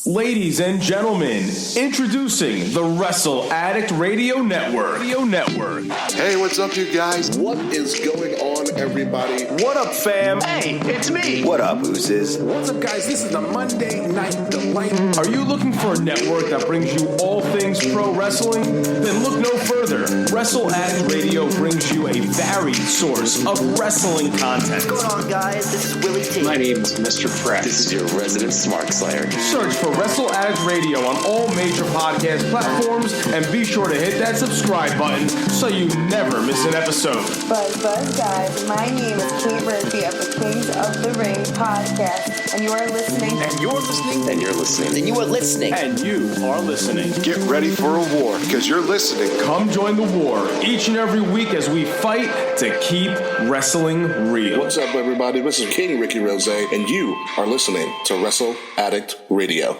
Ladies and gentlemen, introducing the Wrestle Addict Radio Network. Hey, what's up, you guys? What is going on, everybody? What up, fam? Hey, it's me. What up, Oozes? What's up, guys? This is the Monday Night Delight. Are you looking for a network that brings you all things pro wrestling? Then look no further. Wrestle Addict Radio brings you a varied source of wrestling content. What's going on, guys? This is Willie T. My name is Mr. Fretz. This is your resident Smart Slayer. Search for Wrestle Addict Radio on all major podcast platforms and be sure to hit that subscribe button so you never miss an episode. Buzz, guys. My name is Kate Murphy of the Kings of the Ring podcast, and you are listening. And you're listening. And you're listening. And you are listening. And you are listening. Get ready for a war, because you're listening. Come join the war each and every week as we fight to keep wrestling real. What's up, everybody? This is King Ricky Rose, and you are listening to Wrestle Addict Radio.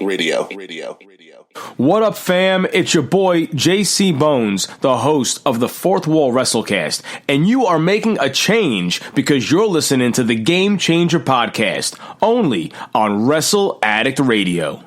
What up, fam? It's your boy, JC Bones, the host of the Fourth Wall WrestleCast, and you are making a change because you're listening to the Game Changer podcast, only on Wrestle Addict Radio.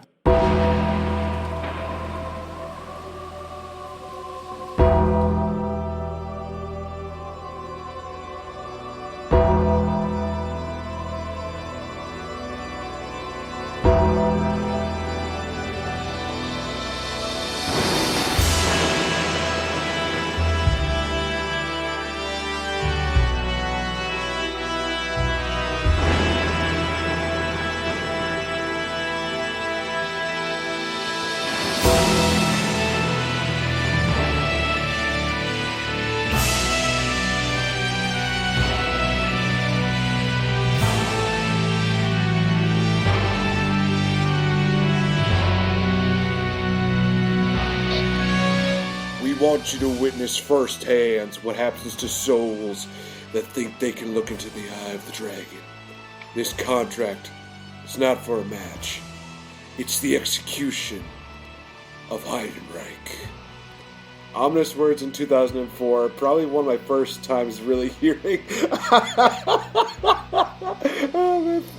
Want you to witness firsthand what happens to souls that think they can look into the eye of the dragon. This contract is not for a match. It's the execution of Heidenreich. Ominous words in 2004, probably one of my first times really hearing.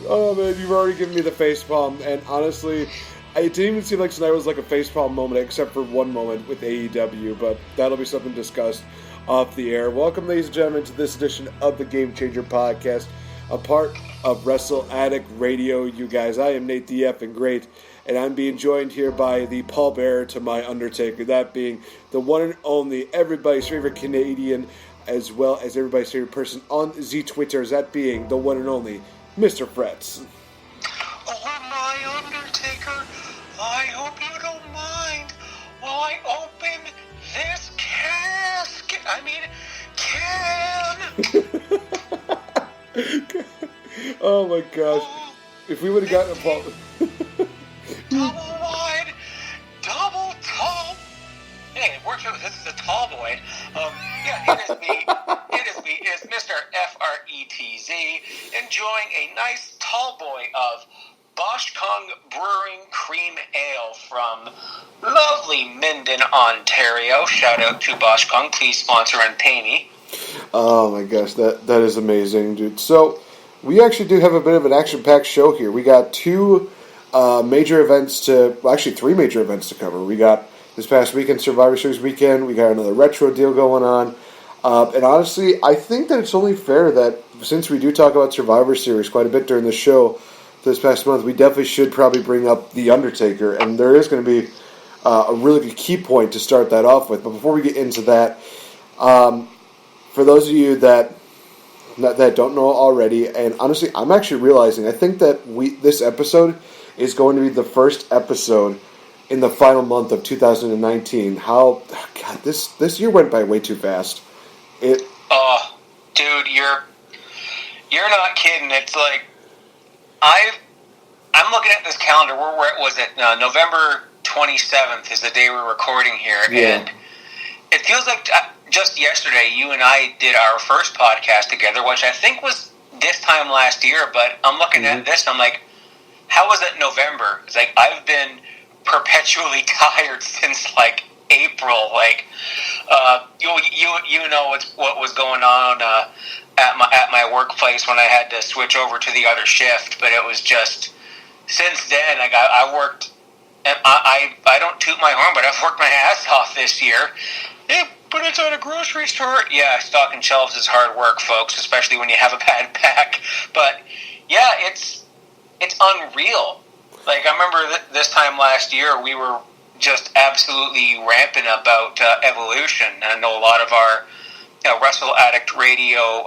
Oh man, you've already given me the facepalm, and honestly, it didn't even seem like tonight was like a facepalm moment, except for one moment with AEW, but that'll be something discussed off the air. Welcome, ladies and gentlemen, to this edition of the Game Changer podcast, a part of Wrestle Addict Radio. You guys, I am NateFNGreat, and I'm being joined here by the pallbearer to my Undertaker, that being the one and only, everybody's favorite Canadian, as well as everybody's favorite person on the Twitters, that being the one and only Mr. Fretz. Oh, my Undertaker, I hope you don't mind while I open this can. Oh my gosh. If we would have gotten a ball. Double wide, double tall. Hey, it works out. This is a tall boy. Yeah, it is me. It's Mr. Fretz, enjoying a nice tall boy of Boschkong Brewing Cream Ale from lovely Minden, Ontario. Shout out to Boschkong. Please sponsor and pay me. Oh my gosh, that is amazing, dude. So, we actually do have a bit of an action-packed show here. We got three major events to cover. We got this past weekend, Survivor Series weekend. We got another retro deal going on. And honestly, I think that it's only fair that since we do talk about Survivor Series quite a bit during the show this past month, we definitely should probably bring up The Undertaker, and there is going to be a really good key point to start that off with. But before we get into that, for those of you that don't know already, and honestly, I'm actually realizing, I think that this episode is going to be the first episode in the final month of 2019. God, this year went by way too fast. Dude, you're not kidding. It's like, I'm looking at this calendar. November 27th is the day we're recording here, yeah. And it feels like just yesterday you and I did our first podcast together, which I think was this time last year, but I'm looking at this and I'm like, how was it November? It's like, I've been perpetually tired since like April. Like, you know what was going on at my workplace when I had to switch over to the other shift, but it was just, since then, like I worked And I don't toot my horn, but I've worked my ass off this year. Yeah, but it's at a grocery store. Yeah, stocking shelves is hard work, folks, especially when you have a bad back. But yeah, it's unreal. Like, I remember this time last year, we were just absolutely rampant about evolution. I know a lot of our Wrestle Addict Radio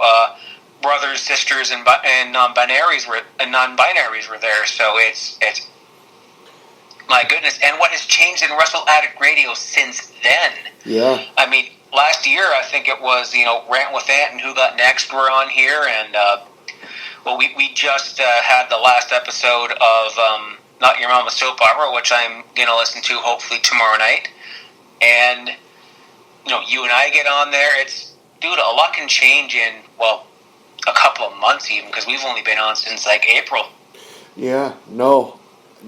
brothers, sisters, and non-binaries were there. So it's my goodness. And what has changed in Wrestle Addict Radio since then? Yeah. I mean, last year I think it was Rant with Ant and Who Got Next were on here, and we just had the last episode of Not Your Mama's Soap Opera, which I'm gonna listen to hopefully tomorrow night. And you and I get on there. It's, dude, a lot can change in a couple of months even, because we've only been on since like April. Yeah, no,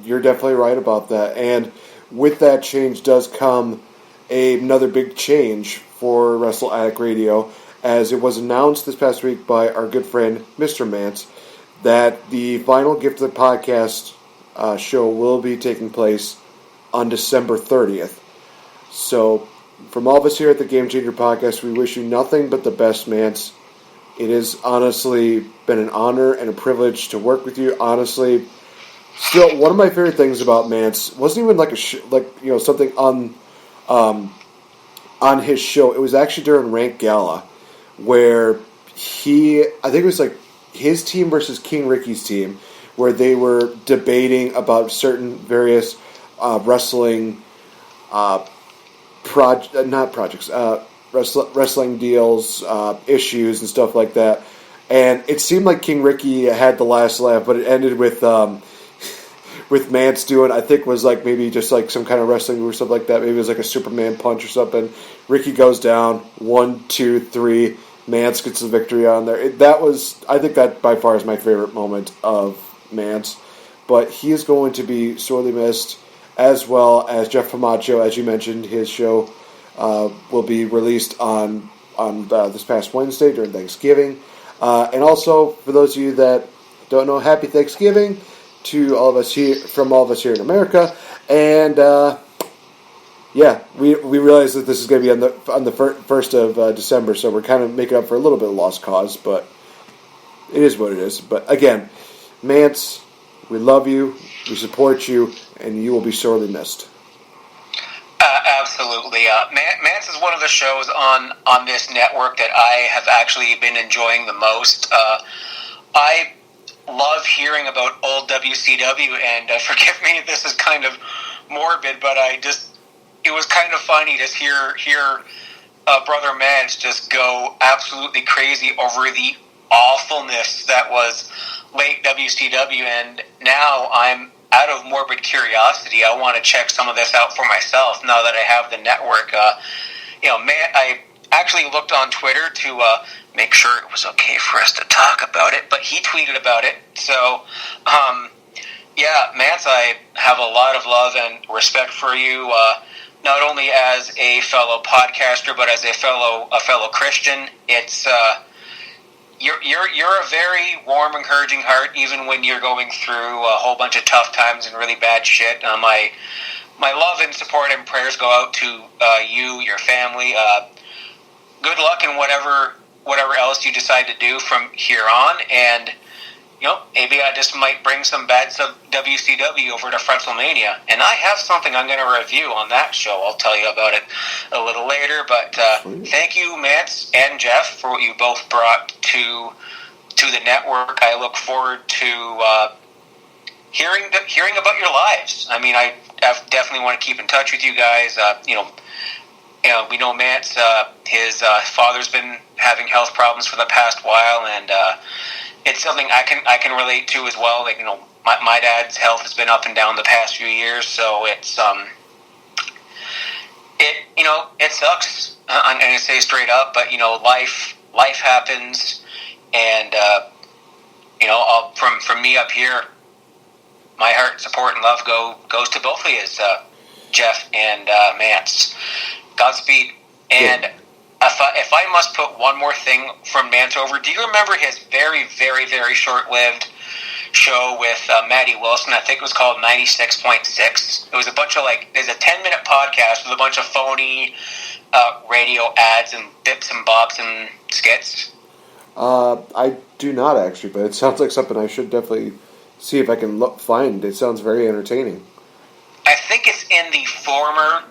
you're definitely right about that. And with that change does come another big change for Wrestle Addict Radio, as it was announced this past week by our good friend Mr. Mance that the final Gift of the Podcast show will be taking place on December 30th. So, from all of us here at the Game Changer Podcast, we wish you nothing but the best, Mance. It has honestly been an honor and a privilege to work with you. Honestly, still one of my favorite things about Mance wasn't even like something on his show. It was actually during Rank Gala, where I think it was like his team versus King Ricky's team, where they were debating about certain various wrestling wrestling deals, issues, and stuff like that. And it seemed like King Ricky had the last laugh, but it ended with Mance doing, I think was like maybe just like some kind of wrestling or something like that. Maybe it was like a Superman punch or something. Ricky goes down, 1, 2, 3. Mance gets the victory on there. I think that by far is my favorite moment of Mance. But he is going to be sorely missed, as well as Jeff Camacho, as you mentioned. His show will be released on this past Wednesday during Thanksgiving. And also, for those of you that don't know, Happy Thanksgiving to all of us here, from all of us here in America. And we realize that this is going to be on the 1st of December, so we're kind of making up for a little bit of lost cause, but it is what it is. But again, Mance, we love you, we support you, and you will be sorely missed. Absolutely. Mance is one of the shows on this network that I have actually been enjoying the most. I love hearing about old WCW, and forgive me if this is kind of morbid, but it was kind of funny to hear Brother Mance just go absolutely crazy over the awfulness that was late WCW, and now I'm out of morbid curiosity. I want to check some of this out for myself now that I have the network. I actually looked on Twitter to make sure it was okay for us to talk about it, but he tweeted about it. So, Mance, I have a lot of love and respect for you, not only as a fellow podcaster, but as a fellow Christian. It's you're a very warm, encouraging heart, even when you're going through a whole bunch of tough times and really bad shit. My love and support and prayers go out to you, your family. Good luck in whatever else you decide to do from here on, and maybe I just might bring some bad stuff WCW over to Fretzlemania, and I have something I'm going to review on that show. I'll tell you about it a little later, but thank you, Mance and Jeff, for what you both brought to the network. I look forward to hearing about your lives. I mean, I definitely want to keep in touch with you guys. We know Mance, his father's been having health problems for the past while, and it's something I can relate to as well. Like, my dad's health has been up and down the past few years, so it's it sucks. I'm going to say straight up, but life happens, and from me up here, my heart, support, and love goes to both of you, Jeff and Mance. Godspeed. And if I must put one more thing from Mance over, do you remember his very, very, very short-lived show with Maddie Wilson. I think it was called 96.6. It was a bunch of there's a 10-minute podcast with a bunch of phony radio ads and bips and bops and skits. I do not actually, but it sounds like something I should definitely see if I can find. It sounds very entertaining. I think it's in the former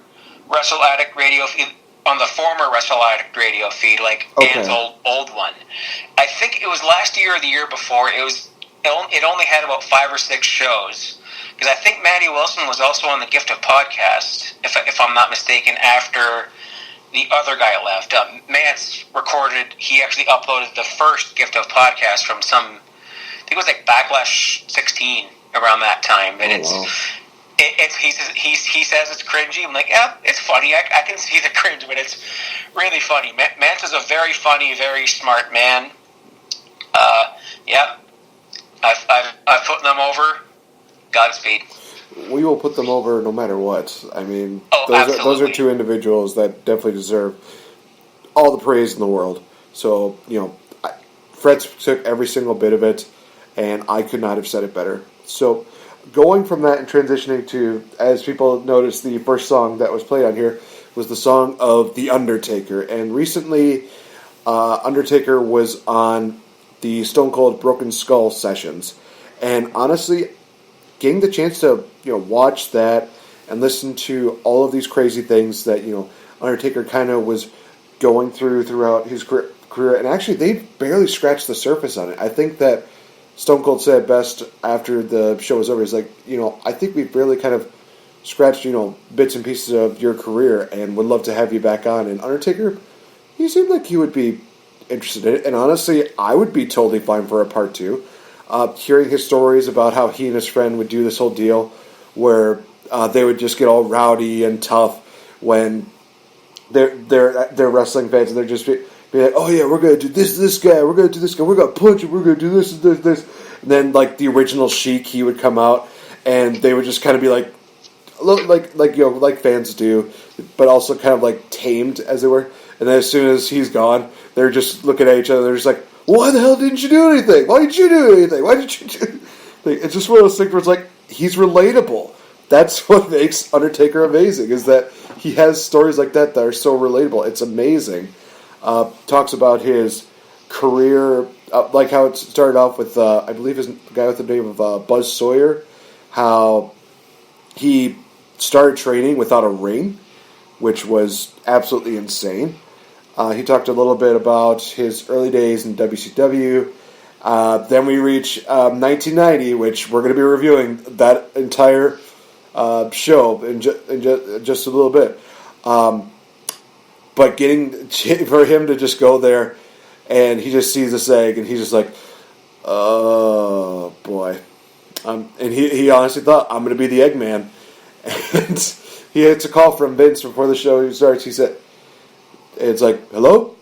Wrestle Addict radio feed, on the former Wrestle Addict radio feed, Dan's old one. I think it was last year or the year before. It only had about 5 or 6 shows. Because I think Maddie Wilson was also on the Gift of Podcast, if I'm not mistaken, after the other guy left. Mance recorded, he actually uploaded the first Gift of Podcast from I think it was Backlash 16 around that time. And he says it's cringy. I'm like, yeah, it's funny. I can see the cringe, but it's really funny. Mance is a very funny, very smart man. Yeah, I've put them over. Godspeed. We will put them over no matter what. I mean, those are two individuals that definitely deserve all the praise in the world. So, Fretz took every single bit of it, and I could not have said it better. So, going from that and transitioning to, as people noticed, the first song that was played on here was the song of The Undertaker. And recently, Undertaker was on the Stone Cold Broken Skull sessions. And honestly, getting the chance to watch that and listen to all of these crazy things that Undertaker kind of was going throughout his career, and actually they barely scratched the surface on it. I think that Stone Cold said best after the show was over. He's like, I think we've barely kind of scratched bits and pieces of your career, and would love to have you back on. And Undertaker, he seemed like he would be interested in it, and honestly, I would be totally fine for a part 2. Hearing his stories about how he and his friend would do this whole deal where they would just get all rowdy and tough when they're wrestling fans, and they're just be like, oh yeah, we're going to do this guy, we're going to do this guy, we're going to punch him, we're going to do this. And then the original Sheik, he would come out, and they would just kind of be like fans do, but also kind of tamed, as they were. And then as soon as he's gone, they're just looking at each other, they're just like, why the hell didn't you do anything? Why did you do anything? Why did you do... It's just one of those things where it's he's relatable. That's what makes Undertaker amazing, is that he has stories like that are so relatable. It's amazing. Talks about his career, like how it started off with, I believe his guy with the name of Buzz Sawyer, how he started training without a ring, which was absolutely insane. He talked a little bit about his early days in WCW. Then we reach 1990, which we're going to be reviewing that entire show in just a little bit. But for him to just go there, and he just sees this egg, and he's just like, oh boy. And he honestly thought, I'm going to be the Eggman. And he gets a call from Vince before the show starts. He said, it's like, hello?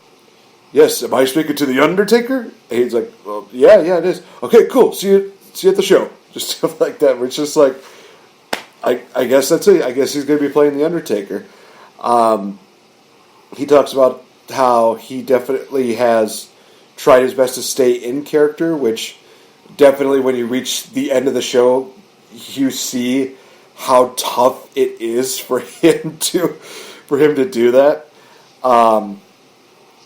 Yes, am I speaking to The Undertaker? And he's like, well, yeah, it is. Okay, cool. See you at the show. Just stuff like that. It's just like, I guess that's it. I guess he's going to be playing The Undertaker. He talks about how he definitely has tried his best to stay in character, which definitely when you reach the end of the show, you see how tough it is for him to do that.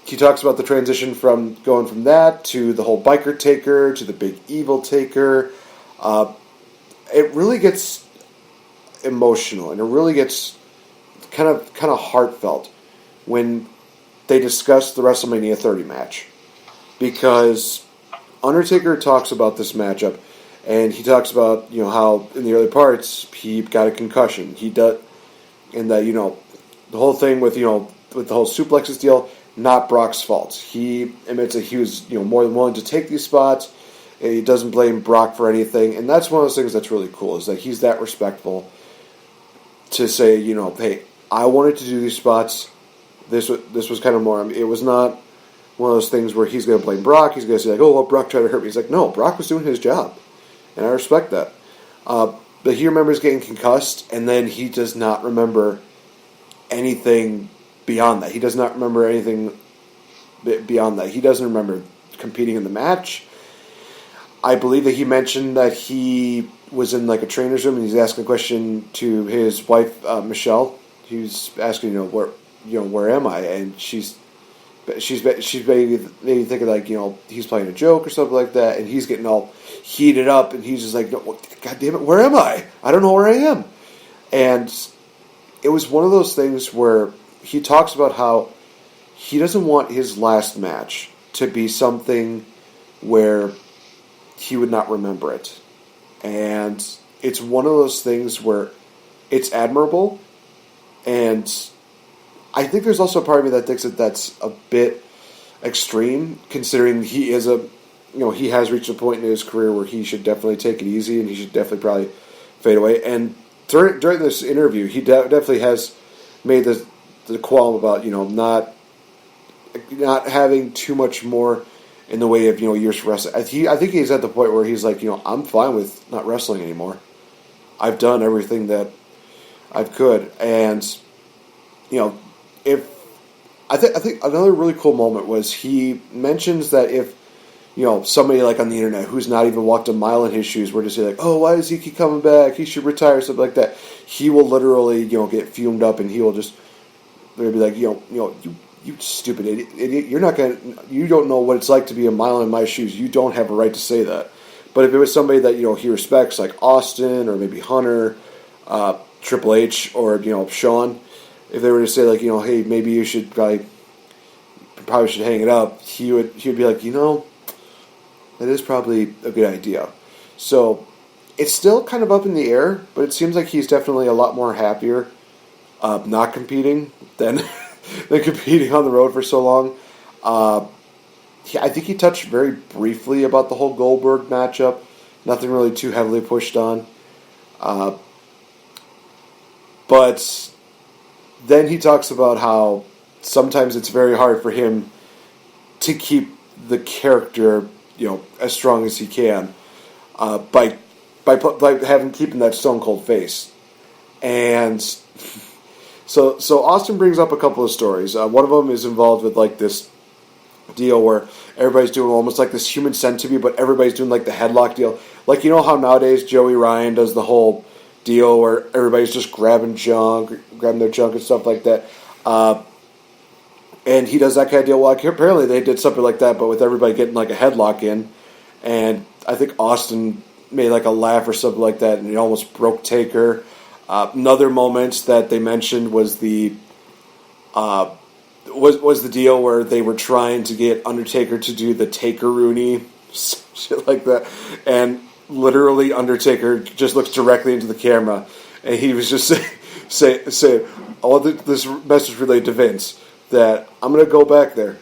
He talks about the transition from going from that to the whole biker taker to the big evil taker. It really gets emotional, and it really gets kind of heartfelt when they discuss the WrestleMania 30 match, because Undertaker talks about this matchup, and he talks about how in the early parts he got a concussion. He does, and that the whole thing with with the whole suplexes deal, not Brock's fault. He admits that he was more than willing to take these spots. And he doesn't blame Brock for anything, and that's one of those things that's really cool, is that he's that respectful to say, hey, I wanted to do these spots. This was kind of more. It was not one of those things where he's going to blame Brock. He's going to say like, oh, well, Brock tried to hurt me. He's like, no, Brock was doing his job, and I respect that. But he remembers getting concussed, and then he does not remember anything beyond that. He does not remember anything beyond that. He doesn't remember competing in the match. I believe that he mentioned that he was in like a trainer's room and he's asking a question to his wife Michelle. He was asking, where am I? And she's maybe thinking like, he's playing a joke or something like that, and he's getting all heated up, and he's just like, no, God damn it, where am I? I don't know where I am. And it was one of those things where he talks about how he doesn't want his last match to be something where he would not remember it. And it's one of those things where it's admirable, and I think there's also a part of me that thinks that that's a bit extreme, considering he is he has reached a point in his career where he should definitely take it easy, and he should definitely probably fade away. And during this interview, he definitely has made the qualm about not having too much more in the way of years for wrestling. I think he's at the point where he's like, I'm fine with not wrestling anymore. I've done everything that I could, and if I think another really cool moment was he mentions that if somebody like on the internet who's not even walked a mile in his shoes were to say like, oh, why does he keep coming back? He should retire, something like that. He will literally get fumed up, and he will just they'll be like, you stupid idiot, you don't know what it's like to be a mile in my shoes. You don't have a right to say that. But if it was somebody that he respects, like Austin or maybe Hunter, Triple H, or Shawn, if they were to say like, hey, maybe you should probably should hang it up, he would be like, that is probably a good idea. So it's still kind of up in the air, but it seems like he's definitely a lot more happier not competing than competing on the road for so long. I think he touched very briefly about the whole Goldberg matchup. Nothing really too heavily pushed on. But then he talks about how sometimes it's very hard for him to keep the character, as strong as he can, by keeping that stone cold face. And so Austin brings up a couple of stories. One of them is involved with like this deal where everybody's doing almost like this human centipede, but everybody's doing like the headlock deal. Like, how nowadays Joey Ryan does the whole deal where everybody's just grabbing their junk and stuff like that. And he does that kind of deal. Well, apparently they did something like that, but with everybody getting like a headlock in. And I think Austin made like a laugh or something like that, and he almost broke Taker. Another moment that they mentioned was the deal where they were trying to get Undertaker to do the Taker-Rooney, shit like that, and literally Undertaker just looks directly into the camera, and he was just say, I want this message relayed to Vince that I'm gonna go back there,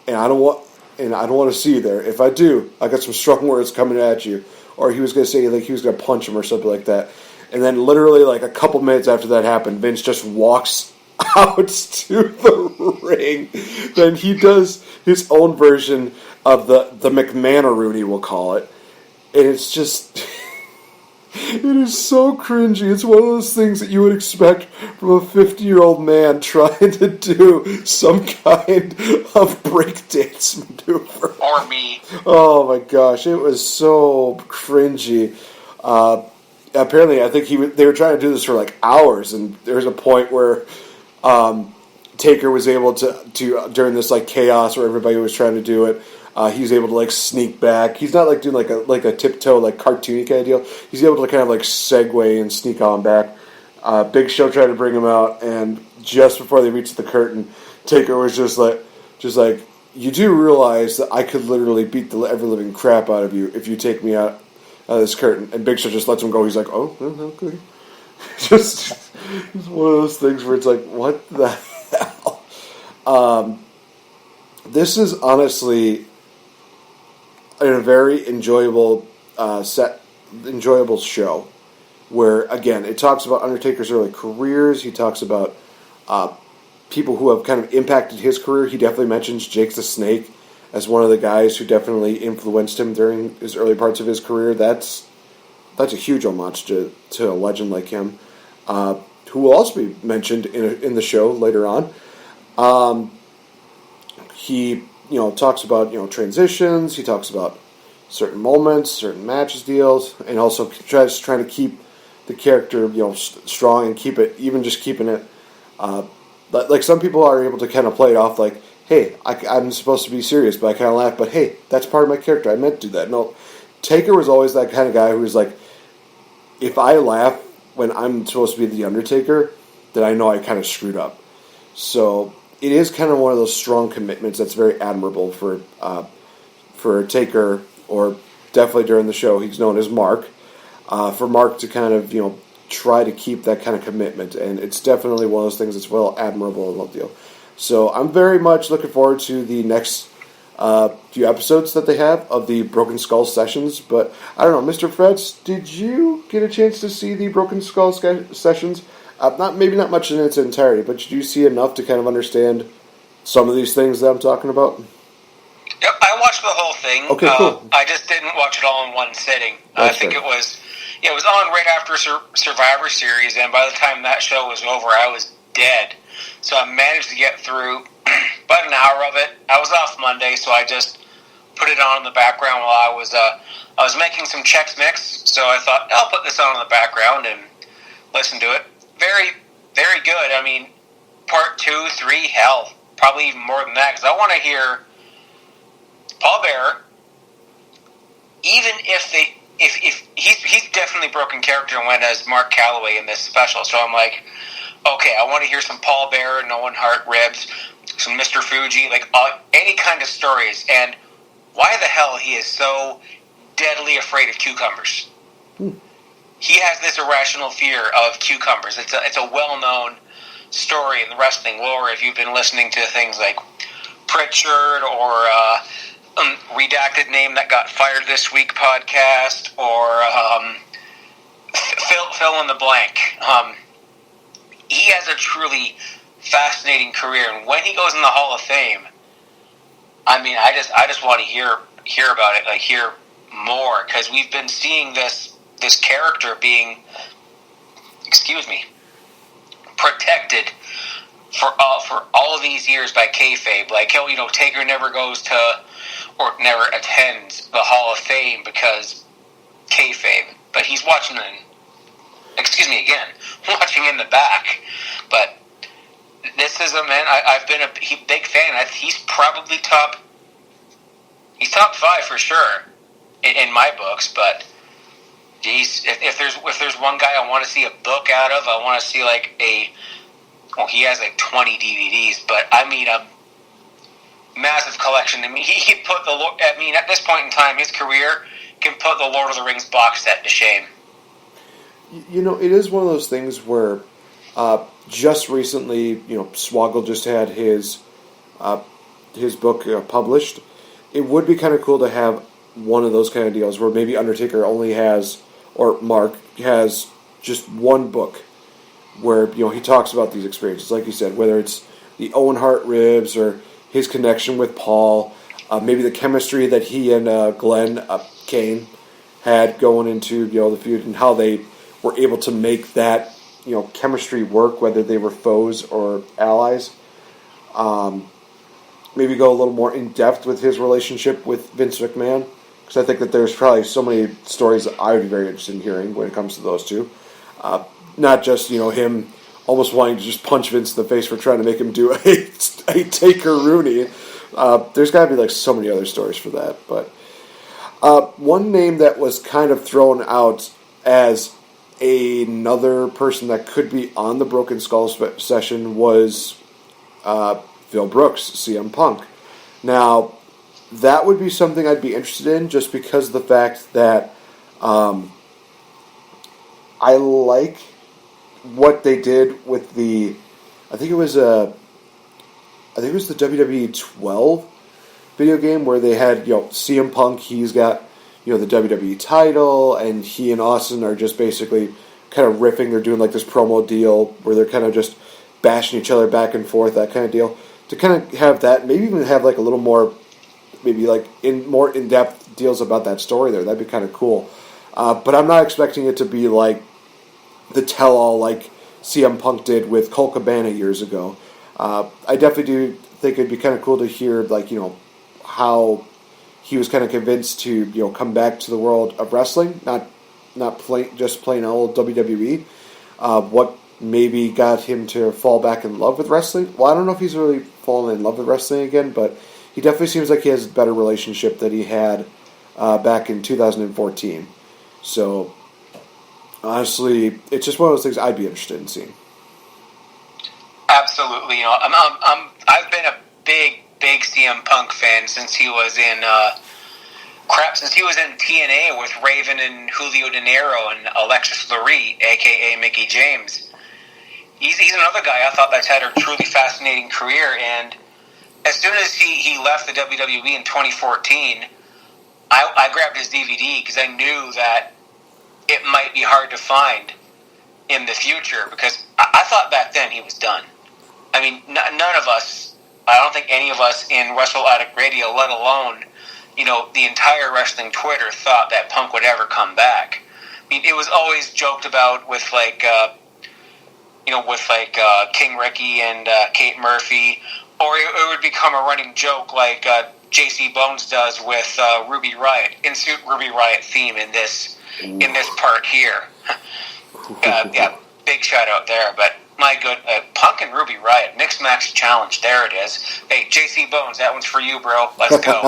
and I don't want to see you there. If I do, I got some strong words coming at you. Or he was gonna say like he was gonna punch him or something like that. And then literally like a couple minutes after that happened, Vince just walks out to the ring. Then he does his own version of the McMahon-Rooney, we'll call it. And it's just, it is so cringy. It's one of those things that you would expect from a 50-year-old man trying to do some kind of breakdance maneuver. Or me. Oh my gosh, it was so cringy. Apparently, I think they were trying to do this for like hours, and there was a point where Taker was able to during this like chaos where everybody was trying to do it, he was able to like sneak back. He's not like doing like a tiptoe like cartoony kind of deal. He's able to kind of like segue and sneak on back. Big Show tried to bring him out, and just before they reached the curtain, Taker was just like, you do realize that I could literally beat the ever living crap out of you if you take me out of this curtain. And Big Show just lets him go. He's like, oh, okay. Just it's one of those things where it's like, what the hell? This is honestly a very enjoyable show, where again it talks about Undertaker's early careers. He talks about people who have kind of impacted his career. He definitely mentions Jake the Snake as one of the guys who definitely influenced him during his early parts of his career. That's a huge homage to a legend like him, who will also be mentioned in the show later on. He talks about transitions. He talks about certain moments, certain matches, deals, and also just trying to keep the character, strong and keeping it. Like some people are able to kind of play it off like, hey, I'm supposed to be serious, but I kind of laugh. But hey, that's part of my character. I meant to do that. No, Taker was always that kind of guy who was like, if I laugh when I'm supposed to be the Undertaker, then I know I kind of screwed up. So it is kind of one of those strong commitments that's very admirable for Taker, or definitely during the show he's known as Mark. For Mark to kind of try to keep that kind of commitment, and it's definitely one of those things that's well admirable and well deal. So I'm very much looking forward to the next few episodes that they have of the Broken Skull sessions. But I don't know, Mr. Fretz, did you get a chance to see the Broken Skull sessions? Maybe not much in its entirety, but did you see enough to kind of understand some of these things that I'm talking about? Yep, I watched the whole thing. Okay, cool. I just didn't watch it all in one sitting. That's I think fair. it was on right after Survivor Series, and by the time that show was over, I was dead. So I managed to get through about an hour of it. I was off Monday, so I just put it on in the background while I was making some Chex Mix. So I thought, I'll put this on in the background and listen to it. Very, very good. I mean, part 2, 3, hell, probably even more than that, because I want to hear Paul Bearer, even if he's definitely broken character and went as Mark Calloway in this special. So I'm like, okay, I want to hear some Paul Bearer, No One Heart Ribs, some Mr. Fuji, like any kind of stories, and why the hell he is so deadly afraid of cucumbers. He has this irrational fear of cucumbers. It's a well-known story in the wrestling lore. If you've been listening to things like Pritchard or Redacted Name That Got Fired This Week podcast, or fill in the blank. He has a truly fascinating career, and when he goes in the Hall of Fame, I mean, I just want to hear about it, like hear more, because we've been seeing this character being, protected for all of these years by kayfabe. Like, Taker never goes to or never attends the Hall of Fame because kayfabe, but he's watching watching in the back. But this is a man I've been a big fan. He's probably top 5 for sure in my books, but. Geez, if there's one guy I want to see a book out of, I want to see he has 20 DVDs, but I mean a massive collection. I mean, he could put at this point in time, his career can put the Lord of the Rings box set to shame. It is one of those things where just recently, Swoggle just had his book published. It would be kind of cool to have one of those kind of deals where maybe Undertaker only has, or Mark has just one book where he talks about these experiences, like you said, whether it's the Owen Hart ribs or his connection with Paul, maybe the chemistry that he and Glenn Kane had going into the feud, and how they were able to make that chemistry work, whether they were foes or allies. Maybe go a little more in depth with his relationship with Vince McMahon. I think that there's probably so many stories that I would be very interested in hearing when it comes to those two. Not just, him almost wanting to just punch Vince in the face for trying to make him do a Taker Rooney. There's got to be so many other stories for that. But one name that was kind of thrown out as another person that could be on the Broken Skull session was Phil Brooks, CM Punk. Now, that would be something I'd be interested in, just because of the fact that I like what they did with the, I think it was the WWE 12 video game where they had CM Punk. He's got the WWE title, and he and Austin are just basically kind of riffing. They're doing this promo deal where they're kind of just bashing each other back and forth, that kind of deal. To kind of have that, maybe even have a little more. Maybe more in-depth deals about that story there. That'd be kind of cool. But I'm not expecting it to be the tell-all like CM Punk did with Colt Cabana years ago. I definitely do think it'd be kind of cool to hear how he was kind of convinced to come back to the world of wrestling, not just plain old WWE. What maybe got him to fall back in love with wrestling? Well, I don't know if he's really fallen in love with wrestling again, but he definitely seems like he has a better relationship that he had back in 2014. So, honestly, it's just one of those things I'd be interested in seeing. Absolutely. I've been a big CM Punk fan since he was in TNA with Raven and Julio De Niro and Alexis Lurie, a.k.a. Mickey James. He's another guy I thought that's had a truly fascinating career, and as soon as he left the WWE in 2014, I grabbed his DVD because I knew that it might be hard to find in the future, because I thought back then he was done. I mean, none of us, I don't think any of us in Wrestle Addict Radio, let alone, the entire wrestling Twitter, thought that Punk would ever come back. I mean, it was always joked about with King Ricky and Kate Murphy, or it would become a running joke like J.C. Bones does with Ruby Riott, insert Ruby Riott theme in this part here. Yeah, big shout out there. But my good, Punk and Ruby Riott mixed match challenge. There it is. Hey, J.C. Bones, that one's for you, bro. Let's go.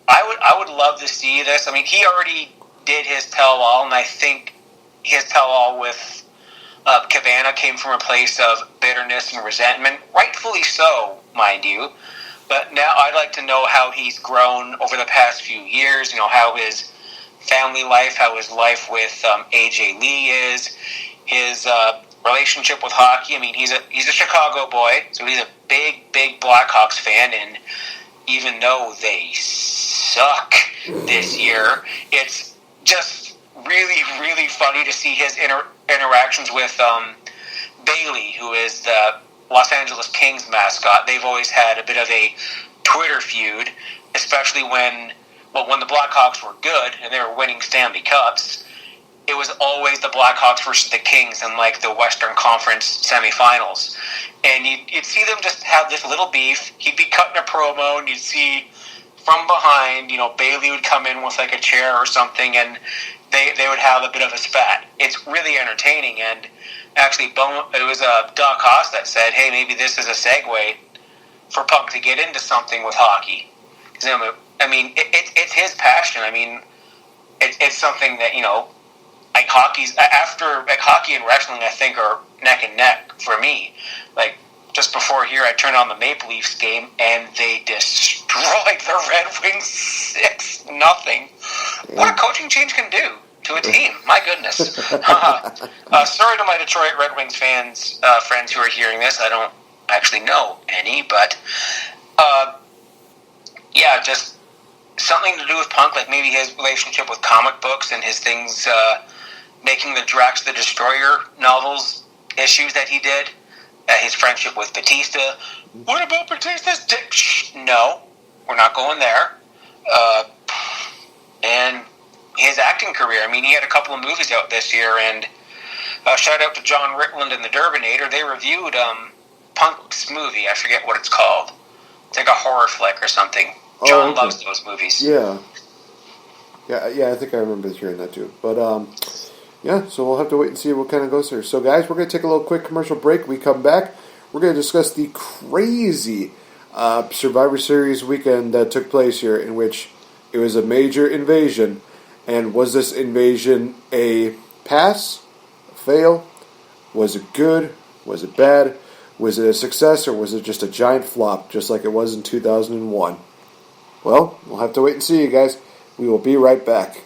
I would love to see this. I mean, he already did his tell-all, and I think his tell-all with Cabana came from a place of bitterness and resentment, rightfully so, mind you. But now I'd like to know how he's grown over the past few years, how his family life, how his life with AJ Lee is, his relationship with hockey. I mean, he's a Chicago boy, so he's a big Blackhawks fan, and even though they suck this year, it's just really, really funny to see his interactions with Bailey, who is the Los Angeles Kings mascot. They've always had a bit of a Twitter feud, especially when the Blackhawks were good and they were winning Stanley Cups. It was always the Blackhawks versus the Kings in the Western Conference semifinals. And you'd see them just have this little beef. He'd be cutting a promo, and you'd see from behind, Bailey would come in with a chair or something, and they would have a bit of a spat. It's really entertaining, and actually, it was Doc Haas that said, hey, maybe this is a segue for Punk to get into something with hockey. I mean, it's his passion. I mean, it's something that, hockey and wrestling, I think, are neck and neck for me. Just before here, I turned on the Maple Leafs game, and they destroyed the Red Wings 6-0. What a coaching change can do to a team. My goodness. Sorry to my Detroit Red Wings friends who are hearing this. I don't actually know any, but just something to do with Punk, maybe his relationship with comic books and his things, making the Drax the Destroyer novels issues that he did, his friendship with Batista. What about Batista's dick? No, we're not going there. And his acting career. I mean, he had a couple of movies out this year, and shout out to John Rickland and the Durbinator. They reviewed Punk's movie. I forget what it's called. It's like a horror flick or something. John loves those movies. Yeah, I think I remember hearing that too. But, so we'll have to wait and see what kind of goes there. So, guys, we're going to take a little quick commercial break. We come back. We're going to discuss the crazy Survivor Series weekend that took place here, in which it was a major invasion. And was this invasion a pass, a fail? Was it good? Was it bad? Was it a success, or was it just a giant flop, just like it was in 2001? Well, we'll have to wait and see, you guys. We will be right back.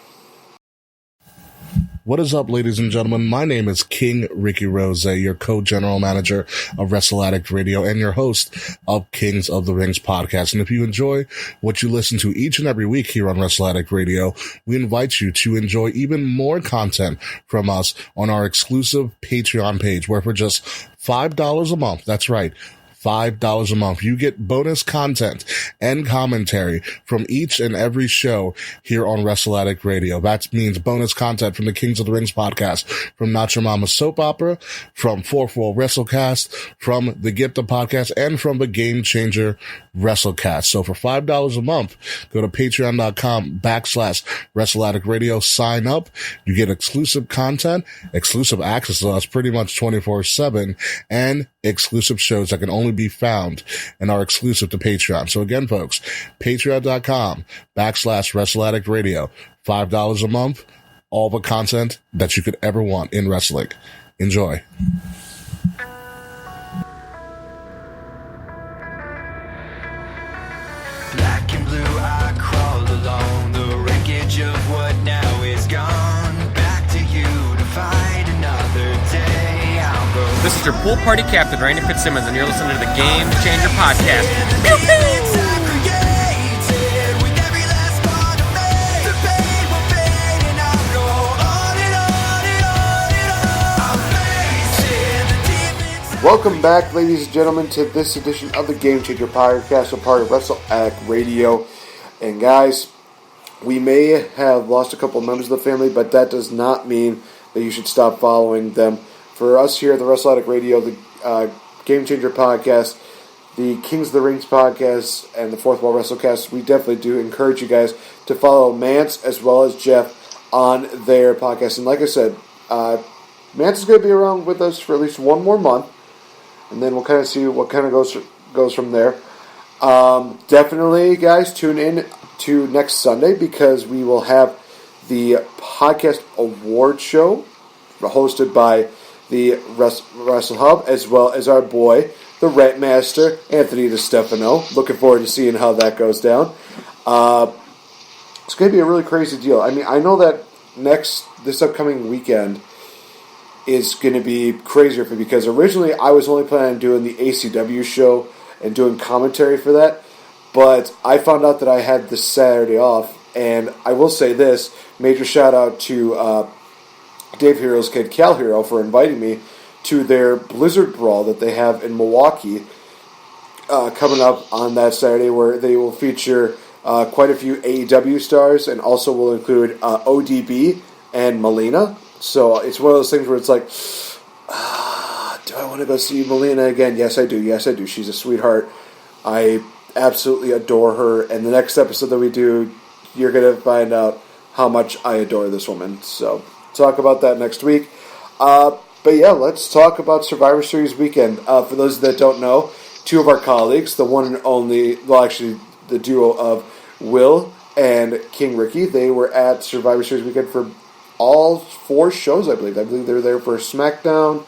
What is up, ladies and gentlemen? My name is King Ricky Rose, your co-general manager of Wrestle Addict Radio and your host of Kings of the Rings podcast. And if you enjoy what you listen to each and every week here on Wrestle Addict Radio, we invite you to enjoy even more content from us on our exclusive Patreon page, where for just $5 a month, that's right, $5 a month. You get bonus content and commentary from each and every show here on Wrestle Addict Radio. That means bonus content from the Kings of the Rings podcast, from Not Your Mama's Soap Opera, from Fourth Wall WrestleCast, from the Get the Podcast, and from the Game Changer WrestleCast. So for $5 a month, go to patreon.com/Wrestle Addict Radio, sign up. You get exclusive content, exclusive access to us pretty much 24/7, and exclusive shows that can only be found and are exclusive to Patreon. So again, folks, patreon.com/Wrestle Addict Radio, $5 a month, all the content that you could ever want in wrestling. Enjoy. Black and blue, I crawled along the wreckage of what now is gone. Back to you to fight another day. I'll go. This is your pool party captain, Randy Fitzsimmons, and you're listening to the Game Changer Podcast. Welcome back, ladies and gentlemen, to this edition of the Game Changer Podcast, a part of Wrestle Addict Radio. And guys, we may have lost a couple of members of the family, but that does not mean that you should stop following them. For us here at the Wrestle Addict Radio, the Game Changer Podcast, the Kings of the Rings Podcast, and the Fourth Wall WrestleCast, we definitely do encourage you guys to follow Mance as well as Jeff on their podcast. And like I said, Mance is going to be around with us for at least one more month. And then we'll kind of see what kind of goes from there. Definitely, guys, tune in to next Sunday because we will have the podcast award show hosted by the Wrestle Hub as well as our boy, the Rent Master, Anthony DiStefano. Looking forward to seeing how that goes down. It's going to be a really crazy deal. I mean, I know that this upcoming weekend is going to be crazier for me because originally I was only planning on doing the ACW show and doing commentary for that, but I found out that I had this Saturday off, and I will say this, major shout out to Dave Hero's kid Cal Hero for inviting me to their Blizzard Brawl that they have in Milwaukee coming up on that Saturday, where they will feature quite a few AEW stars and also will include ODB and Melina. So it's one of those things where it's like, do I want to go see Melina again? Yes, I do. Yes, I do. She's a sweetheart. I absolutely adore her. And the next episode that we do, you're going to find out how much I adore this woman. So talk about that next week. But yeah, let's talk about Survivor Series weekend. For those that don't know, two of our colleagues, the one and only, well, actually, the duo of Will and King Ricky, they were at Survivor Series weekend for all 4 shows, I believe. I believe they were there for SmackDown,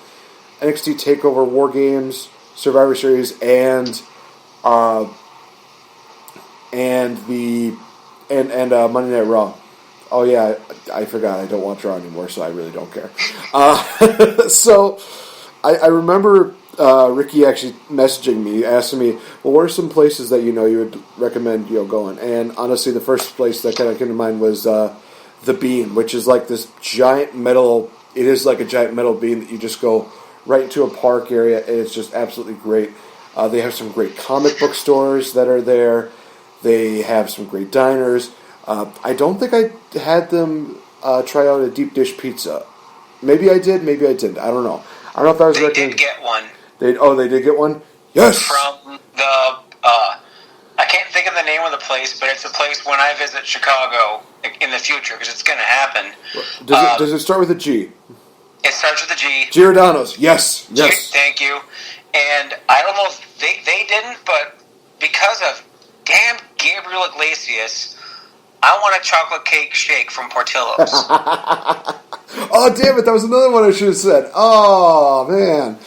NXT TakeOver, War Games, Survivor Series, and Monday Night Raw. Oh yeah, I forgot. I don't watch Raw anymore, so I really don't care. So I remember Ricky actually messaging me, asking me, well, what are some places that you would recommend going? And honestly, the first place that kind of came to mind was The Beam, which is like this giant metal. It is like a giant metal beam that you just go right into a park area, and it's just absolutely great. They have some great comic book stores that are there. They have some great diners. I don't think I had them try out a deep dish pizza. Maybe I did, maybe I didn't. I don't know. I don't know if I was They did get one. They did get one? Yes! From the, I can't think of the name of the place, but it's a place when I visit Chicago in the future, because it's going to happen. Does it start with a G? It starts with a G. Giordano's, yes. Thank you. And I don't know if they didn't, but because of damn Gabriel Iglesias, I want a chocolate cake shake from Portillo's. Oh, damn it, that was another one I should have said. Oh, man.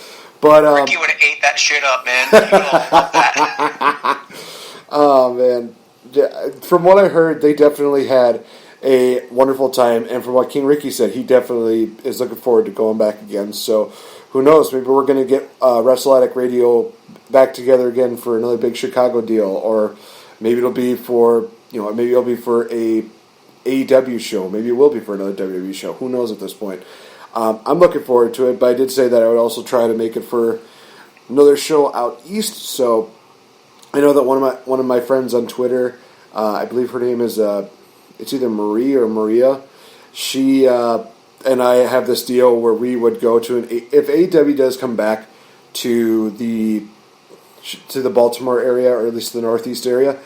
But Ricky would have ate that shit up, man. You know I love that. Oh, man. From what I heard, they definitely had a wonderful time. And from what King Ricky said, he definitely is looking forward to going back again. So, who knows? Maybe we're going to get Wrestle Addict Radio back together again for another big Chicago deal. Or maybe it'll be for, maybe it'll be for a AEW show. Maybe it will be for another WWE show. Who knows at this point? I'm looking forward to it, but I did say that I would also try to make it for another show out east. So I know that one of my friends on Twitter, I believe her name is it's either Marie or Maria. She and I have this deal where we would go to if AEW does come back to the Baltimore area, or at least the Northeast area.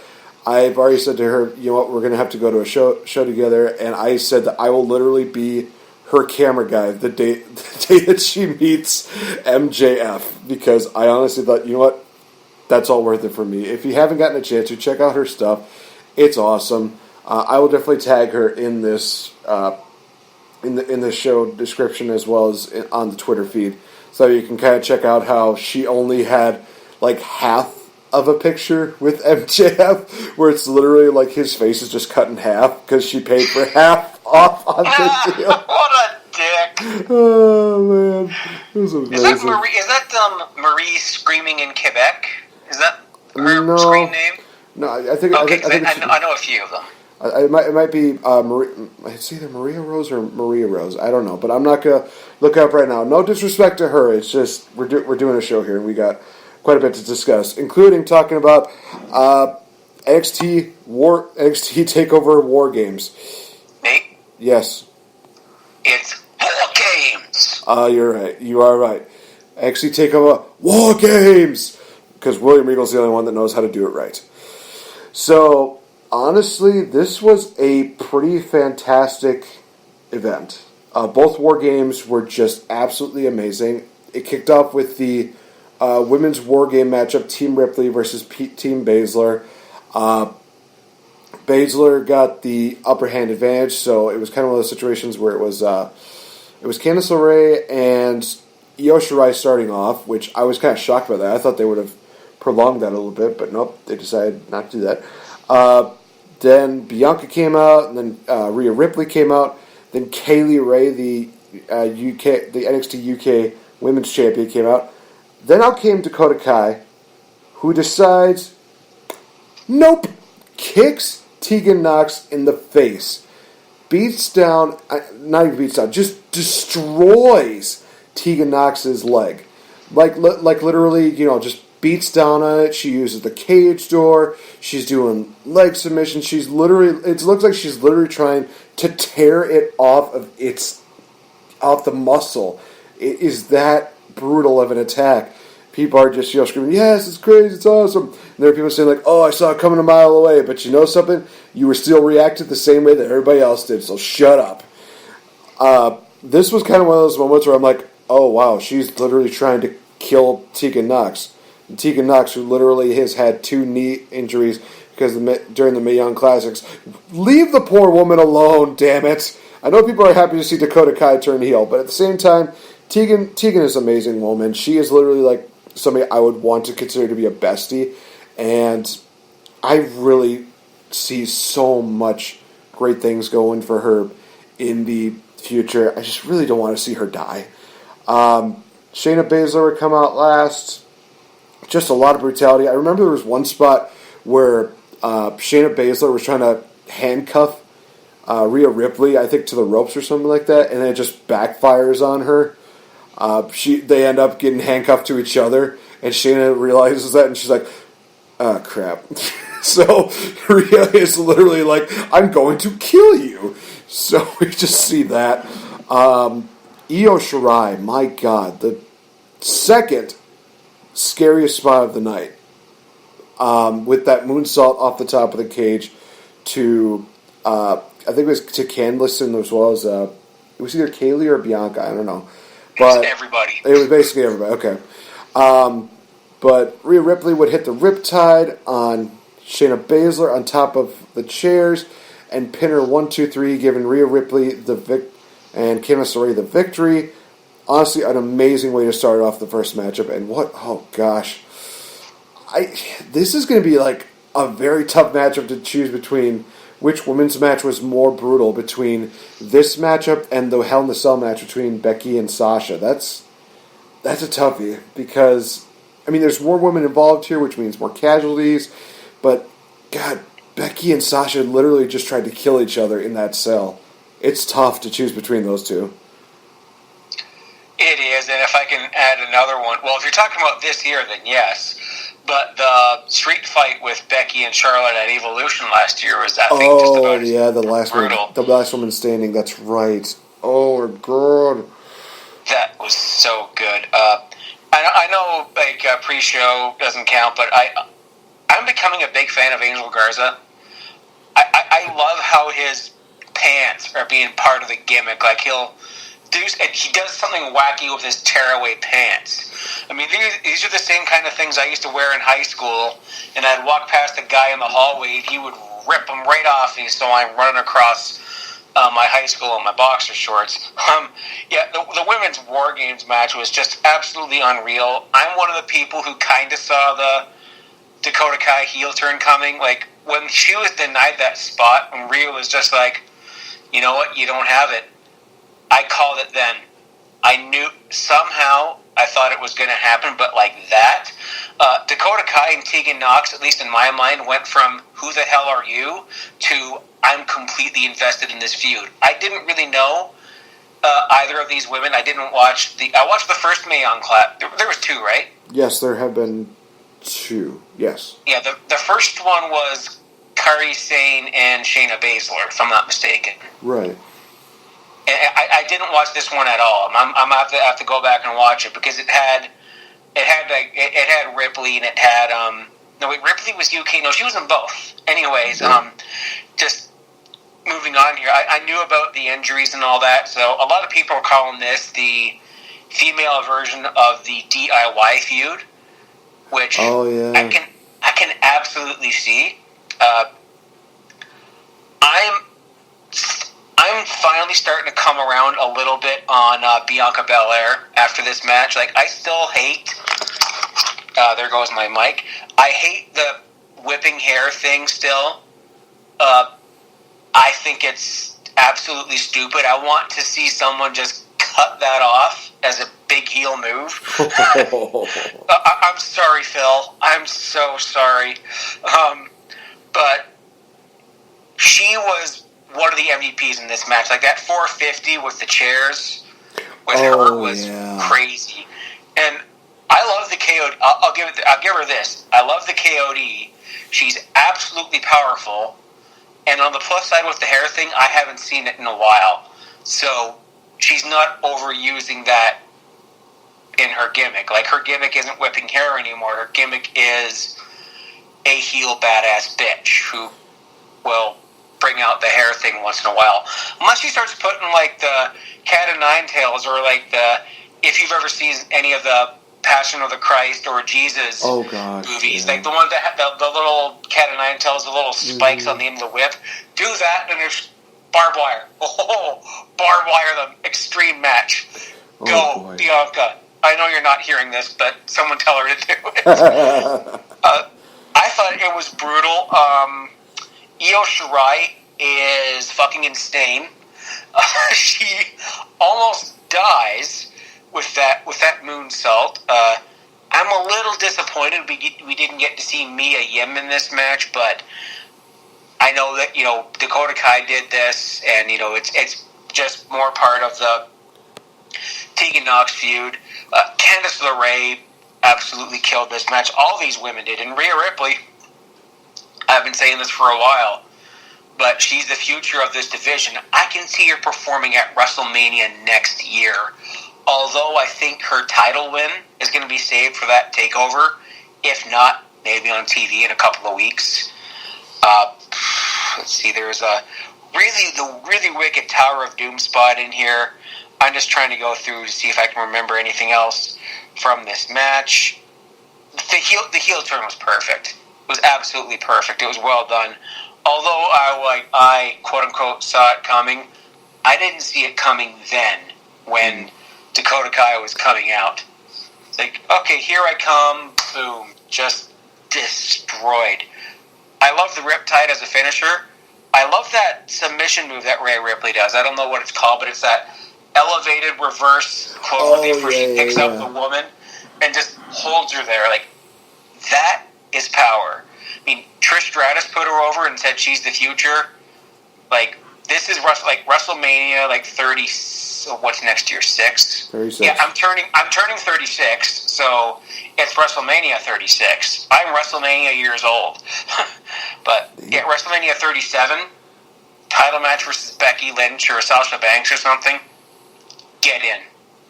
I've already said to her, you know what, we're going to have to go to a show together, and I said that I will literally be her camera guy the day that she meets MJF, because I honestly thought, you know what, that's all worth it for me. If you haven't gotten a chance to check out her stuff, it's awesome. I will definitely tag her in this in the show description as well as on the Twitter feed, so you can kind of check out how she only had like half of a picture with MJF, where it's literally like his face is just cut in half because she paid for half off on the deal. What a dick! Oh man, it was amazing. Is that Marie screaming in Quebec? Is that her screen name? No, I think. Okay, I think I know a few of them. It might be Marie. It's either Maria Rose or Maria Rose. I don't know, but I'm not gonna look up right now. No disrespect to her. It's just we're doing a show here, and we got quite a bit to discuss, including talking about NXT Takeover War Games. Nate? Yes. It's War Games. You're right. You are right. NXT Takeover War Games, because William Regal's the only one that knows how to do it right. So honestly, this was a pretty fantastic event. Both War Games were just absolutely amazing. It kicked off with the women's War Game matchup, Team Ripley versus Team Baszler. Baszler got the upper hand advantage, so it was kind of one of those situations where it was Candice LeRae and Io Shirai starting off, which I was kind of shocked by that. I thought they would have prolonged that a little bit, but nope, they decided not to do that. Then Bianca came out, and then Rhea Ripley came out. Then Kaylee Ray, the NXT UK Women's Champion, came out. Then out came Dakota Kai, who decides, nope, kicks Tegan Nox in the face, beats down, not even beats down, just destroys Tegan Nox's leg, like literally, just beats down on it. She uses the cage door. She's doing leg submission. It looks like she's literally trying to tear it off the muscle. It is that brutal of an attack. People are just screaming, yes, it's crazy, it's awesome. And there are people saying like, oh, I saw it coming a mile away. But you know something? You were still reacted the same way that everybody else did, so shut up. This was kind of one of those moments where I'm like, oh, wow, she's literally trying to kill Tegan Nox. And Tegan Nox, who literally has had 2 knee injuries because during the Mae Young Classics. Leave the poor woman alone, damn it. I know people are happy to see Dakota Kai turn heel, but at the same time, Tegan is an amazing woman. She is literally like somebody I would want to consider to be a bestie, and I really see so much great things going for her in the future. I just really don't want to see her die. Shayna Baszler would come out last. Just a lot of brutality. I remember there was one spot where Shayna Baszler was trying to handcuff Rhea Ripley, I think, to the ropes or something like that, and it just backfires on her. They end up getting handcuffed to each other, and Shayna realizes that, and she's like, oh, crap. So Rhea is literally like, I'm going to kill you. So we just see that. Io Shirai, my God, the second scariest spot of the night, with that moonsault off the top of the cage to, I think it was to Candice, as well as, it was either Kaylee or Bianca, I don't know. But everybody. It was basically everybody. Okay. But Rhea Ripley would hit the Riptide on Shayna Baszler on top of the chairs and pin her 1, 2, 3, giving Rhea Ripley and Candice LeRae the victory. Honestly, an amazing way to start off the first matchup. And oh gosh, this is going to be like a very tough matchup to choose between. Which women's match was more brutal between this matchup and the Hell in a Cell match between Becky and Sasha? That's a toughie because, I mean, there's more women involved here, which means more casualties. But, God, Becky and Sasha literally just tried to kill each other in that cell. It's tough to choose between those two. It is, and if I can add another one. Well, if you're talking about this year, then yes. But the street fight with Becky and Charlotte at Evolution last year was, I think, just about the last brutal. one, the last woman standing. That's right. Oh my god, that was so good. I know, like pre-show doesn't count, but I'm becoming a big fan of Angel Garza. I love how his pants are being part of the gimmick. Like he does something wacky with his tearaway pants. I mean, these are the same kind of things I used to wear in high school, and I'd walk past a guy in the hallway, and he would rip them right off, and so I'm running across my high school in my boxer shorts. The women's War Games match was just absolutely unreal. I'm one of the people who kind of saw the Dakota Kai heel turn coming. Like, when she was denied that spot, and Rhea was just like, you know what, you don't have it. I called it then. I knew somehow, I thought it was going to happen, but like that. Dakota Kai and Tegan Nox, at least in my mind, went from who the hell are you to I'm completely invested in this feud. I didn't really know either of these women. I watched the first Mae Young clap. There was two, right? yes, there have been two. Yes. Yeah, the first one was Kairi Sane and Shayna Baszler, if I'm not mistaken. Right. I didn't watch this one at all. I'm have to go back and watch it because it had Ripley and it had Ripley was UK. No, she was in both. Anyways, just moving on here. I knew about the injuries and all that, so a lot of people are calling this the female version of the DIY feud, which I can absolutely see. I'm finally starting to come around a little bit on Bianca Belair after this match. Like, I still hate... there goes my mic. I hate the whipping hair thing still. I think it's absolutely stupid. I want to see someone just cut that off as a big heel move. I'm sorry, Phil. I'm so sorry. But she was one of the MVPs in this match. Like, that 450 with the chairs with her was crazy. And I love the KOD. I'll give her this. I love the KOD. She's absolutely powerful. And on the plus side with the hair thing, I haven't seen it in a while. So she's not overusing that in her gimmick. Like, her gimmick isn't whipping hair anymore. Her gimmick is a heel badass bitch who will bring out the hair thing once in a while. Unless she starts putting, like, the Cat of Nine Tails or, like, if you've ever seen any of the Passion of the Christ or Jesus movies, like the one that had the little Cat of Nine Tails, the little spikes on the end of the whip, do that and there's barbed wire. Barbed wire, the extreme match. Go, Bianca. I know you're not hearing this, but someone tell her to do it. I thought it was brutal. Io Shirai is fucking insane. She almost dies with that moonsault. I'm a little disappointed we didn't get to see Mia Yim in this match, but I know that, Dakota Kai did this, and, it's just more part of the Tegan Nox feud. Candice LeRae absolutely killed this match. All these women did, and Rhea Ripley, I've been saying this for a while, but she's the future of this division. I can see her performing at WrestleMania next year. Although I think her title win is going to be saved for that takeover. If not, maybe on TV in a couple of weeks. Let's see, there's the really wicked Tower of Doom spot in here. I'm just trying to go through to see if I can remember anything else from this match. The heel turn was perfect. It was absolutely perfect. It was well done. Although I quote unquote saw it coming, I didn't see it coming then when Dakota Kai was coming out. It's like, okay, here I come, boom, just destroyed. I love the Riptide as a finisher. I love that submission move that Rhea Ripley does. I don't know what it's called, but it's that elevated reverse cloverleaf where she picks up the woman and just holds her there. Like, that is power. I mean, Trish Stratus put her over and said she's the future. Like, this is WrestleMania, like 36 So what's next year? 6? 36. Yeah, I'm turning 36, so it's WrestleMania 36. I'm WrestleMania years old. But yeah, WrestleMania 37, title match versus Becky Lynch or Sasha Banks or something. Get in.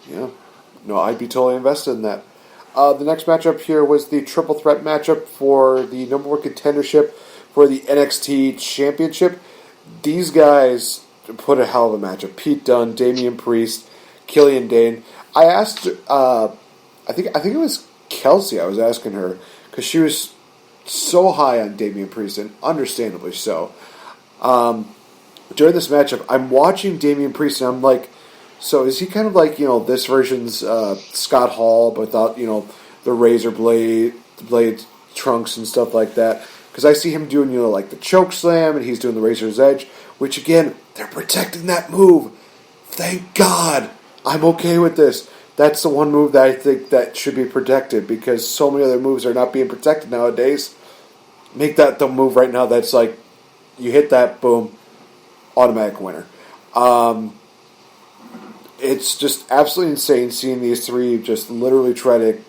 Yeah. No, I'd be totally invested in that. The next matchup here was the triple threat matchup for the number 1 contendership for the NXT Championship. These guys put a hell of a matchup. Pete Dunne, Damian Priest, Killian Dane. I asked, I think it was Kelsey. I was asking her because she was so high on Damian Priest, and understandably so. During this matchup, I'm watching Damian Priest, and I'm like, so is he kind of like, this version's Scott Hall, but without, the razor blade trunks and stuff like that? Because I see him doing, like the choke slam, and he's doing the razor's edge, which again, they're protecting that move. Thank God. I'm okay with this. That's the one move that I think that should be protected, because so many other moves are not being protected nowadays. Make that the move right now that's like, you hit that, boom, automatic winner. It's just absolutely insane seeing these three just literally try to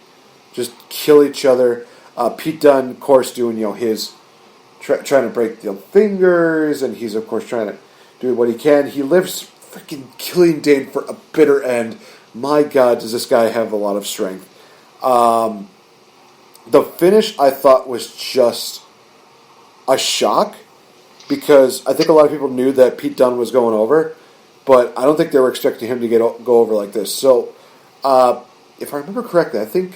just kill each other. Pete Dunne, of course, doing his trying to break the fingers, and he's of course trying to do what he can. He lifts freaking Killian Dane for a bitter end. My God, does this guy have a lot of strength? The finish I thought was just a shock, because I think a lot of people knew that Pete Dunne was going over, but I don't think they were expecting him to go over like this. So, if I remember correctly, I think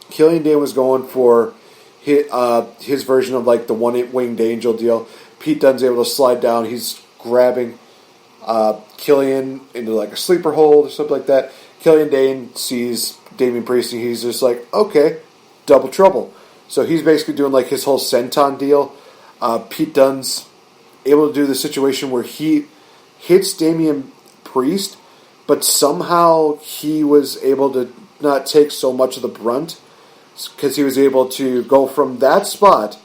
Killian Dane was going for his version of like the one-winged angel deal. Pete Dunne's able to slide down. He's grabbing Killian into like a sleeper hold or something like that. Killian Dane sees Damian Priest, and he's just like, okay, double trouble. So he's basically doing like his whole senton deal. Pete Dunne's able to do the situation where he hits Damian Priest, but somehow he was able to not take so much of the brunt, because he was able to go from that spot,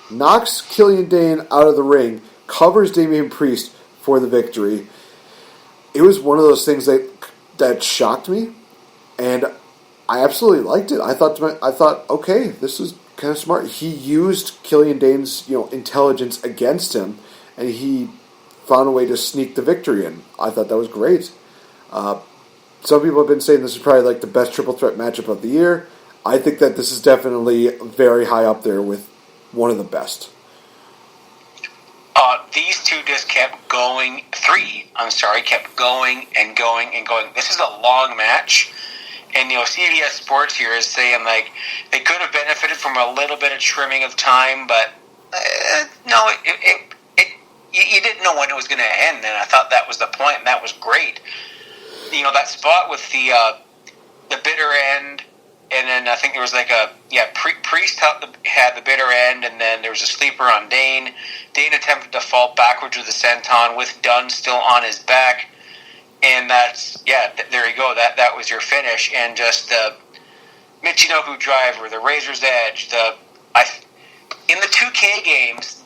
knocks Killian Dane out of the ring, covers Damian Priest for the victory. It was one of those things that shocked me, and I absolutely liked it. I thought, okay, this is kind of smart. He used Killian Dane's intelligence against him, and he found a way to sneak the victory in. I thought that was great. Some people have been saying this is probably like the best triple threat matchup of the year. I think that this is definitely very high up there with one of the best. These two just kept going. Kept going and going and going. This is a long match. And, CBS Sports here is saying, like, they could have benefited from a little bit of trimming of time, but no, you didn't know when it was going to end, and I thought that was the point, and that was great. That spot with the bitter end, and then I think there was like Priest had the bitter end, and then there was a sleeper on Dane. Dane attempted to fall backwards with the senton with Dunne still on his back. And there you go. That was your finish, and just the Michinoku driver, the razor's edge. In the 2K games,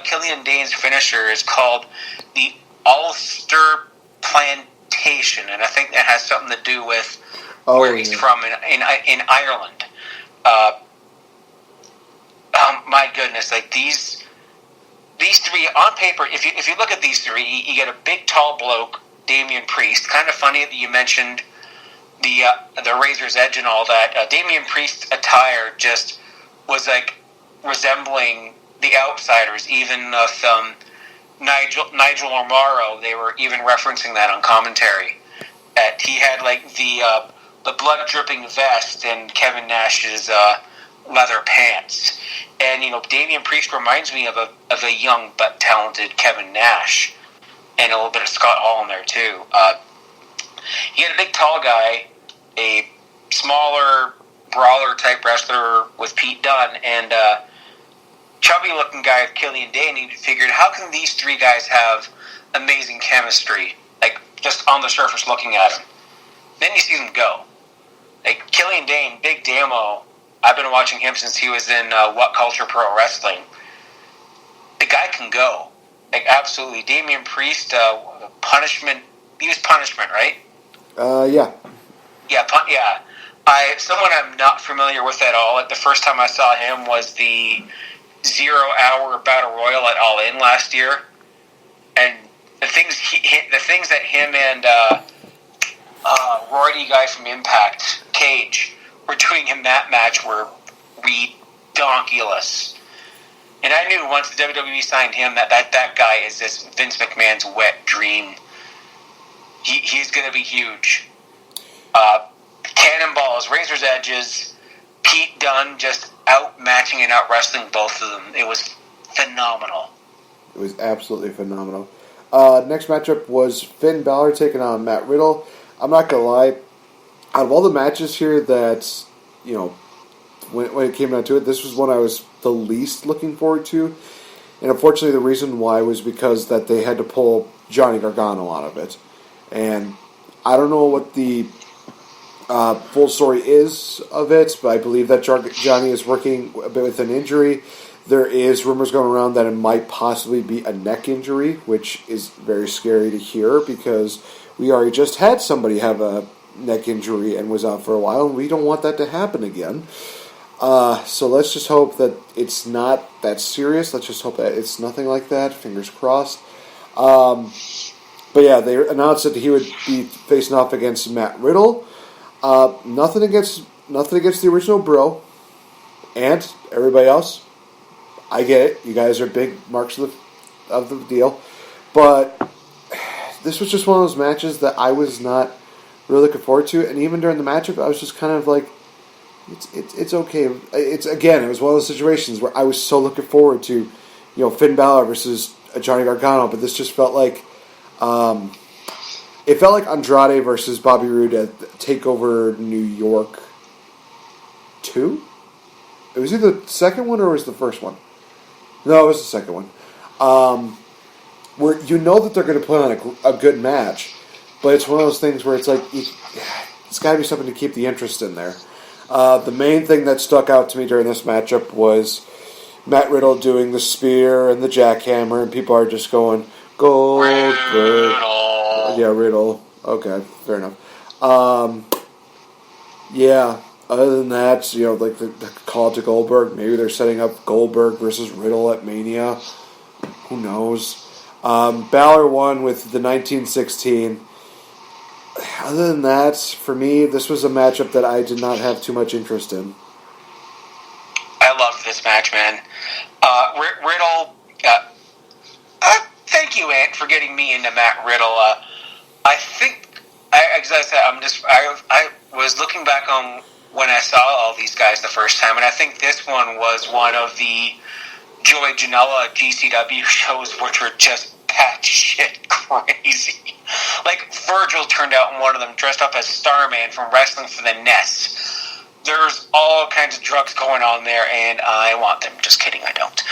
Killian Dane's finisher is called the Ulster Plantation, and I think that has something to do with where he's from in Ireland. My goodness, like these three on paper. If you look at these three, you get a big tall bloke, Damian Priest. Kind of funny that you mentioned the razor's edge and all that. Damian Priest's attire just was like resembling the Outsiders, even with Nigel Morrow. They were even referencing that on commentary. That he had like the blood dripping vest and Kevin Nash's leather pants. And Damian Priest reminds me of a young but talented Kevin Nash. And a little bit of Scott Hall in there, too. He had a big, tall guy, a smaller, brawler-type wrestler with Pete Dunne, and a chubby-looking guy with Killian Dane. He figured, how can these three guys have amazing chemistry? Like, just on the surface looking at them. Then you see them go. Like, Killian Dane, big damo. I've been watching him since he was in What Culture Pro Wrestling. The guy can go. Like, absolutely. Damian Priest, punishment Punishment, right? Yeah. Yeah. Someone I'm not familiar with at all. Like the first time I saw him was the 0 Hour Battle Royal at All In last year, and the things that him and Rory guy from Impact, Cage, were doing in that match were redonkulous. And I knew once the WWE signed him that guy is this Vince McMahon's wet dream. He's going to be huge. Cannonballs, Razor's Edges, Pete Dunne just outmatching and out-wrestling both of them. It was phenomenal. It was absolutely phenomenal. Next matchup was Finn Balor taking on Matt Riddle. I'm not going to lie. Out of all the matches here that, when it came down to it, this was one I was the least looking forward to. And unfortunately, the reason why was because that they had to pull Johnny Gargano out of it. And I don't know what the full story is of it, but I believe that Johnny is working a bit with an injury. There is rumors going around that it might possibly be a neck injury, which is very scary to hear because we already just had somebody have a neck injury and was out for a while, and we don't want that to happen again. So let's just hope that it's not that serious. Let's just hope that it's nothing like that. Fingers crossed. But yeah, they announced that he would be facing off against Matt Riddle. Nothing against the original Bro and everybody else. I get it. You guys are big marks of the deal. But this was just one of those matches that I was not really looking forward to. And even during the matchup, I was just kind of like, it's okay. It was one of those situations where I was so looking forward to, Finn Balor versus Johnny Gargano. But this just felt like, it felt like Andrade versus Bobby Roode at TakeOver New York 2? It was either the second one or it was the first one. No, it was the second one. Where that they're going to put on a good match, but it's one of those things where it's like, it's got to be something to keep the interest in there. The main thing that stuck out to me during this matchup was Matt Riddle doing the spear and the jackhammer, and people are just going, Goldberg. Yeah, Riddle. Okay, fair enough. Yeah, other than that, like the call to Goldberg, maybe they're setting up Goldberg versus Riddle at Mania. Who knows? Balor won with the 1916. Other than that, for me, this was a matchup that I did not have too much interest in. I loved this match, man. Riddle, thank you, Ant, for getting me into Matt Riddle. I think, as I said, I was looking back on when I saw all these guys the first time, and I think this one was one of the Joey Janela GCW shows which were just batshit crazy. Like, Virgil turned out in one of them dressed up as Starman from Wrestling for the Nest. There's all kinds of drugs going on there, and I want them. Just kidding, I don't.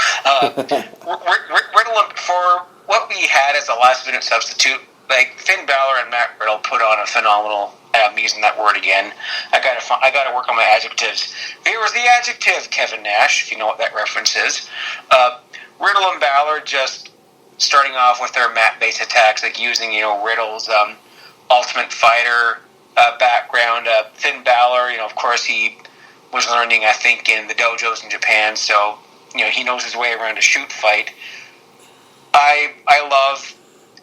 Riddle, for what we had as a last-minute substitute, like, Finn Balor and Matt Riddle put on a phenomenal, I'm using that word again. I gotta work on my adjectives. Here was the adjective, Kevin Nash, if you know what that reference is. Riddle and Balor just starting off with their mat-based attacks, like using, Riddle's Ultimate Fighter background. Finn Balor, of course, he was learning, I think, in the dojos in Japan, so, he knows his way around a shoot fight. I love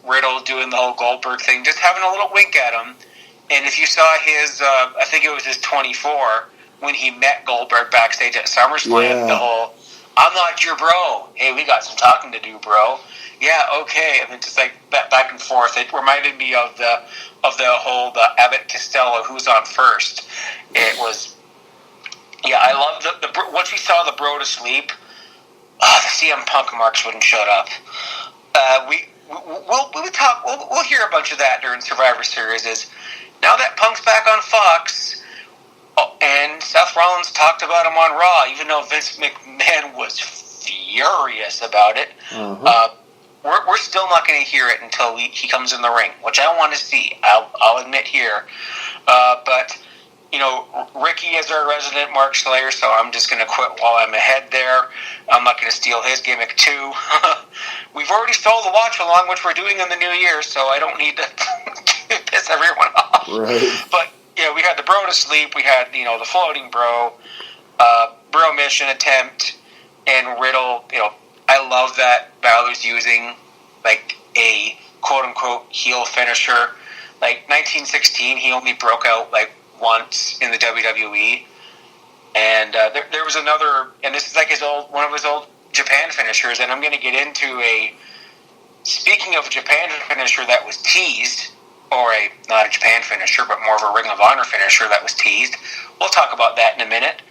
Riddle doing the whole Goldberg thing, just having a little wink at him. And if you saw his, I think it was his 24, when he met Goldberg backstage at SummerSlam, the whole, I'm not your bro. Hey, we got some talking to do, bro. Yeah, okay. And then just like that back and forth. It reminded me of the whole Abbott Costello, who's on first. It was, I love the once we saw the bro to sleep, the CM Punk marks wouldn't shut up. We'll hear a bunch of that during Survivor Series. Now that Punk's back on Fox, and Seth Rollins talked about him on Raw, even though Vince McMahon was furious about it. We're still not going to hear it until he comes in the ring, which I want to see. I'll admit here, but Ricky is our resident Mark Slayer, so I'm just going to quit while I'm ahead there. I'm not going to steal his gimmick, too. We've already stole the watch along, which we're doing in the new year, so I don't need to piss everyone off. Right. But, we had the bro to sleep, we had, the floating bro, bro mission attempt, and Riddle. I love that Balor's using, a quote-unquote heel finisher. 1916, he only broke out, once in the WWE. And there was another, and this is one of his old Japan finishers, and I'm going to get into speaking of a Japan finisher that was teased, or not a Japan finisher, but more of a Ring of Honor finisher that was teased. We'll talk about that in a minute.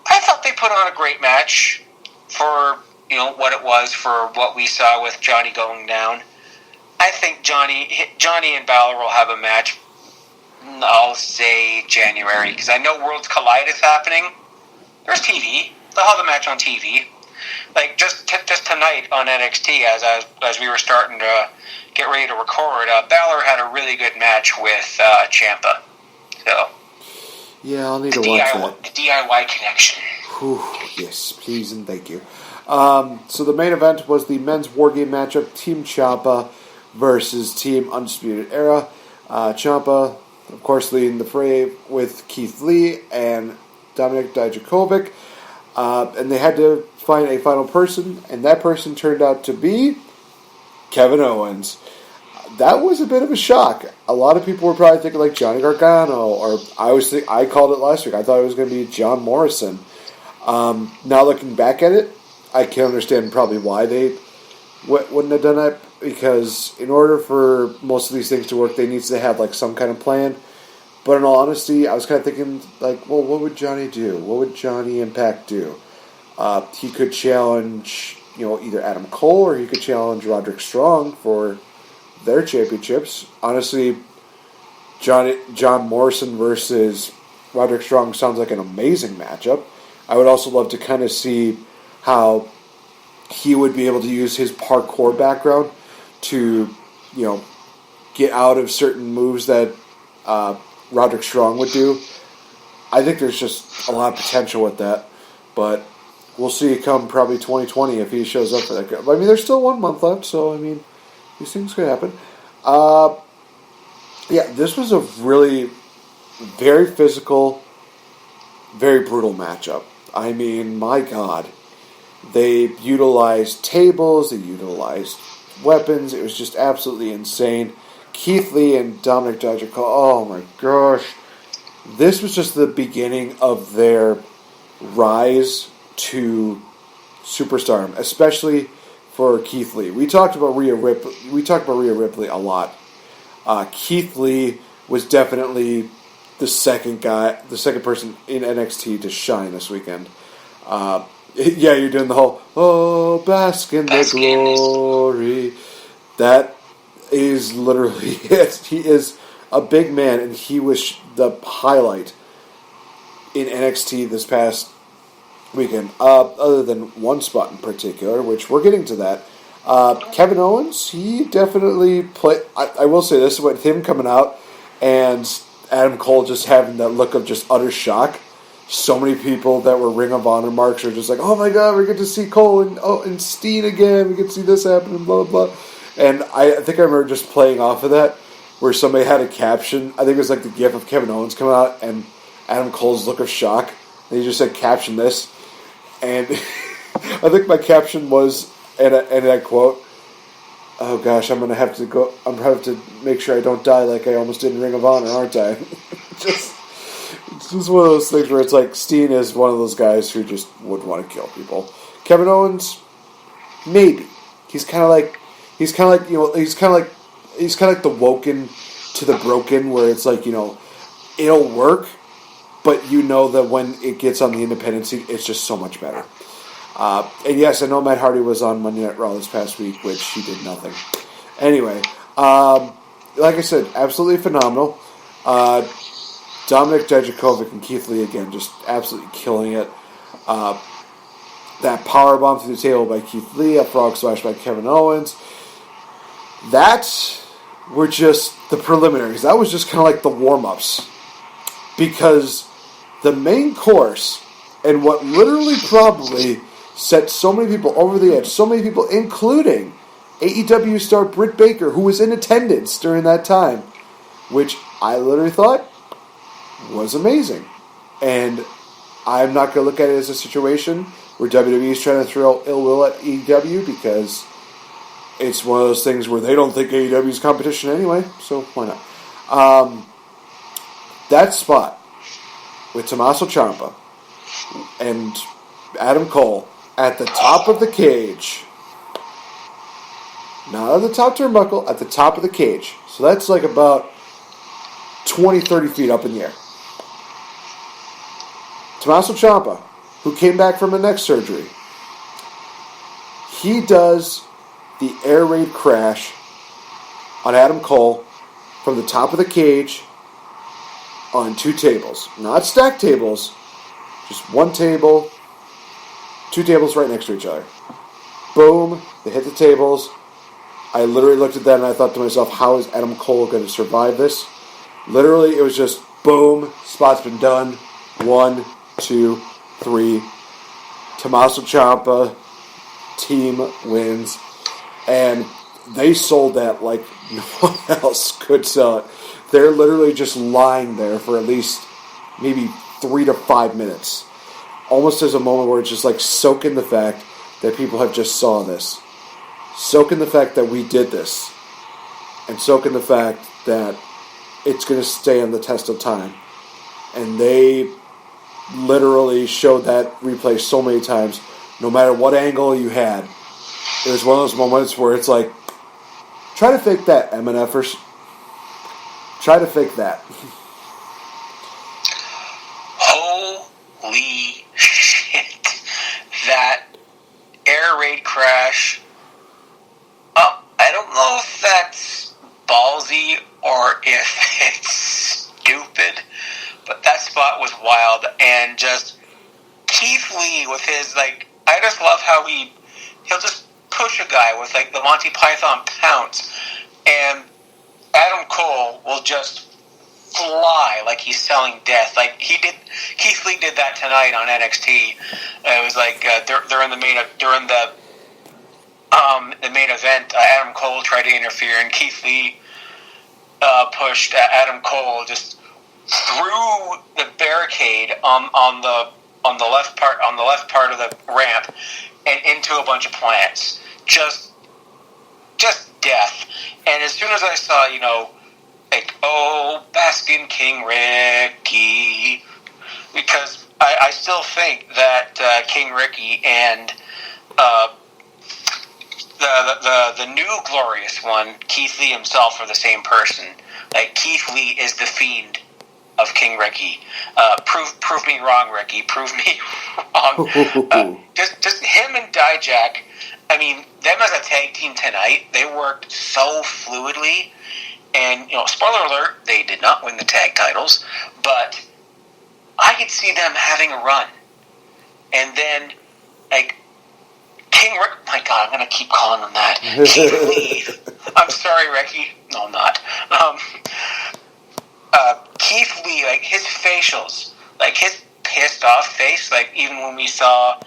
I thought they put on a great match for, what it was, for what we saw with Johnny going down. I think Johnny and Balor will have a match, I'll say January, because I know Worlds Collide is happening. There's TV. They'll have a match on TV. Just tonight on NXT, as we were starting to get ready to record, Balor had a really good match with Ciampa. So, yeah, I'll need to watch that. The DIY connection. Whew, yes, please and thank you. So the main event was the men's War Game matchup, Team Ciampa versus Team Undisputed Era. Ciampa, of course, leading the fray with Keith Lee and Dominik Dijakovic. And they had to find a final person, and that person turned out to be Kevin Owens. That was a bit of a shock. A lot of people were probably thinking Johnny Gargano, or I called it last week. I thought it was going to be John Morrison. Now looking back at it, I can understand probably why they wouldn't have done that, because in order for most of these things to work, they need to have some kind of plan. But in all honesty, I was kind of thinking, what would Johnny do? What would Johnny Impact do? He could challenge, either Adam Cole, or he could challenge Roderick Strong for their championships. Honestly, John Morrison versus Roderick Strong sounds like an amazing matchup. I would also love to kind of see how he would be able to use his parkour background to, get out of certain moves that Roderick Strong would do. I think there's just a lot of potential with that, but we'll see it come probably 2020 if he shows up for that. I mean, there's still 1 month left, so these things could happen. This was a really very physical, very brutal matchup. I mean, my God. They utilized tables, they utilized weapons. It was just absolutely insane. Keith Lee and Dominik Dijakovic, oh my gosh. This was just the beginning of their rise to superstardom, especially for Keith Lee. We talked about Rhea Ripley a lot. Keith Lee was definitely the second person in NXT to shine this weekend. Yeah, you're doing the whole, bask in the glory. That is literally it. He is a big man, and he was the highlight in NXT this past weekend, other than one spot in particular, which we're getting to that. Kevin Owens, he definitely played. I will say this, with him coming out and Adam Cole just having that look of just utter shock. So many people that were Ring of Honor marks are just oh my God, we get to see Cole and Steen again. We get to see this happen and blah, blah, blah. And I think I remember just playing off of that, where somebody had a caption. I think it was the gif of Kevin Owens coming out and Adam Cole's look of shock. And he just said, caption this. And I think my caption was, and I quote, "Oh gosh, I'm going to have to make sure I don't die like I almost did in Ring of Honor, aren't I?" It's just one of those things where it's Steen is one of those guys who just would want to kill people. Kevin Owens, maybe. He's kind of like the woken to the broken, where it's it'll work, but that when it gets on the independent scene, it's just so much better. And yes, I know Matt Hardy was on Monday Night Raw this past week, which he did nothing. Anyway, like I said, absolutely phenomenal. Dominik Dijakovic and Keith Lee again, just absolutely killing it. That powerbomb through the table by Keith Lee, a frog splash by Kevin Owens. That were just the preliminaries. That was just kind of the warm-ups. because the main course and what literally probably set so many people over the edge, so many people, including AEW star Britt Baker, who was in attendance during that time, which I literally thought was amazing. And I'm not going to look at it as a situation where WWE is trying to throw ill will at AEW, because it's one of those things where they don't think AEW is competition anyway, so why not? That spot with Tommaso Ciampa and Adam Cole at the top of the cage, not on the top turnbuckle, at the top of the cage. So that's like about 20, 30 feet up in the air. Tommaso Ciampa, who came back from a neck surgery, he does the air raid crash on Adam Cole from the top of the cage on 2 tables. Not stacked tables, just 1 table, 2 tables right next to each other. Boom, they hit the tables. I literally looked at that and I thought to myself, how is Adam Cole going to survive this? Literally, it was just boom, spot's been done. 1, 2, 3. Tommaso Ciampa, team wins. And they sold that like no one else could sell it. They're literally just lying there for at least maybe 3 to 5 minutes. Almost as a moment where it's just like soak in the fact that people have just saw this. Soak in the fact that we did this. And soak in the fact that it's going to stay on the test of time. And they literally showed that replay so many times. No matter what angle you had, it was one of those moments where it's like, try to fake that, MNFers. Try to fake that. Holy shit. That air raid crash. I don't know if that's ballsy or if it's stupid, but that spot was wild. And just Keith Lee with his, like, I just love how he'll just push a guy with, like, the Monty Python pounce, and Adam Cole will just fly like he's selling death. Like Keith Lee did that tonight on NXT. It was like they're in the main event. Adam Cole tried to interfere, and Keith Lee pushed Adam Cole just through the barricade on the left part of the ramp and into a bunch of plants. Just death. And as soon as I saw, like, oh, Baskin King Ricky, because I still think that King Ricky and the new glorious one, Keith Lee himself, are the same person. Like, Keith Lee is the fiend of King Ricky. Prove me wrong, Ricky. Prove me wrong. Just him and Dijak. I mean, them as a tag team tonight, they worked so fluidly. And, spoiler alert, they did not win the tag titles, but I could see them having a run. And then, like, King Rick, my God, I'm going to keep calling him that. Keith Lee. I'm sorry, Ricky. No, I'm not. Keith Lee, like, his facials, like, his pissed off face, like, even when we saw,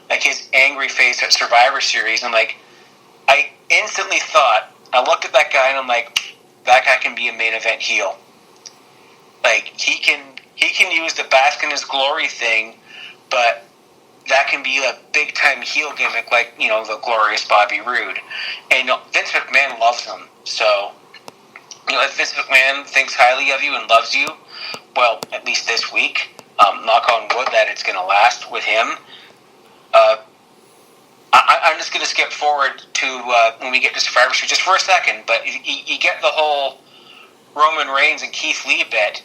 like, his angry face at Survivor Series, and, like, I instantly thought, I looked at that guy and I'm like, that guy can be a main event heel. Like, he can use the bask in his glory thing, but that can be a big time heel gimmick, like, the glorious Bobby Roode. And Vince McMahon loves him. So, if Vince McMahon thinks highly of you and loves you, well, at least this week, knock on wood that it's going to last with him. I'm just going to skip forward to when we get to Survivor Series just for a second, but you get the whole Roman Reigns and Keith Lee bit.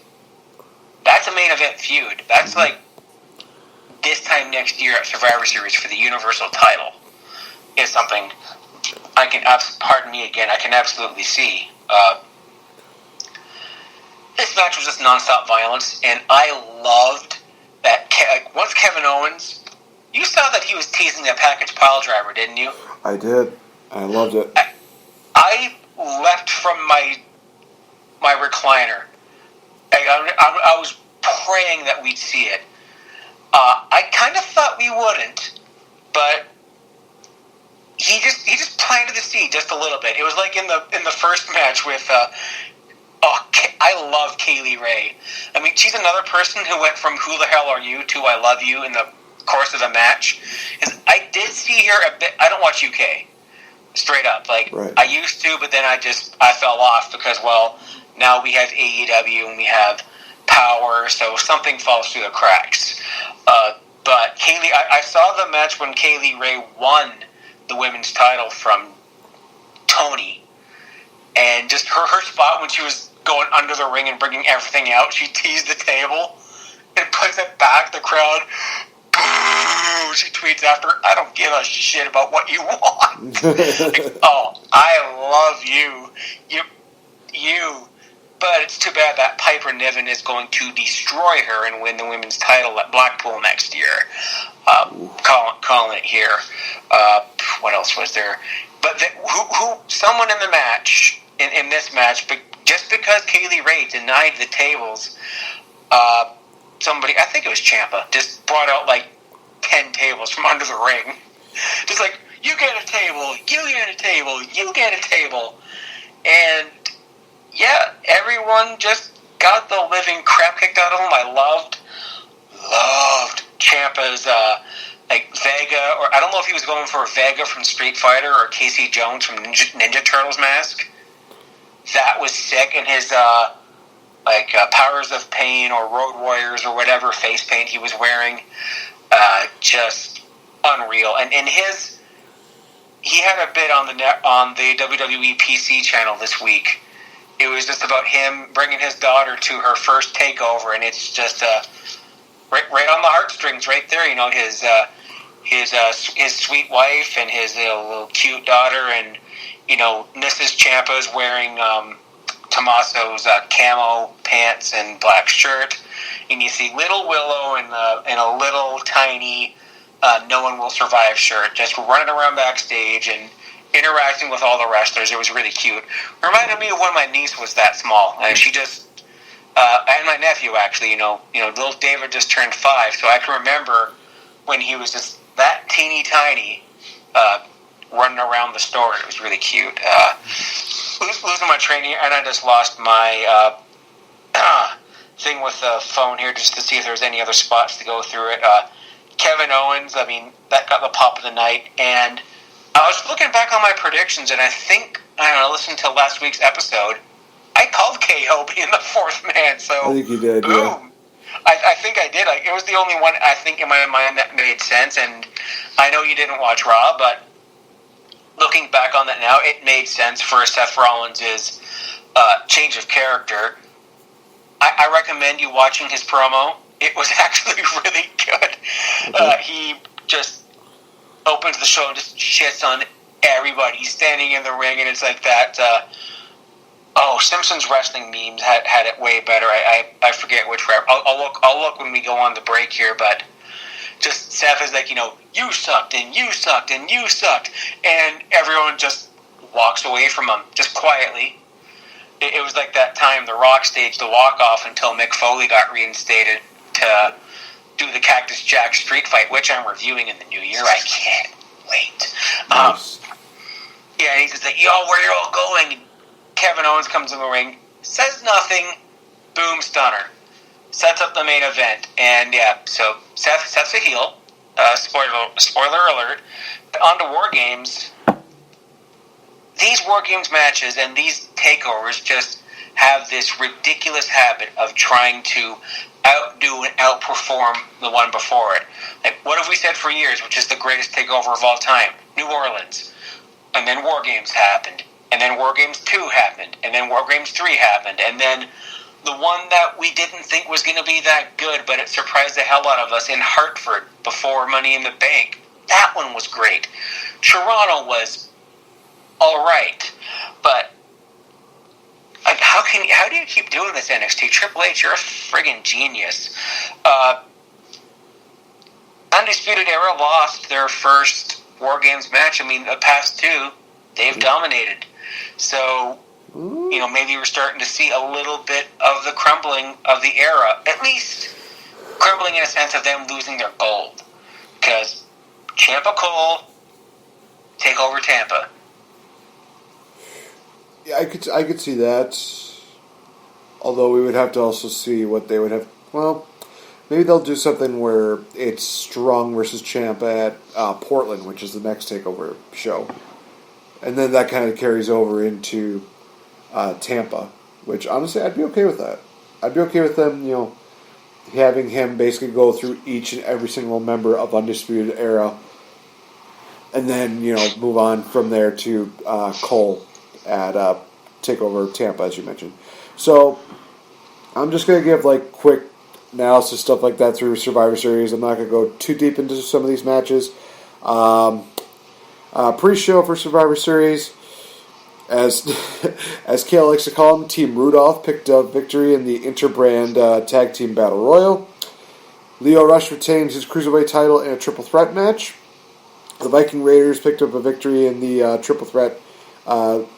That's a main event feud. That's like this time next year at Survivor Series for the Universal title is something I can, pardon me again, I can absolutely see. This match was just nonstop violence, and I loved that once Kevin Owens... You saw that he was teasing that package pile driver, didn't you? I did. I loved it. I leapt from my recliner. I was praying that we'd see it. I kind of thought we wouldn't, but he just planted the seed just a little bit. It was like in the first match with I love Kaylee Ray. I mean, she's another person who went from "Who the hell are you" to "I love you" in the course of the match. I did see her a bit. I don't watch UK, straight up. Like right. I used to, but then I fell off because, well, now we have AEW and we have Power, so something falls through the cracks. But Kaylee, I saw the match when Kaylee Ray won the women's title from Tony, and just her spot when she was going under the ring and bringing everything out, she teased the table and puts it back. The crowd, boo! She tweets after, "I don't give a shit about what you want." Like, oh, I love you. But it's too bad that Piper Niven is going to destroy her and win the women's title at Blackpool next year. Calling it here. What else was there? But someone in the match, in this match, but just because Kaylee Ray denied the tables, somebody, I think it was Ciampa, just brought out like 10 tables from under the ring. Just like, you get a table, you get a table, you get a table. And yeah, everyone just got the living crap kicked out of them. I loved Ciampa's like Vega, or I don't know if he was going for Vega from Street Fighter or Casey Jones from Ninja Turtles mask. That was sick. And his Powers of Pain or Road Warriors or whatever face paint he was wearing, just unreal. And he had a bit on the WWE PC channel this week. It was just about him bringing his daughter to her first takeover, and it's just right on the heartstrings, right there. You know, his sweet wife and his little cute daughter, and you know, Mrs. Ciampa's wearing Tommaso's camo pants and black shirt, and you see little Willow in a little tiny "No One Will Survive" shirt, just running around backstage and interacting with all the wrestlers. It was really cute. Reminded me of when my niece was that small. She just, and my nephew actually, you know, little David just turned 5, so I can remember when he was just that teeny tiny, running around the store. It was really cute. Losing my train here, and I just lost my thing with the phone here just to see if there's any other spots to go through it. Kevin Owens, I mean, that got the pop of the night, and I was looking back on my predictions, and I listened to last week's episode. I called KO being the fourth man, so I think you did. boom. Yeah. I think I did. It was the only one I think in my mind that made sense, and I know you didn't watch Raw, but looking back on that now, it made sense for Seth Rollins' change of character. I recommend you watching his promo. It was actually really good. Okay. He just opens the show and just shits on everybody. He's standing in the ring, and it's like that. Simpsons wrestling memes had it way better. I forget which rep. I'll look when we go on the break here, but just Seth is like, you know, you sucked and you sucked and you sucked, and everyone just walks away from him just quietly. It was like that time The Rock staged the walk off until Mick Foley got reinstated to do the Cactus Jack street fight, which I'm reviewing in the new year. I can't wait. Nice. Yeah, and he's just like, yo, where you all going? And Kevin Owens comes in the ring, says nothing, boom, stunner. Sets up the main event, and yeah, so Seth's a heel. Spoiler alert. On to War Games. These War Games matches and these takeovers just have this ridiculous habit of trying to outdo and outperform the one before it. Like, what have we said for years, which is the greatest takeover of all time? New Orleans. And then War Games happened. And then War Games 2 happened. And then War Games 3 happened. And then the one that we didn't think was going to be that good, but it surprised the hell out of us in Hartford before Money in the Bank. That one was great. Toronto was all right. But how do you keep doing this, NXT? Triple H, you're a friggin' genius. Undisputed Era lost their first War Games match. I mean, the past two, they've dominated. So maybe we're starting to see a little bit of the crumbling of the era. At least crumbling in a sense of them losing their gold. Because Ciampa Cole, take over Tampa. Yeah, I could see that. Although we would have to also see what they would have. Well, maybe they'll do something where it's Strong versus Ciampa at Portland, which is the next TakeOver show. And then that kind of carries over into Tampa, which honestly I'd be okay with that. I'd be okay with them, having him basically go through each and every single member of Undisputed Era, and then move on from there to Cole at TakeOver Tampa, as you mentioned. So I'm just gonna give quick analysis, stuff like that through Survivor Series. I'm not gonna go too deep into some of these matches. Pre-show for Survivor Series, as Kale likes to call them, Team Rudolph picked up victory in the Interbrand Tag Team Battle Royal. Lio Rush retains his Cruiserweight title in a triple threat match. The Viking Raiders picked up a victory in the triple threat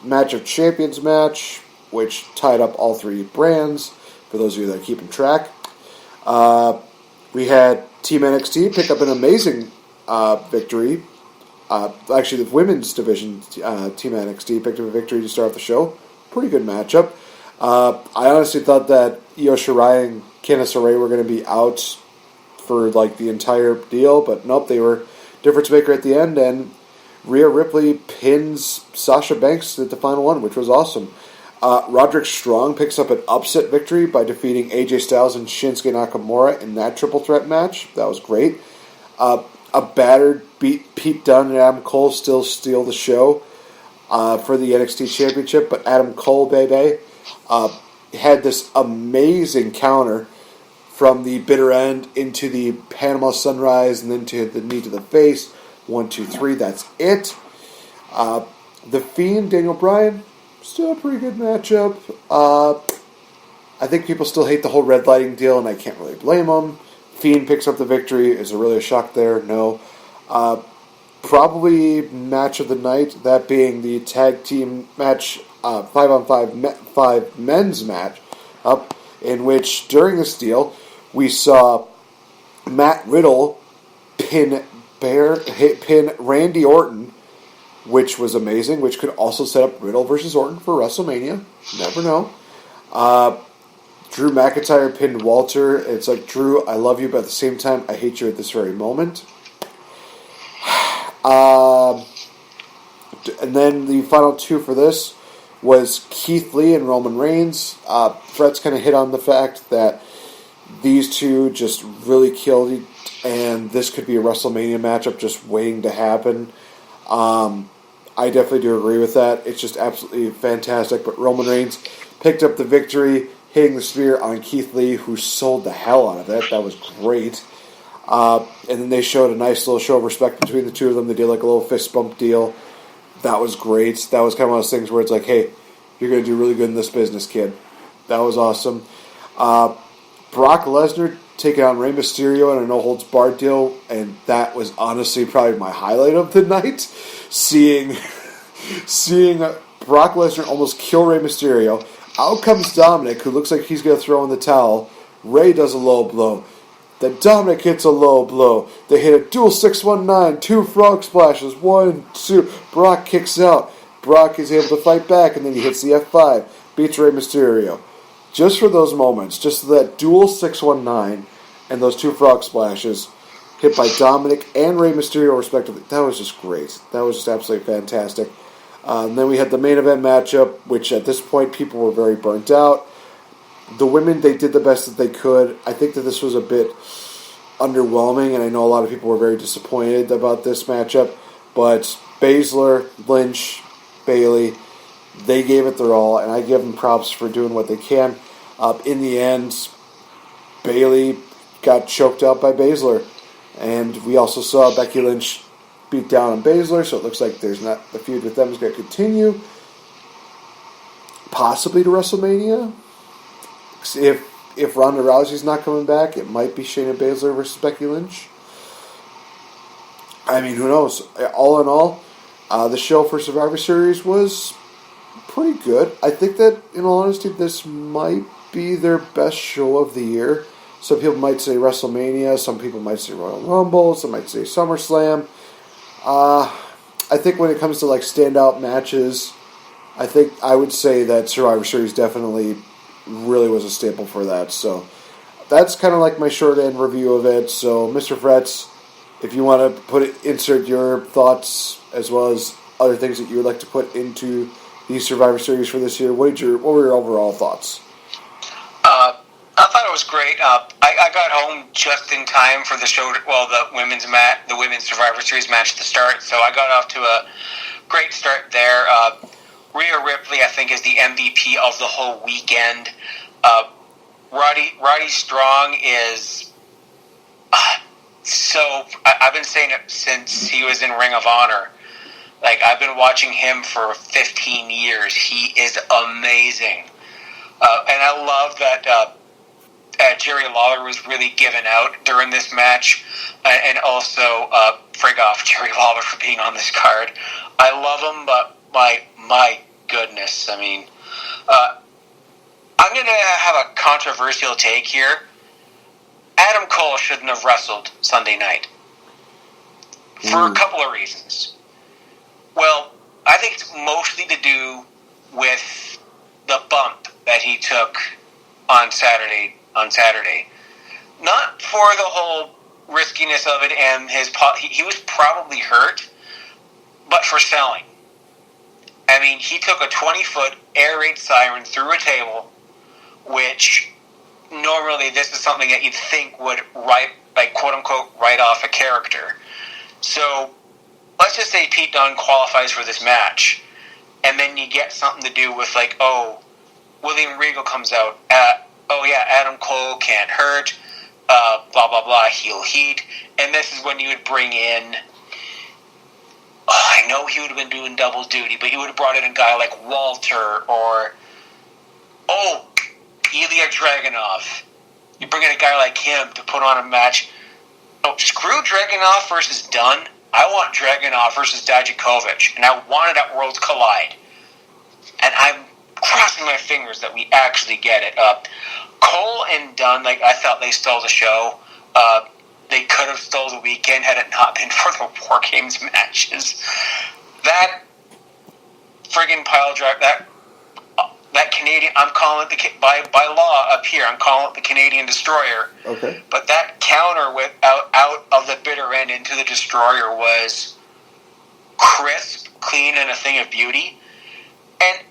Match of Champions match, which tied up all three brands, for those of you that are keeping track. We had Team NXT pick up an amazing victory. Actually, the women's division, Team NXT, picked up a victory to start the show. Pretty good matchup. I honestly thought that Io Shirai and Candice LeRae were going to be out for the entire deal, but nope, they were difference maker at the end, and Rhea Ripley pins Sasha Banks at the final one, which was awesome. Roderick Strong picks up an upset victory by defeating AJ Styles and Shinsuke Nakamura in that triple threat match. That was great. A battered Pete Dunne and Adam Cole still steal the show for the NXT Championship, but Adam Cole, baby, had this amazing counter from the bitter end into the Panama Sunrise and then to the knee to the face. 1, 2, 3, that's it. The Fiend, Daniel Bryan, still a pretty good matchup. I think people still hate the whole red lighting deal, and I can't really blame them. Fiend picks up the victory. Is there really a shock there? No. Probably match of the night, that being the tag team match, 5-on-5 men's match, in which during this deal we saw Matt Riddle pin Randy Orton, which was amazing, which could also set up Riddle versus Orton for WrestleMania. Never know. Drew McIntyre pinned Walter. It's like, Drew, I love you, but at the same time, I hate you at this very moment. And then the final two for this was Keith Lee and Roman Reigns. Fretz kind of hit on the fact that these two just really killed it, and this could be a WrestleMania matchup just waiting to happen. I definitely do agree with that. It's just absolutely fantastic. But Roman Reigns picked up the victory, hitting the spear on Keith Lee, who sold the hell out of it. That was great. And then they showed a nice little show of respect between the two of them. They did like a little fist bump deal. That was great. That was kind of one of those things where it's like, hey, you're going to do really good in this business, kid. That was awesome. Brock Lesnar taking on Rey Mysterio in a no-holds-barred deal, and that was honestly probably my highlight of the night. Seeing Brock Lesnar almost kill Rey Mysterio. Out comes Dominic, who looks like he's going to throw in the towel. Rey does a low blow. Then Dominic hits a low blow. They hit a dual 619, 2 frog splashes, 1, 2. Brock kicks out. Brock is able to fight back, and then he hits the F5. Beats Rey Mysterio. Just for those moments, just that dual 619 and those 2 frog splashes hit by Dominic and Rey Mysterio respectively. That was just great. That was just absolutely fantastic. And then we had the main event matchup, which at this point people were very burnt out. The women, they did the best that they could. I think that this was a bit underwhelming, and I know a lot of people were very disappointed about this matchup. But Baszler, Lynch, Bayley, they gave it their all, and I give them props for doing what they can. In the end, Bayley got choked out by Baszler, and we also saw Becky Lynch beat down on Baszler, so it looks like there's not the feud with them is going to continue, possibly to WrestleMania. If Ronda Rousey's not coming back, it might be Shayna Baszler versus Becky Lynch. I mean, who knows? All in all, the show for Survivor Series was pretty good. I think that, in all honesty, this might be their best show of the year. Some people might say WrestleMania, some people might say Royal Rumble, some might say SummerSlam. I think when it comes to like standout matches, I think I would say that Survivor Series definitely really was a staple for that. So that's kind of like my short end review of it. So Mr. Fretz, if you want to insert your thoughts as well as other things that you would like to put into the Survivor Series for this year, what were your overall thoughts? I thought it was great. I got home just in time for the show. The women's Survivor Series match to start. So I got off to a great start there. Rhea Ripley, I think, is the MVP of the whole weekend. Roddy Strong is I've been saying it since he was in Ring of Honor. Like, I've been watching him for 15 years. He is amazing. And I love that Jerry Lawler was really given out during this match. And also, frig off Jerry Lawler for being on this card. I love him, but my goodness. I mean, I'm going to have a controversial take here. Adam Cole shouldn't have wrestled Sunday night. For a couple of reasons. Well, I think it's mostly to do with the bump that he took on Saturday. Not for the whole riskiness of it and he was probably hurt, but for selling. I mean, he took a 20-foot air raid siren through a table, which normally this is something that you'd think would quote-unquote write off a character. So let's just say Pete Dunne qualifies for this match, and then you get something to do with William Regal comes out. Adam Cole can't hurt. Blah blah blah. Heel heat, and this is when you would bring in. I know he would have been doing double duty, but he would have brought in a guy like Walter or Ilya Dragunov. You bring in a guy like him to put on a match. No, screw Dragunov versus Dunne. I want Dragunov versus Dijakovic, and I want it at Worlds Collide. And I'm crossing my fingers that we actually get it. Cole and Dunne, I thought they stole the show. They could have stole the weekend had it not been for the War Games matches. That friggin' pile drive, that Canadian, I'm calling it by law up here, I'm calling it the Canadian Destroyer. Okay. But that counter out of the bitter end into the Destroyer was crisp, clean, and a thing of beauty. And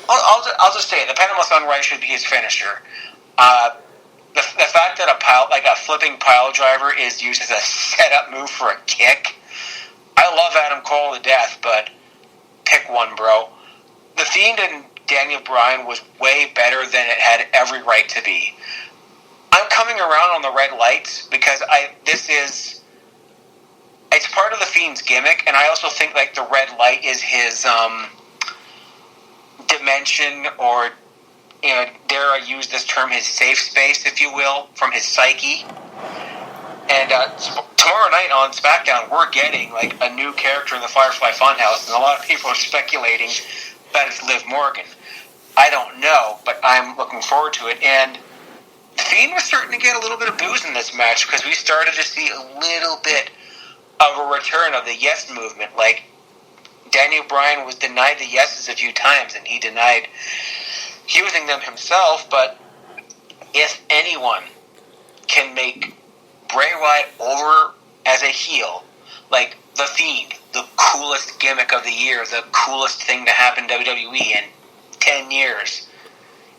I'll just say it, the Panama Sunrise should be his finisher. The fact that a flipping pile driver is used as a setup move for a kick. I love Adam Cole to death, but pick one, bro. The Fiend and Daniel Bryan was way better than it had every right to be. I'm coming around on the red lights because it's part of the Fiend's gimmick, and I also think the red light is his dimension, or dare I use this term, his safe space, if you will, from his psyche. And tomorrow night on SmackDown, we're getting a new character in the Firefly Funhouse, and a lot of people are speculating that it's Liv Morgan. I don't know, but I'm looking forward to it. And the Fiend was starting to get a little bit of booze in this match because we started to see a little bit of a return of the yes movement. Daniel Bryan was denied the yeses a few times, and he denied using them himself. But if anyone can make Bray Wyatt over as a heel, the Fiend, the coolest gimmick of the year, the coolest thing to happen in WWE in 10 years,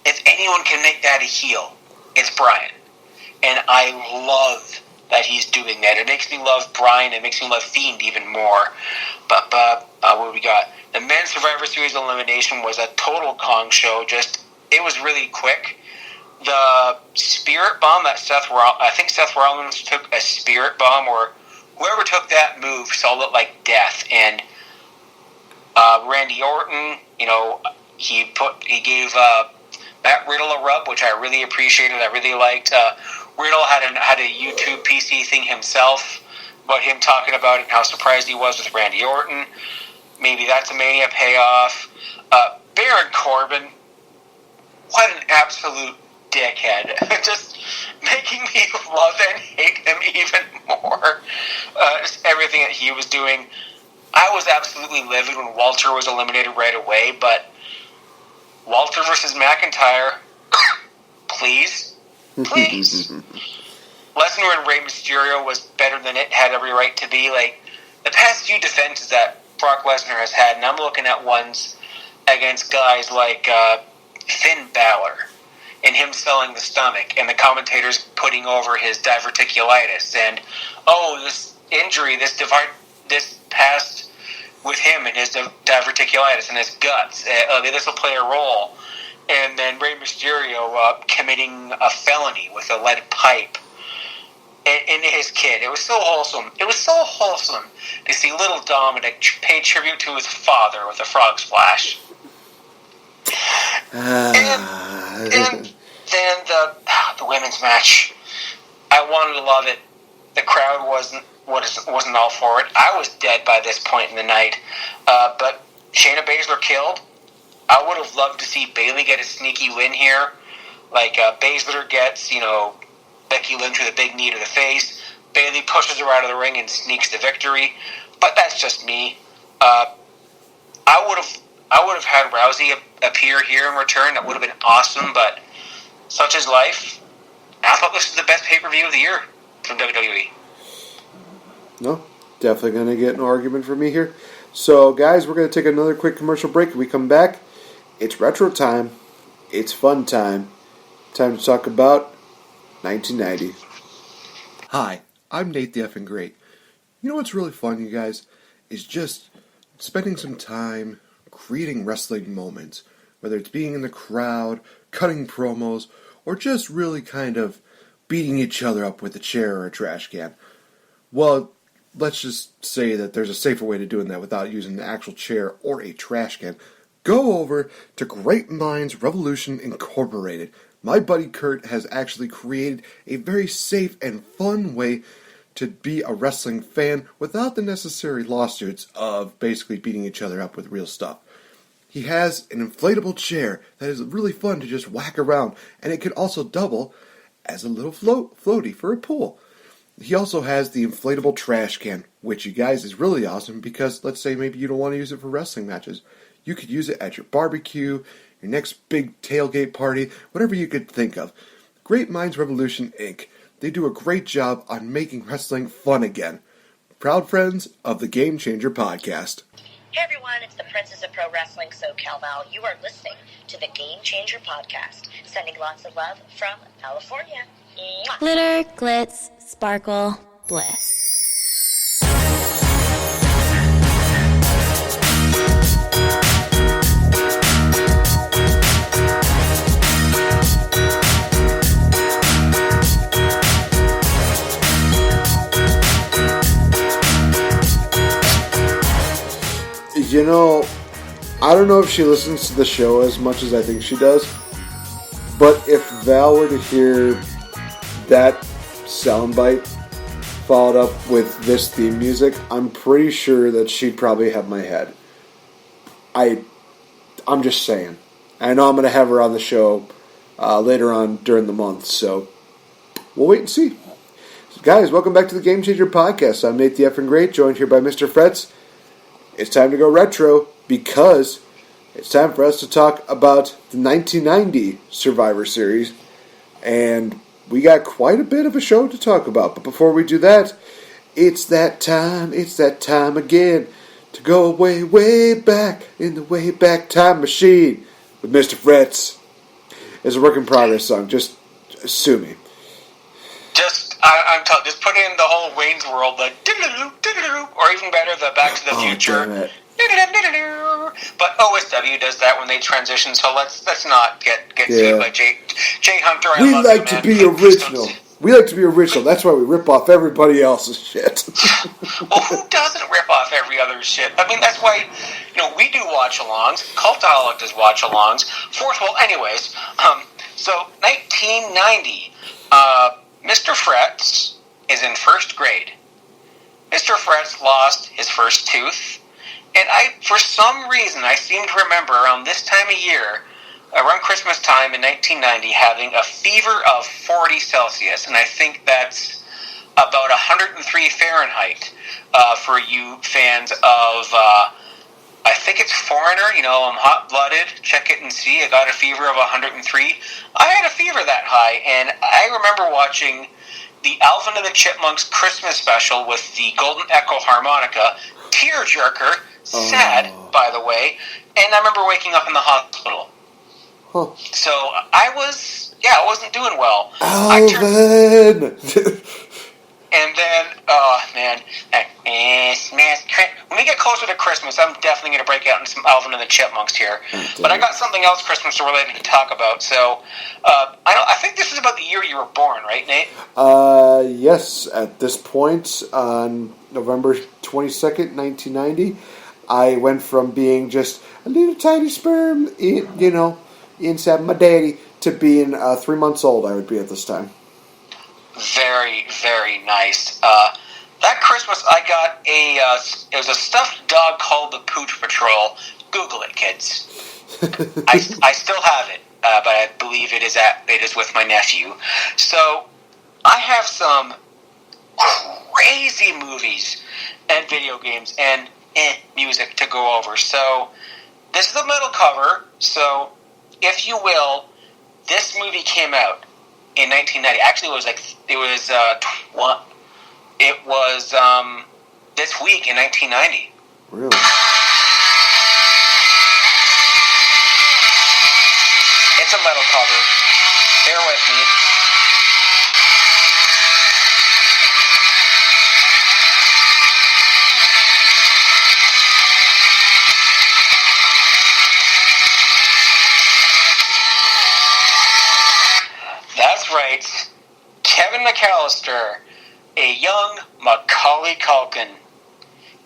if anyone can make that a heel, it's Bryan. And I love that he's doing that. It makes me love Bryan. It makes me love Fiend even more. But what we got? The Men's Survivor Series elimination was a total gong show. It was really quick. The Spirit Bomb that I think Seth Rollins took a Spirit Bomb, or whoever took that move sold it like death. And Randy Orton, he gave Matt Riddle a rub, which I really appreciated. I really liked. Riddle had a YouTube PC thing himself about him talking about it and how surprised he was with Randy Orton. Maybe that's a Mania payoff. Baron Corbin, what an absolute dickhead. Just making me love and hate him even more. Just everything that he was doing. I was absolutely livid when Walter was eliminated right away, but Walter versus McIntyre, please. Please. Lesnar and Rey Mysterio was better than it had every right to be. Like, the past few defenses that Brock Lesnar has had, and I'm looking at ones against guys like Finn Balor, and him selling the stomach, and the commentators putting over his diverticulitis, and, this injury, this past with him and his diverticulitis and his guts, this will play a role. And then Rey Mysterio committing a felony with a lead pipe in his kid. It was so wholesome. It was so wholesome to see little Dominic pay tribute to his father with a frog splash. And then the women's match. I wanted to love it. The crowd wasn't all for it. I was dead by this point in the night. But Shayna Baszler killed. I would have loved to see Bayley get a sneaky win here. Like, Baszler gets, Becky Lynch with a big knee to the face. Bayley pushes her out of the ring and sneaks the victory. But that's just me. I would have had Rousey appear here in return. That would have been awesome, but such is life. I thought this was the best pay-per-view of the year from WWE. No, definitely going to get an argument from me here. So, guys, we're going to take another quick commercial break. When we come back, it's retro time. It's fun time. Time to talk about 1990. Hi, I'm NateFNGreat. You know what's really fun, you guys, is just spending some time creating wrestling moments. Whether it's being in the crowd, cutting promos, or just really kind of beating each other up with a chair or a trash can. Well, let's just say that there's a safer way to doing that without using an actual chair or a trash can. Go over to Great Minds Revolution Incorporated. My buddy Kurt has actually created a very safe and fun way to be a wrestling fan without the necessary lawsuits of basically beating each other up with real stuff. He has an inflatable chair that is really fun to just whack around, and it could also double as a little floaty for a pool. He also has the inflatable trash can, which, you guys, is really awesome because let's say maybe you don't want to use it for wrestling matches. You could use it at your barbecue, your next big tailgate party, whatever you could think of. Great Minds Revolution, Inc. They do a great job on making wrestling fun again. Proud friends of the Game Changer podcast. Hey everyone, it's the Princess of Pro Wrestling, SoCal Val. You are listening to the Game Changer podcast. Sending lots of love from California. Mwah. Glitter, glitz, sparkle, bliss. You know, I don't know if she listens to the show as much as I think she does, but if Val were to hear that soundbite followed up with this theme music, I'm pretty sure that she'd probably have my head. I'm just saying. I know I'm going to have her on the show later on during the month, so we'll wait and see. So guys, welcome back to the Game Changer podcast. I'm NateFNGreat, joined here by Mr. Fretz. It's time to go retro because it's time for us to talk about the 1990 Survivor Series, and we got quite a bit of a show to talk about. But before we do that, it's that time again to go way, way back in the way back time machine with Mr. Fretz. It's a work in progress song, just sue me. I'm telling you, just put in the whole Wayne's World, the or even better, the Back to the Future. But OSW does that when they transition, so let's not get sued by Jay Hunter. We like to be original. We like to be original. That's why we rip off everybody else's shit. Well, who doesn't rip off every other shit? I mean, that's why, we do watch-alongs. Cultaholic does watch-alongs. Anyways, so 1990, Mr. Fretz is in first grade. Mr. Fretz lost his first tooth, And for some reason, I seem to remember around this time of year, around Christmas time in 1990, having a fever of 40 Celsius, and I think that's about 103 Fahrenheit for you fans of, I think it's Foreigner, I'm hot-blooded, check it and see, I got a fever of 103. I had a fever that high, and I remember watching the Alvin and the Chipmunks Christmas special with the Golden Echo harmonica, tearjerker, sad, by the way, and I remember waking up in the hospital. Huh. So I wasn't doing well. Alvin! And then, oh man, when we get closer to Christmas, I'm definitely going to break out into some Alvin and the Chipmunks here. But I got something else Christmas related to talk about. So, I think this is about the year you were born, right, Nate? Yes. At this point, on November 22nd, 1990, I went from being just a little tiny sperm, inside my daddy, to being 3 months old. I would be at this time. Very, very nice. That Christmas, I got it was a stuffed dog called the Pooch Patrol. Google it, kids. I still have it, but I believe it is with my nephew. So I have some crazy movies and video games and music to go over. So this is the metal cover. So if you will, this movie came out in 1990. Actually, it was this week in 1990. Really? It's a metal cover. Bear with me. That's right. Kevin McAllister, a young Macaulay Culkin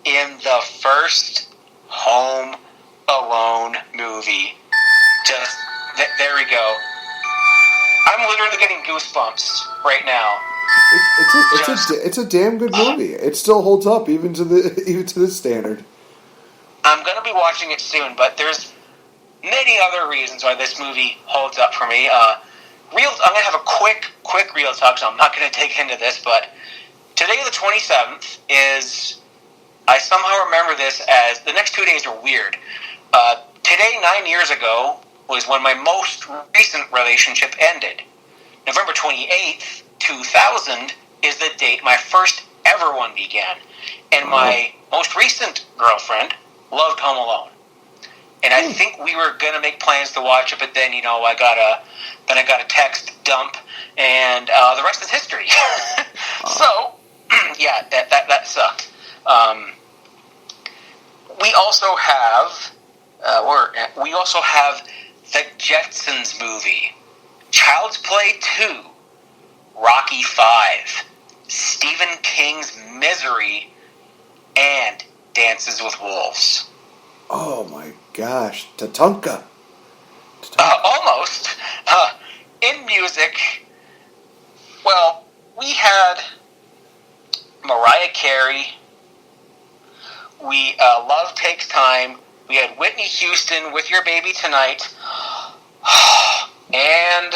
in the first Home Alone movie. Just, there we go. I'm literally getting goosebumps right now. It's a damn good movie. It still holds up even to this standard. I'm going to be watching it soon, but there's many other reasons why this movie holds up for me. I'm going to have a quick real talk, so I'm not going to dig into this, but today, the 27th, is, I somehow remember this as, the next 2 days are weird. Today, 9 years ago, was when my most recent relationship ended. November 28th, 2000, is the date my first ever one began. And my most recent girlfriend loved Home Alone. And I think we were going to make plans to watch it, but then, I got a text dump, and the rest is history. So, yeah, that sucked. We also have the Jetsons movie, Child's Play 2, Rocky 5, Stephen King's Misery, and Dances with Wolves. Oh my gosh, Tatanka. Almost. In music, well, we had Mariah Carey. Love Takes Time. We had Whitney Houston with Your Baby Tonight. And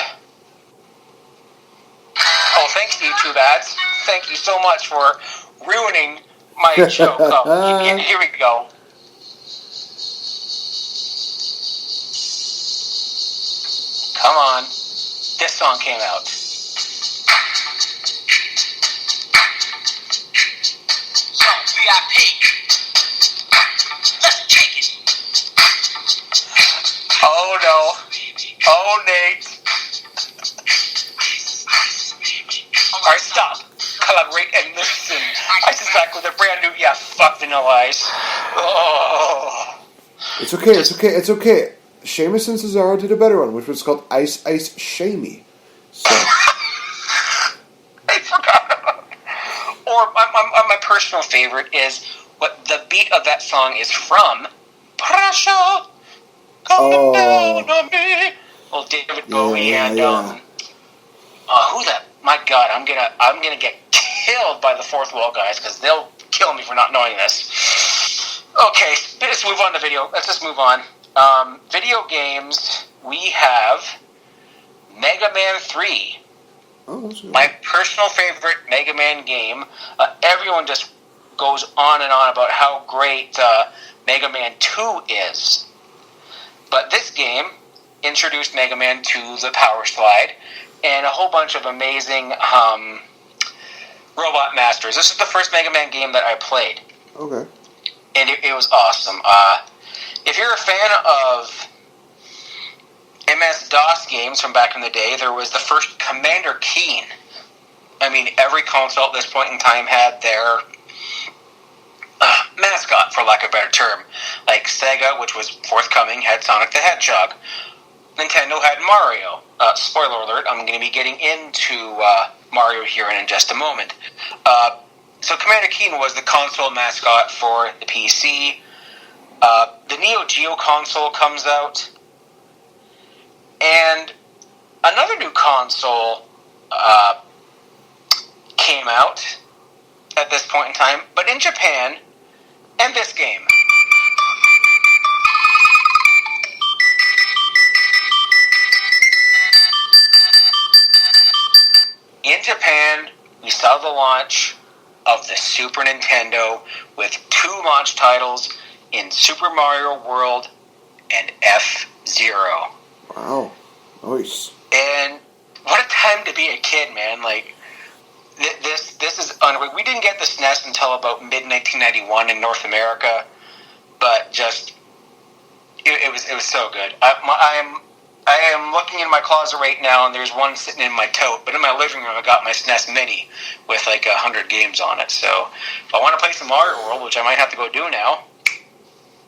thanks you two ads. Thank you so much for ruining my joke. Here we go. Come on. This song came out. So, VIP. Let's take it. Oh, no. Oh, Nate. Alright, stop. Collaborate and listen. Ice is back with a brand new, fuck Vanilla Ice. Oh. It's okay. Sheamus and Cesaro did a better one, which was called Ice Ice Shamey. So. I forgot about it. Or my personal favorite is what the beat of that song is from. Pressure coming down on me. Well, David Bowie and who that? My God, I'm gonna get killed by the Fourth Wall guys because they'll kill me for not knowing this. Okay, let's move on to video. Let's just move on. Video games, we have Mega Man 3. Oh, that's good. My personal favorite Mega Man game. Everyone just goes on and on about how great Mega Man 2 is. But this game introduced Mega Man to the Power Slide and a whole bunch of amazing Robot Masters. This is the first Mega Man game that I played. Okay. And it was awesome. If you're a fan of MS-DOS games from back in the day, there was the first Commander Keen. I mean, every console at this point in time had their mascot, for lack of a better term. Like Sega, which was forthcoming, had Sonic the Hedgehog. Nintendo had Mario. Spoiler alert, I'm going to be getting into Mario here in just a moment. So Commander Keen was the console mascot for the PC. The Neo Geo console comes out. And another new console came out at this point in time, but in Japan, and this game. In Japan, we saw the launch of the Super Nintendo with 2 launch titles in Super Mario World and F-Zero. Wow. Nice. And what a time to be a kid, man. Like, this is unreal. We didn't get the SNES until about mid-1991 in North America, but just, it was so good. I am looking in my closet right now, and there's one sitting in my tote, but in my living room I got my SNES Mini with like 100 games on it. So if I want to play some Mario World, which I might have to go do now,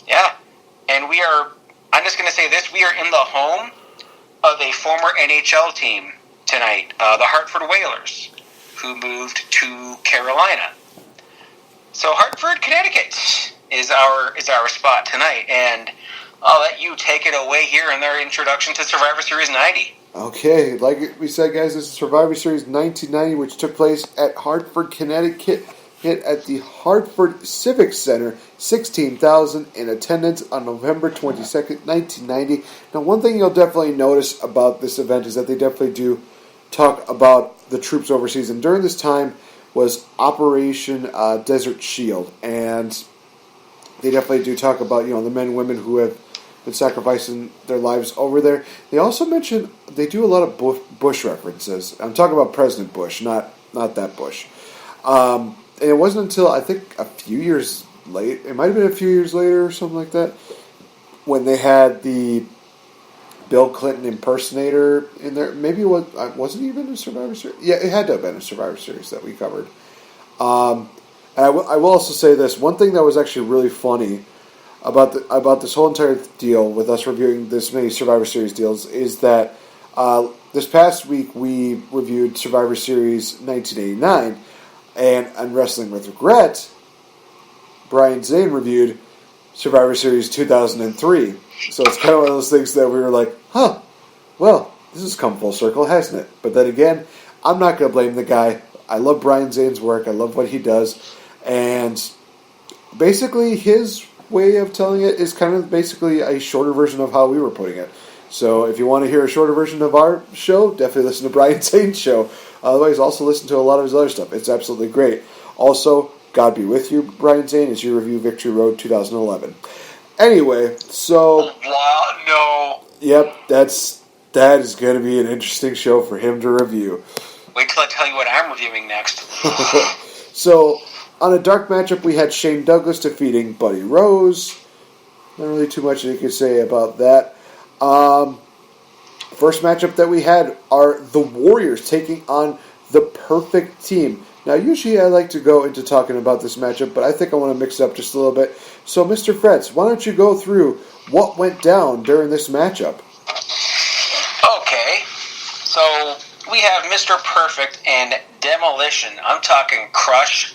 yeah. And I'm just going to say this, we are in the home of a former NHL team tonight, the Hartford Whalers, who moved to Carolina. So Hartford, Connecticut is our spot tonight, and I'll let you take it away here in their introduction to Survivor Series 90. Okay, like we said, guys, this is Survivor Series 1990, which took place at Hartford, Connecticut, hit at the Hartford Civic Center, 16,000 in attendance on November 22nd, 1990. Now, one thing you'll definitely notice about this event is that they definitely do talk about the troops overseas, and during this time was Operation Desert Shield, and they definitely do talk about, the men and women who have been sacrificing their lives over there. They also mention, they do a lot of Bush references. I'm talking about President Bush, not that Bush. And it wasn't until, I think, a few years late, it might have been a few years later or something like that, when they had the Bill Clinton impersonator in there. Maybe it wasn't even a Survivor Series. Yeah, it had to have been a Survivor Series that we covered. And I will also say this, one thing that was actually really funny about this whole entire deal with us reviewing this many Survivor Series deals is that this past week we reviewed Survivor Series 1989, and on Wrestling with Regret, Brian Zane reviewed Survivor Series 2003. So it's kind of one of those things that we were like, well, this has come full circle, hasn't it? But then again, I'm not going to blame the guy. I love Brian Zane's work. I love what he does. And basically his way of telling it is kind of basically a shorter version of how we were putting it. So if you want to hear a shorter version of our show, definitely listen to Brian Zane's show. Otherwise, also listen to a lot of his other stuff. It's absolutely great. Also, God be with you, Brian Zane, as you review Victory Road 2011. Anyway, so... Wow, no. Yep, that is going to be an interesting show for him to review. Wait till I tell you what I'm reviewing next. So, on a dark matchup, we had Shane Douglas defeating Buddy Rose. Not really too much you can say about that. First matchup that we had are the Warriors taking on the Perfect Team. Now, usually I like to go into talking about this matchup, but I think I want to mix it up just a little bit. So, Mr. Fretz, why don't you go through what went down during this matchup? Okay, so we have Mr. Perfect and Demolition. I'm talking Crush,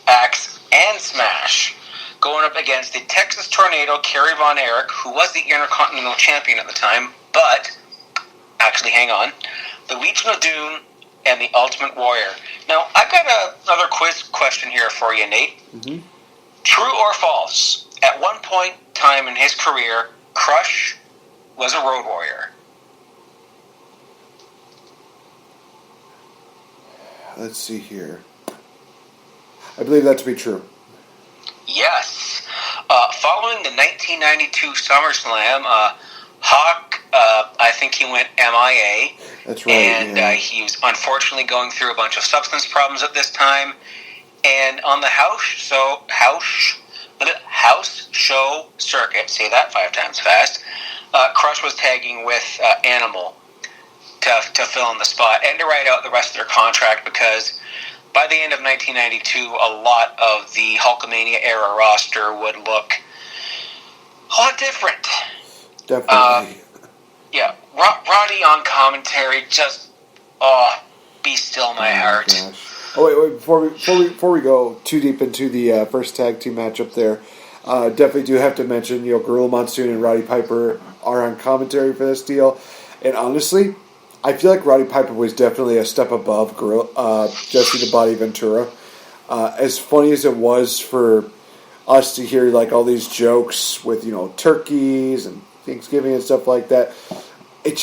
Axe, and Smash, going up against the Texas Tornado, Kerry Von Erich, who was the Intercontinental Champion at the time, but, actually, hang on, the Legion of Doom, and the Ultimate Warrior. Now, I've got another quiz question here for you, Nate. Mm-hmm. True or false? at one point in time in his career, Crush was a Road Warrior. Let's see here. I believe that to be true. Yes. Following the 1992 SummerSlam, Hawk, I think he went MIA. That's right. And he was unfortunately going through a bunch of substance problems at this time. And on the house show circuit, say that 5 times fast, Crush was tagging with Animal to fill in the spot and to write out the rest of their contract, because by the end of 1992, a lot of the Hulkamania era roster would look a lot different. Definitely. Yeah, Roddy on commentary, just be still my heart. Gosh. Oh wait! Before we go too deep into the first tag team matchup, there, definitely do have to mention, Gorilla Monsoon and Roddy Piper are on commentary for this deal, and honestly, I feel like Roddy Piper was definitely a step above Jesse the Body Ventura. As funny as it was for us to hear like all these jokes with turkeys and Thanksgiving and stuff like that, it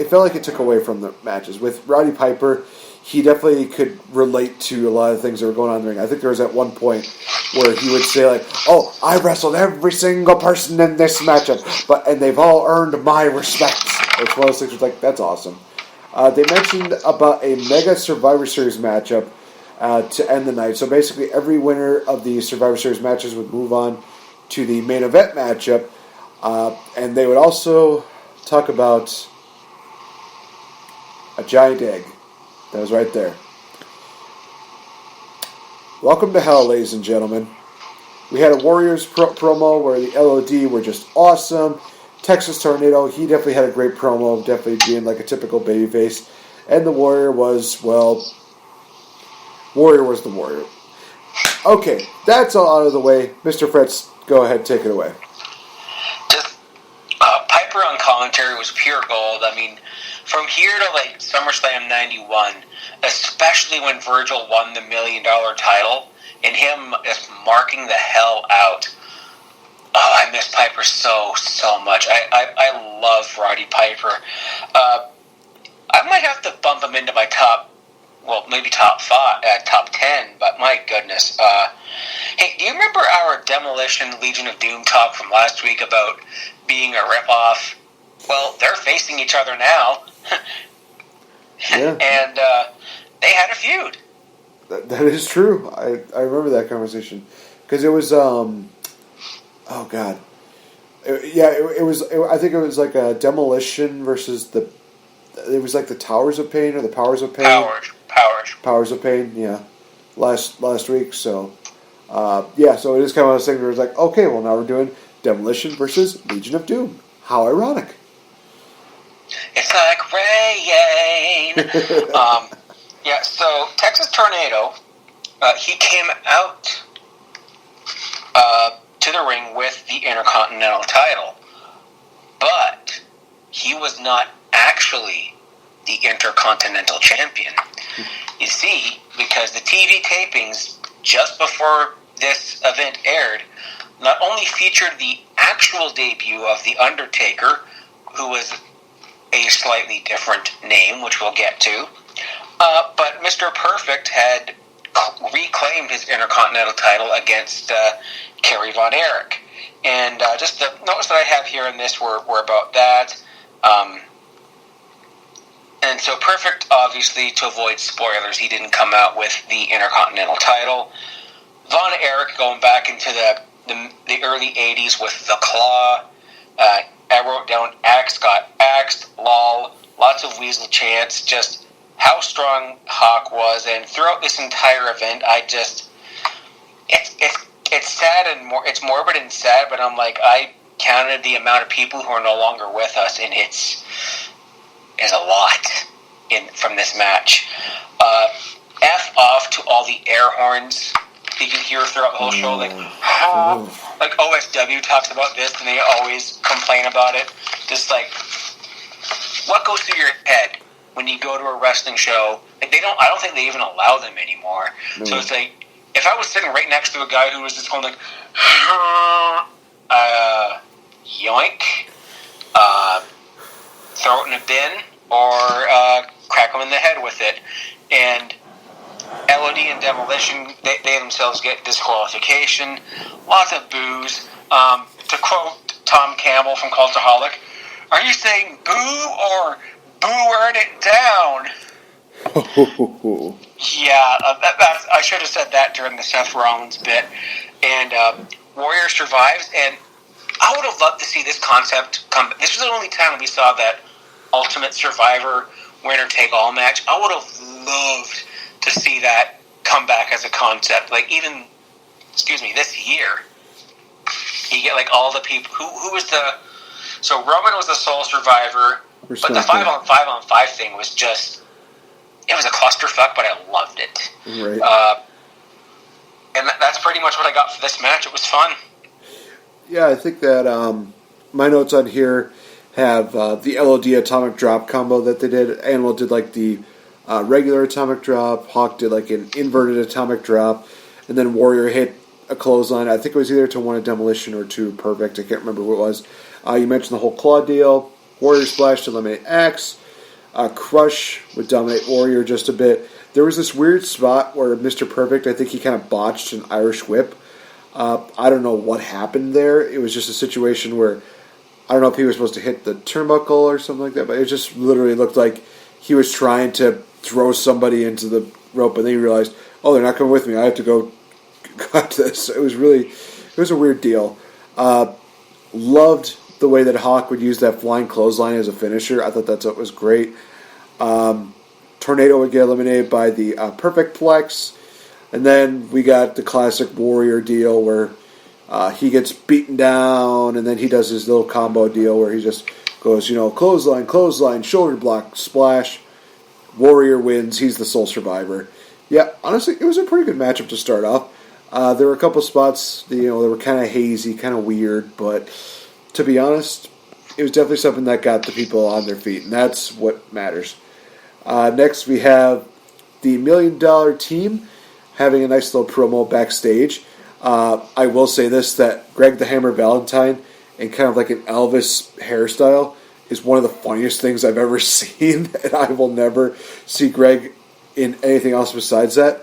felt like it took away from the matches. With Roddy Piper, he definitely could relate to a lot of things that were going on in the ring. I think there was at one point where he would say like, "Oh, I wrestled every single person in this matchup, and they've all earned my respect." It's one of those things was like, that's awesome. They mentioned about a Mega Survivor Series matchup to end the night. So basically, every winner of the Survivor Series matches would move on to the main event matchup, and they would also talk about a giant egg that was right there. Welcome to hell, ladies and gentlemen. We had a Warriors promo where the LOD were just awesome. Texas Tornado, he definitely had a great promo, definitely being like a typical babyface. And the Warrior was the Warrior. Okay, that's all out of the way. Mr. Fretz, go ahead, take it away. Piper on commentary was pure gold. I mean, from here to like SummerSlam 91, especially when Virgil won the $1 million title, and him just marking the hell out. Oh, I miss Piper so much. I love Roddy Piper. I might have to bump him into my maybe top 10, but my goodness. Hey, do you remember our Demolition Legion of Doom talk from last week about being a ripoff? Well, they're facing each other now. Yeah. And they had a feud. That is true. I remember that conversation. Because it was... Oh God! It was. I think it was like a Demolition versus the. It was like the Towers of Pain or the Powers of Pain. Powers of Pain. Yeah, last week. So, so it is kind of a thing where it's like, okay, well now we're doing Demolition versus Legion of Doom. How ironic! It's like rain. So Texas Tornado, he came out to the ring with the Intercontinental title, but he was not actually the Intercontinental Champion. You see, because the TV tapings just before this event aired not only featured the actual debut of The Undertaker, who was a slightly different name, which we'll get to, but Mr. Perfect had reclaimed his Intercontinental title against Kerry Von Erich. And just the notes that I have here in this were about that. And so Perfect, obviously, to avoid spoilers, he didn't come out with the Intercontinental title. Von Erich going back into the early 80s with the Claw. I wrote down Axe got axed, lol, lots of weasel chants, just how strong Hawk was. And throughout this entire event, it's sad and it's morbid and sad, but I'm like, I counted the amount of people who are no longer with us, and it's a lot from this match. F off to all the air horns that you hear throughout the whole show, like OSW talks about this, and they always complain about it. Just like, what goes through your head when you go to a wrestling show? Like I don't think they even allow them anymore. No. So it's like, if I was sitting right next to a guy who was just going like, yoink, throw it in a bin, or crack them in the head with it, and LOD and Demolition, they themselves get disqualification, lots of boos. To quote Tom Campbell from Cultaholic, are you saying boo or boo-earn it down? Yeah, I should have said that during the Seth Rollins bit. And Warrior survives, and I would have loved to see this concept come. This was the only time we saw that Ultimate Survivor winner-take-all match. I would have loved to see that come back as a concept. Like, even, this year, you get, like, all the people. Who was the... So, Roman was the sole survivor, but the 5-on-5 thing was just... It was a clusterfuck, but I loved it. Right. And that's pretty much what I got for this match. It was fun. Yeah, I think that my notes on here have the LOD atomic drop combo that they did. Animal did like the regular atomic drop. Hawk did like an inverted atomic drop. And then Warrior hit a clothesline. I think it was either to one a Demolition or to Perfect. I can't remember who it was. You mentioned the whole claw deal. Warrior splash to eliminate Axe. Crush would dominate Warrior just a bit. There was this weird spot where Mr. Perfect, I think he kind of botched an Irish whip. I don't know what happened there. It was just a situation where I don't know if he was supposed to hit the turnbuckle or something like that, but it just literally looked like he was trying to throw somebody into the rope, and then he realized, oh, they're not coming with me. I have to go cut this. It was a weird deal. Loved the way that Hawk would use that flying clothesline as a finisher. I thought that was great. Tornado would get eliminated by the Perfect Plex. And then we got the classic Warrior deal where he gets beaten down, and then he does his little combo deal where he just goes, clothesline, shoulder block, splash. Warrior wins. He's the sole survivor. Yeah, honestly, it was a pretty good matchup to start off. There were a couple spots, they were kind of hazy, kind of weird, but to be honest, it was definitely something that got the people on their feet, and that's what matters. Next, we have the $1 Million Team having a nice little promo backstage. I will say this, that Greg the Hammer Valentine in kind of like an Elvis hairstyle is one of the funniest things I've ever seen, and I will never see Greg in anything else besides that.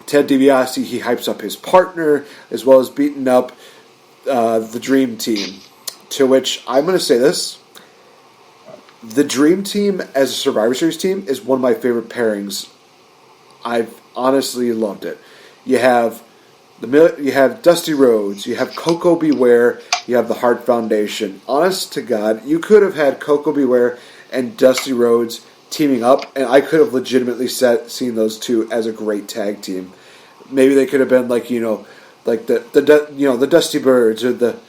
Ted DiBiase, he hypes up his partner, as well as beating up the Dream Team, to which I'm going to say this. The Dream Team as a Survivor Series team is one of my favorite pairings. I've honestly loved it. You have Dusty Rhodes, you have Coco Beware, you have the Hart Foundation. Honest to God, you could have had Coco Beware and Dusty Rhodes teaming up, and I could have legitimately seen those two as a great tag team. Maybe they could have been like the Dusty Birds or the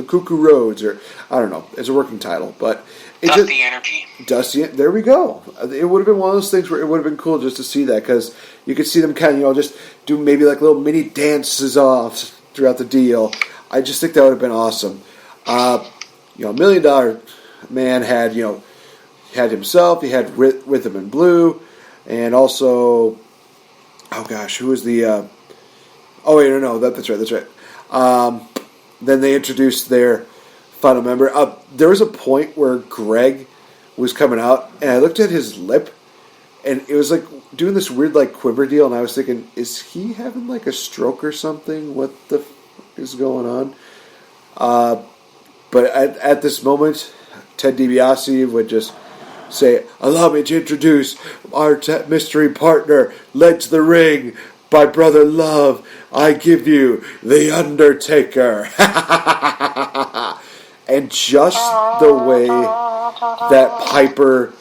Cuckoo Roads, or I don't know. It's a working title, but Dusty Energy. Dusty. There we go. It would have been one of those things where it would have been cool just to see that, because you could see them kind of just do maybe like little mini dances off throughout the deal. I just think that would have been awesome. $1 Million Man had had himself. He had Rhythm and Blue, and also who was the? That's right. Then they introduced their final member. There was a point where Greg was coming out, and I looked at his lip, and it was like doing this weird like quiver deal, and I was thinking, is he having like a stroke or something? What the is going on? But at this moment, Ted DiBiase would just say, allow me to introduce our mystery partner, led to the ring by Brother Love. I give you The Undertaker. And just the way that Piper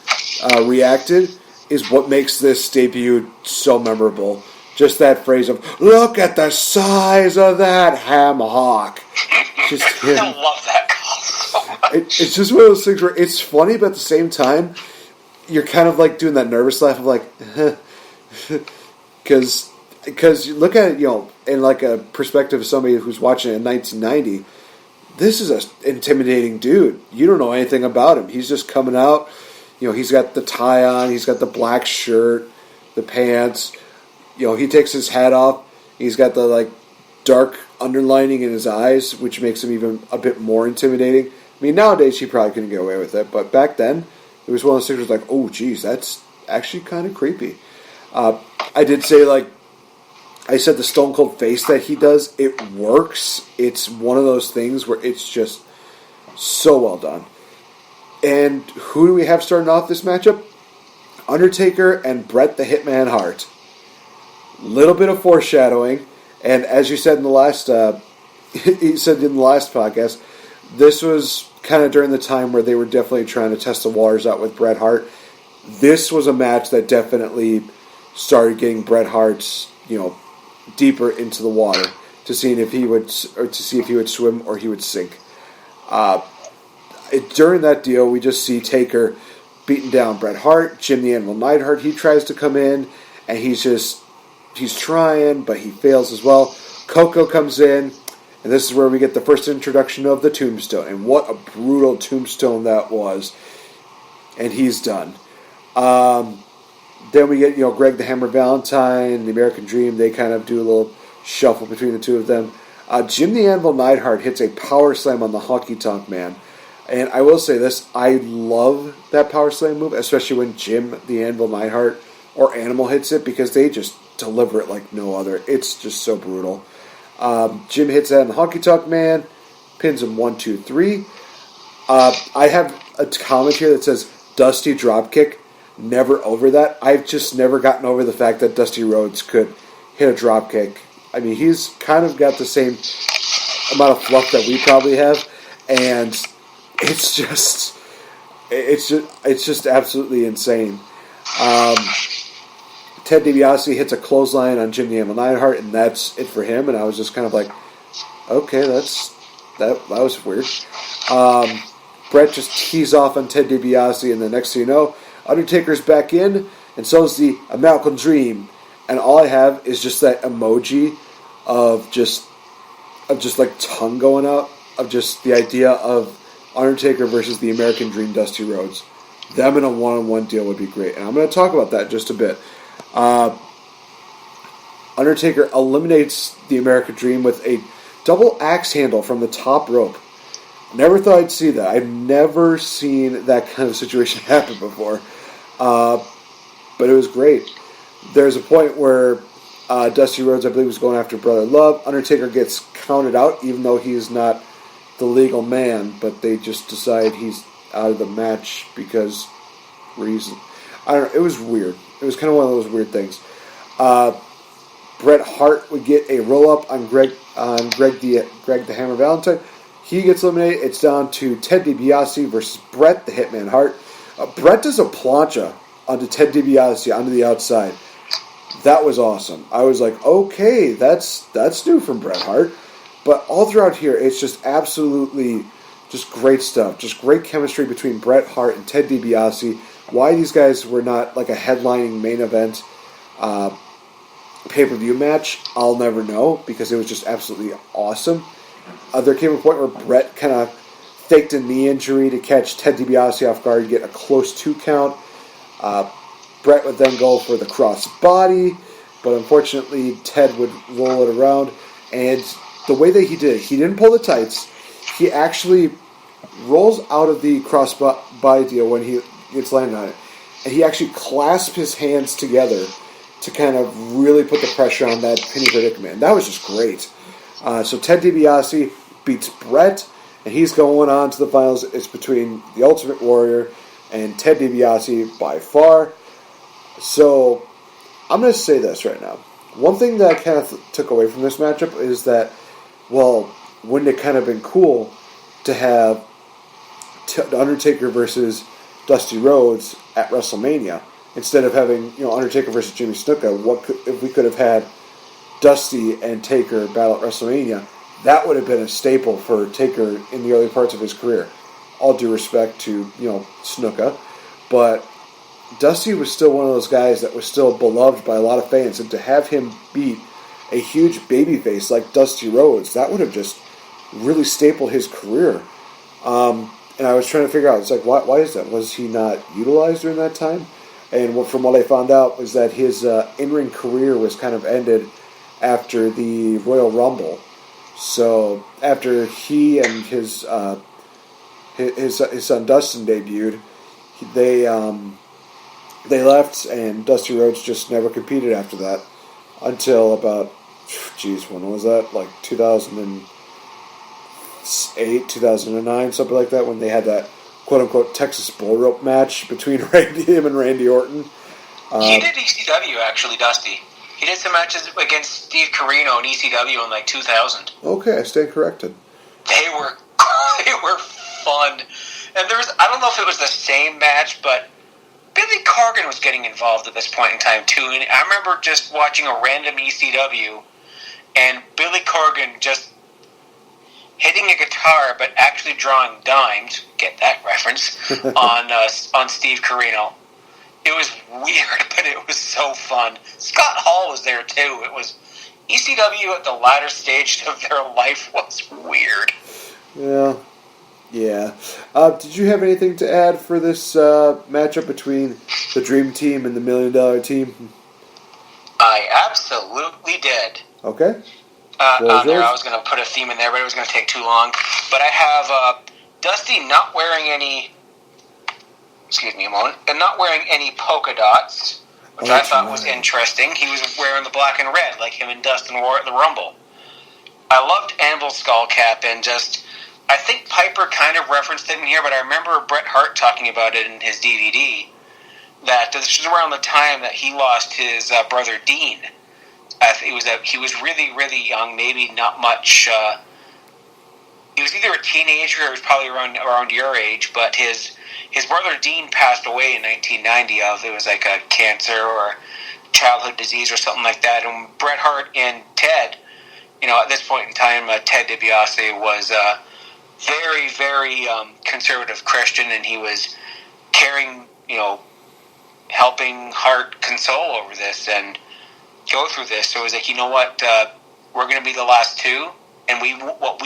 reacted is what makes this debut so memorable. Just that phrase of, look at the size of that ham hock. I love that call so much. It's just one of those things where it's funny, but at the same time, you're kind of like doing that nervous laugh of like, because you look at it, in like a perspective of somebody who's watching it in 1990, this is an intimidating dude. You don't know anything about him. He's just coming out, he's got the tie on, he's got the black shirt, the pants. He takes his hat off. He's got the dark underlining in his eyes, which makes him even a bit more intimidating. I mean, nowadays he probably couldn't get away with it, but back then it was one of those things where oh, geez, that's actually kind of creepy. I did say I said the Stone Cold face that he does, it works. It's one of those things where it's just so well done. And who do we have starting off this matchup? Undertaker and Bret the Hitman Hart. Little bit of foreshadowing, and as you said in the last, he said in the last podcast, this was kind of during the time where they were definitely trying to test the waters out with Bret Hart. This was a match that definitely started getting Bret Hart's, deeper into the water to see if he would swim or he would sink. During that deal, we just see Taker beating down Bret Hart. Jim the Anvil Neidhart, he tries to come in, and he's trying, but he fails as well. Coco comes in, and this is where we get the first introduction of the Tombstone, and what a brutal tombstone that was. And he's done. Then we get, Greg the Hammer Valentine, the American Dream. They kind of do a little shuffle between the two of them. Jim the Anvil Neidhart hits a power slam on the Honky Tonk Man. And I will say this, I love that power slam move, especially when Jim the Anvil Neidhart or Animal hits it, because they just deliver it like no other. It's just so brutal. Jim hits that on the Honky Tonk Man, pins him 1, 2, 3. I have a comment here that says Dusty Dropkick. Never over that. I've just never gotten over the fact that Dusty Rhodes could hit a dropkick. I mean, he's kind of got the same amount of fluff that we probably have, and it's just absolutely insane. Ted DiBiase hits a clothesline on Jim the Anvil Neidhart, and that's it for him. And I was just kind of like, okay, that was weird. Bret just tees off on Ted DiBiase, and the next thing you know, Undertaker's back in, and so is the American Dream. And all I have is just that emoji of just tongue going out, of just the idea of Undertaker versus the American Dream, Dusty Rhodes. Them in a one-on-one deal would be great. And I'm going to talk about that in just a bit. Undertaker eliminates the American Dream with a double axe handle from the top rope. Never thought I'd see that. I've never seen that kind of situation happen before. But it was great. There's a point where Dusty Rhodes, I believe, was going after Brother Love. Undertaker gets counted out, even though he's not the legal man, but they just decide he's out of the match because reason. I don't know. It was weird. It was kind of one of those weird things. Bret Hart would get a roll-up on Greg the Hammer Valentine. He gets eliminated. It's down to Ted DiBiase versus Bret the Hitman Hart. Bret does a plancha onto Ted DiBiase onto the outside. That was awesome. I was like, okay, that's new from Bret Hart. But all throughout here, it's just absolutely just great stuff. Just great chemistry between Bret Hart and Ted DiBiase. Why these guys were not like a headlining main event pay-per-view match, I'll never know, because it was just absolutely awesome. There came a point where Bret kind of faked a knee injury to catch Ted DiBiase off guard and get a close 2 count. Bret would then go for the cross body, but unfortunately Ted would roll it around. And the way that he did it, he didn't pull the tights. He actually rolls out of the cross body deal when he gets landed on it. And he actually clasps his hands together to kind of really put the pressure on that pinning predicament. And that was just great. So Ted DiBiase beats Bret, and he's going on to the finals. It's between the Ultimate Warrior and Ted DiBiase by far. So I'm going to say this right now. One thing that I kind of took away from this matchup is that, well, wouldn't it kind of been cool to have Undertaker versus Dusty Rhodes at WrestleMania instead of having Undertaker versus Jimmy Snuka? What if we could have had Dusty and Taker battle at WrestleMania? That would have been a staple for Taker in the early parts of his career. All due respect to Snuka, but Dusty was still one of those guys that was still beloved by a lot of fans, and to have him beat a huge babyface like Dusty Rhodes, that would have just really stapled his career. And I was trying to figure out, it's like, why is that? Was he not utilized during that time? And from what I found out was that his in-ring career was kind of ended after the Royal Rumble. So after he and his son Dustin debuted, they left, and Dusty Rhodes just never competed after that until about, when was that? Like 2008, 2009, something like that, when they had that quote-unquote Texas Bull Rope match between him and Randy Orton. He did ECW, actually, Dusty. He did some matches against Steve Corino in ECW in like 2000. Okay, I stand corrected. They were fun. And there was, I don't know if it was the same match, but Billy Corgan was getting involved at this point in time too. And I remember just watching a random ECW and Billy Corgan just hitting a guitar but actually drawing dimes, get that reference, on Steve Corino. It was weird, but it was so fun. Scott Hall was there too. It was ECW at the latter stage of their life was weird. Yeah. Did you have anything to add for this matchup between the Dream Team and the $1 Million Team? I absolutely did. Okay. I was going to put a theme in there, but it was going to take too long. But I have Dusty not wearing any... Excuse me a moment. And not wearing any polka dots, which I thought was interesting. He was wearing the black and red, like him and Dustin wore at the Rumble. I loved Anvil's skull cap, and just... I think Piper kind of referenced it in here, but I remember Bret Hart talking about it in his DVD, that this was around the time that he lost his brother Dean. He was really, really young, maybe not much... he was either a teenager or he was probably around your age, but his brother Dean passed away in 1990 it was like a cancer or childhood disease or something like that. And Bret Hart and Ted, at this point in time, Ted DiBiase was very, very conservative Christian, and he was carrying, helping Hart console over this and go through this. So it was like, you know what, we're going to be the last two, and what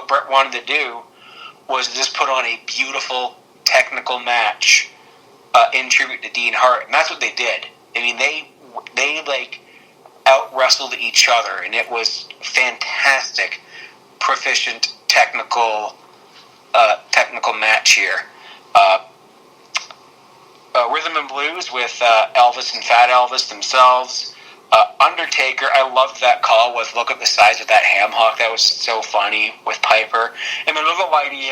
Bret wanted to do was just put on a beautiful technical match in tribute to Dean Hart, and that's what they did. I mean, they like out-wrestled each other, and it was fantastic, proficient technical match here. Rhythm and Blues with Elvis and Fat Elvis themselves. Undertaker, I loved that call with look at the size of that ham hock. That was so funny with Piper. And the little line he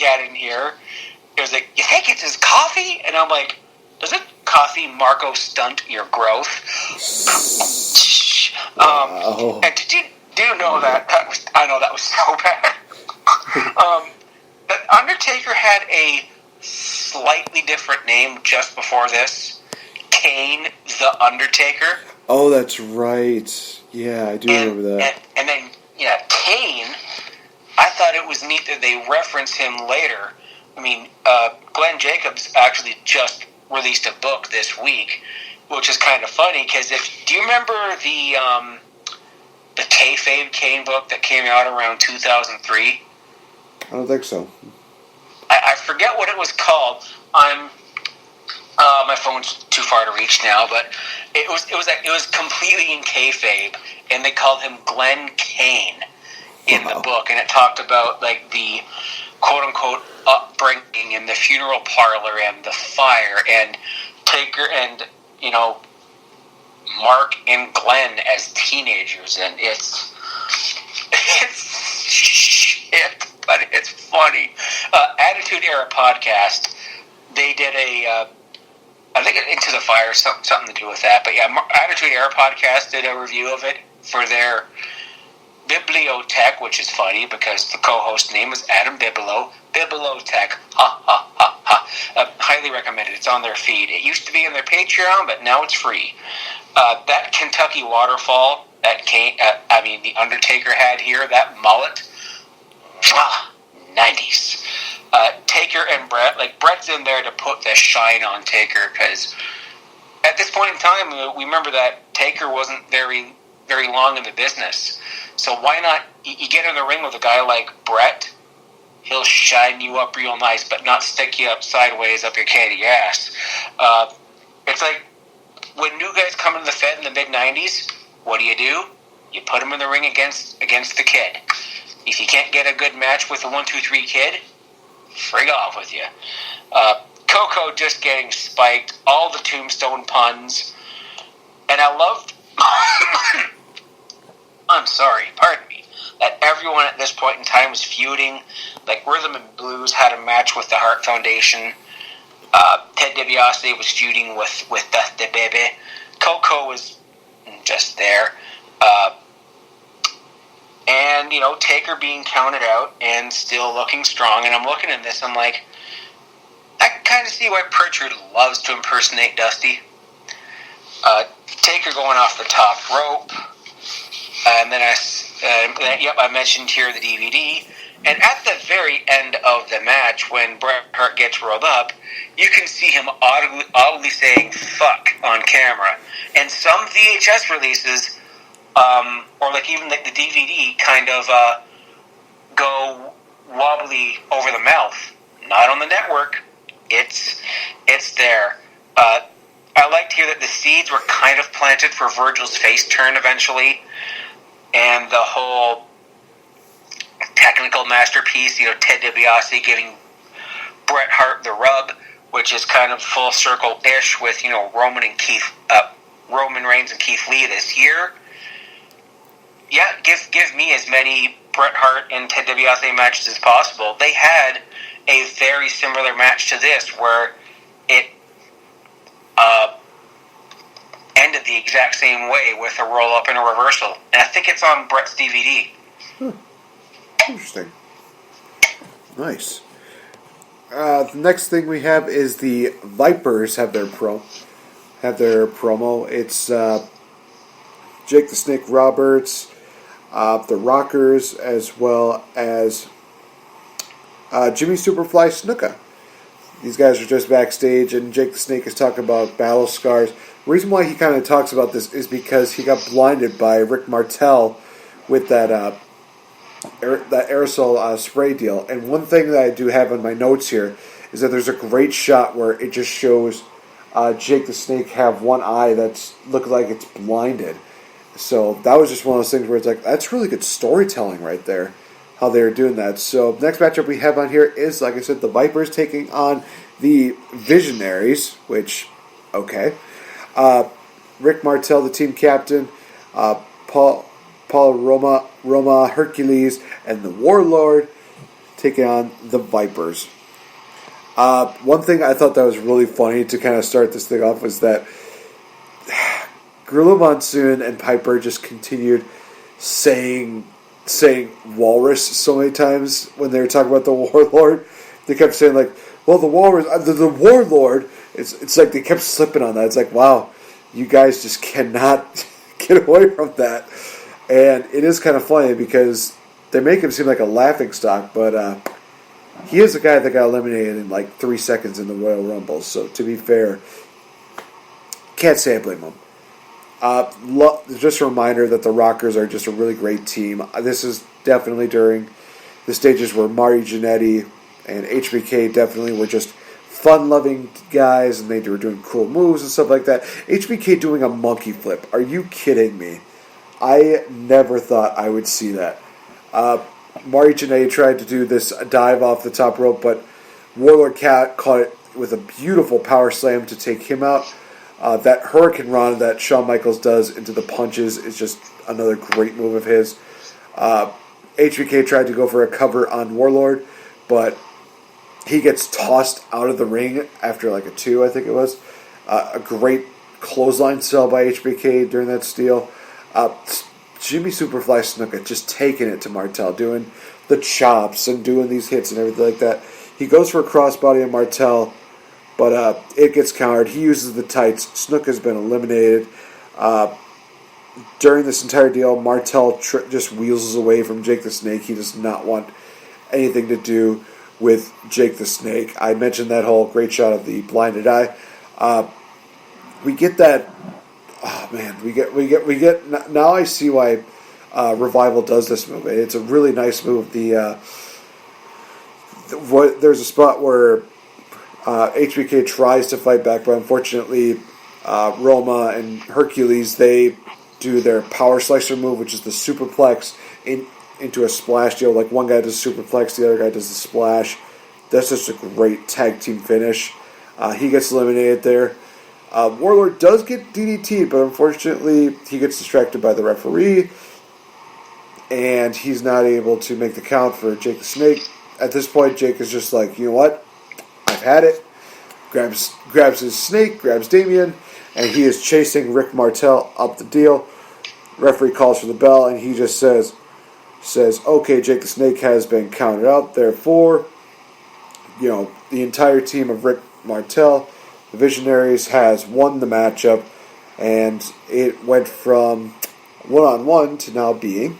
had in here, it was like, you think it's his coffee? And I'm like, doesn't coffee, Marco, stunt your growth? And did you know that? I know that was so bad. That Undertaker had a slightly different name just before this. Kane the Undertaker. Oh, that's right. Yeah, I do remember that. And then, Kane, I thought it was neat that they reference him later. I mean, Glenn Jacobs actually just released a book this week, which is kind of funny, because do you remember the Kayfabe Kane book that came out around 2003? I don't think so. I forget what it was called. My phone's too far to reach now, but it was completely in kayfabe, and they called him Glenn Kane in the book, and it talked about like the quote unquote upbringing and the funeral parlor and the fire and Taker and Mark and Glenn as teenagers, and it's shit, but it's funny. Attitude Era podcast, they did I think Into the Fire, something to do with that. But yeah, Attitude Era podcast did a review of it for their Bibliotech, which is funny because the co-host name is Adam Bibelow. Bibliotech, ha ha ha ha. Highly recommended. It's on their feed. It used to be on their Patreon, but now it's free. That Kentucky waterfall that the Undertaker had here, that mullet, 90s. Taker and Bret, Bret's in there to put the shine on Taker, because at this point in time, we remember that Taker wasn't very, very long in the business. So why not, you get in the ring with a guy like Bret, he'll shine you up real nice, but not stick you up sideways up your candy ass. It's like when new guys come into the Fed in the mid-90s, what do? You put him in the ring against the kid. If you can't get a good match with the 1-2-3 kid, frig off with you. Coco just getting spiked, all the tombstone puns, and I loved, I'm sorry, pardon me, that everyone at this point in time was feuding. Like Rhythm and Blues had a match with the Hart Foundation. Ted DiBiase was feuding with the Baby. Coco was just there. And, Taker being counted out and still looking strong. And I'm looking at this, I'm like, I can kind of see why Pritchard loves to impersonate Dusty. Taker going off the top rope. And then I mentioned here the DVD. And at the very end of the match, when Bret Hart gets rolled up, you can see him audibly saying "fuck" on camera. And some VHS releases, or like even the DVD, kind of go wobbly over the mouth. Not on the network. It's there. I liked here that the seeds were kind of planted for Virgil's face turn eventually, and the whole technical masterpiece, Ted DiBiase giving Bret Hart the rub, which is kind of full circle-ish with, Roman Reigns and Keith Lee this year. Yeah, give me as many Bret Hart and Ted DiBiase matches as possible. They had a very similar match to this where it ended the exact same way with a roll-up and a reversal. And I think it's on Bret's DVD. Interesting. Nice. The next thing we have is the Vipers have their promo. It's Jake the Snake Roberts, the Rockers, as well as Jimmy Superfly Snuka. These guys are just backstage, and Jake the Snake is talking about battle scars. The reason why he kind of talks about this is because he got blinded by Rick Martel with that aerosol spray deal. And one thing that I do have in my notes here is that there's a great shot where it just shows Jake the Snake have one eye that's looked like it's blinded. So that was just one of those things where it's like, that's really good storytelling right there, how they were doing that. So next matchup we have on here is, like I said, the Vipers taking on the Visionaries, which, okay. Rick Martel, the team captain, Paul Roma, Hercules, and the Warlord taking on the Vipers. One thing I thought that was really funny to kind of start this thing off was that Gorilla Monsoon and Piper just continued saying walrus so many times when they were talking about the Warlord. They kept saying like, well, the walrus, the Warlord. It's like they kept slipping on that. It's like, wow, you guys just cannot get away from that. And it is kind of funny because they make him seem like a laughingstock, but he is the guy that got eliminated in like 3 seconds in the Royal Rumble. So to be fair, can't say I blame him. Just a reminder that the Rockers are just a really great team. This is definitely during the stages where Marty Jannetty and HBK definitely were just fun-loving guys, and they were doing cool moves and stuff like that. HBK doing a monkey flip. Are you kidding me? I never thought I would see that. Marty Jannetty tried to do this dive off the top rope, but Warlord Cat caught it with a beautiful power slam to take him out. That Hurricane Run that Shawn Michaels does into the punches is just another great move of his. HBK tried to go for a cover on Warlord, but he gets tossed out of the ring after like a 2, I think it was. A great clothesline sell by HBK during that steal. Jimmy Superfly Snuka just taking it to Martel, doing the chops and doing these hits and everything like that. He goes for a crossbody on Martel, but it gets countered. He uses the tights. Snuka's been eliminated. During this entire deal, Martel just wheels away from Jake the Snake. He does not want anything to do with Jake the Snake. I mentioned that whole great shot of the blinded eye. We get that. Oh man, we get. Now I see why Revival does this move. It's a really nice move. The there's a spot where HBK tries to fight back, but unfortunately, Roma and Hercules, they do their power slicer move, which is the superplex into a splash deal. Like one guy does a superplex, the other guy does the splash. That's just a great tag team finish. He gets eliminated there. Warlord does get DDT'd, but unfortunately he gets distracted by the referee, and he's not able to make the count for Jake the Snake. At this point, Jake is just like, you know what? I've had it. Grabs his snake, grabs Damien, and he is chasing Rick Martel up the deal. Referee calls for the bell, and he just says, okay, Jake the Snake has been counted out. Therefore, the entire team of Rick Martel, the Visionaries, has won the matchup, and it went from 1-on-1 to now being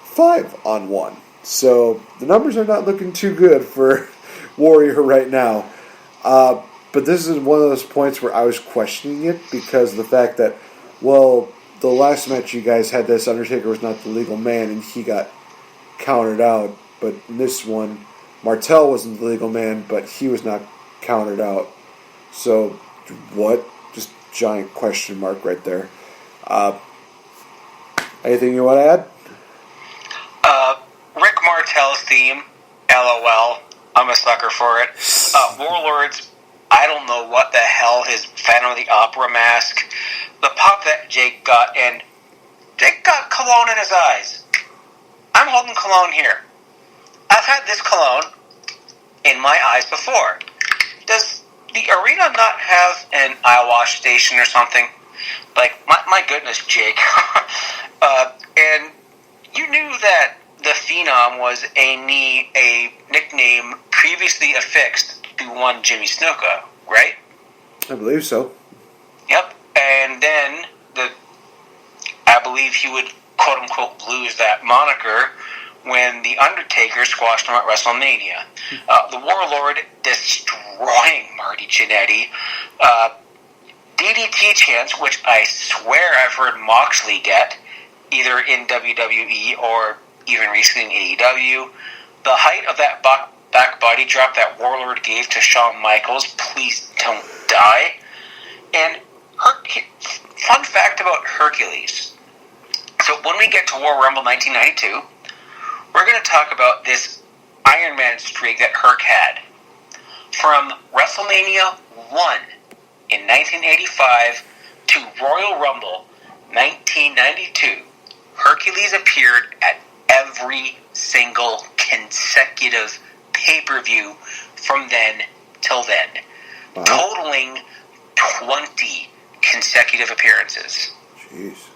5-on-1. So the numbers are not looking too good for Warrior right now. But this is one of those points where I was questioning it because of the fact that, well, the last match you guys had, this Undertaker was not the legal man, and he got countered out. But in this one, Martel wasn't the legal man, but he was not countered out. So, what? Just giant question mark right there. Anything you want to add? Rick Martel's theme, LOL. I'm a sucker for it. Warlords, I don't know what the hell his Phantom of the Opera mask. The pop that Jake got, and Jake got cologne in his eyes. I'm holding cologne here. I've had this cologne in my eyes before. Does the arena not have an eye wash station or something? Like, my goodness, Jake. And you knew that the Phenom was a nickname previously affixed to one Jimmy Snuka, right? I believe so. Yep. And then I believe he would quote-unquote lose that moniker when The Undertaker squashed him at WrestleMania. The Warlord destroying Marty Jannetty. DDT chants, which I swear I've heard Moxley get, either in WWE or even recently in AEW. The height of that back body drop that Warlord gave to Shawn Michaels, please don't die. And fun fact about Hercules. So when we get to War Rumble 1992, we're going to talk about this Iron Man streak that Herc had. From WrestleMania 1 in 1985 to Royal Rumble 1992, Hercules appeared at every single consecutive pay-per-view from then till then, totaling 20 consecutive appearances. Jeez.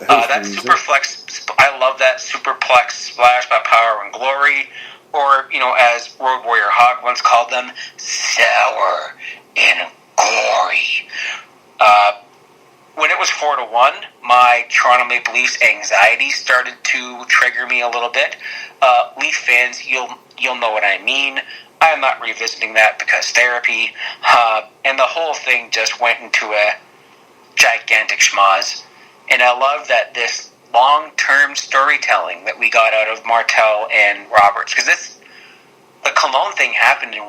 That Superflex, I love that Superplex splash by Power and Glory, or, as Road Warrior Hawk once called them, sour and gory. When it was 4-1, my Toronto Maple Leafs anxiety started to trigger me a little bit. Leaf fans, you'll know what I mean. I'm not revisiting that because therapy, and the whole thing just went into a gigantic schmoz. And I love that this long-term storytelling that we got out of Martel and Roberts, because the Cologne thing happened in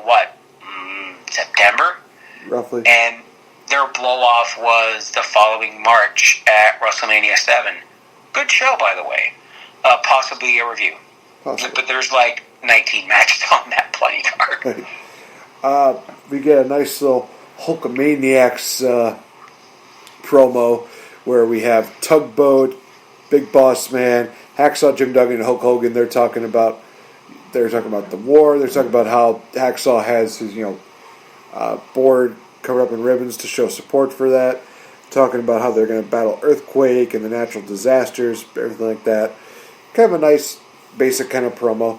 September? Roughly. And their blow-off was the following March at WrestleMania 7. Good show, by the way. Possibly a review. Possibly. But there's 19 matches on that bloody card. We get a nice little Hulkamaniacs promo where we have Tugboat, Big Boss Man, Hacksaw Jim Duggan, and Hulk Hogan. They're talking about the war. They're talking about how Hacksaw has his board covered up in ribbons to show support for that. Talking about how they're going to battle earthquake and the natural disasters, everything like that. Kind of a nice, basic kind of promo.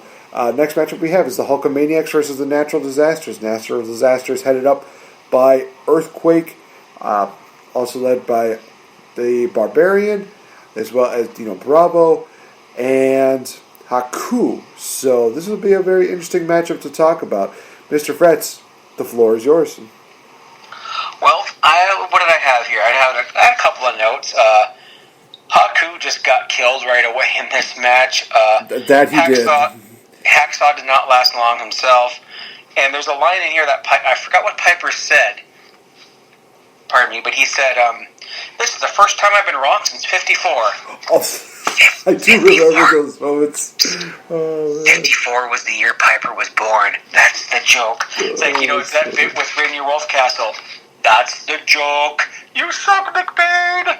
Next matchup we have is the Hulkamaniacs versus the Natural Disasters. Natural Disasters headed up by Earthquake, also led by the Barbarian, as well as Bravo and Haku. So this will be a very interesting matchup to talk about. Mr. Fretz, the floor is yours. Well, what did I have here? I had a couple of notes. Haku just got killed right away in this match. That he did. Hacksaw did not last long himself. And there's a line in here that I forgot what Piper said. Pardon me, but he said, "This is the first time I've been wrong since '54." Oh, I do remember those moments. 54 was the year Piper was born. That's the joke. It's like, it's that bit with Rainier Wolfcastle. That's the joke. You suck, McBain.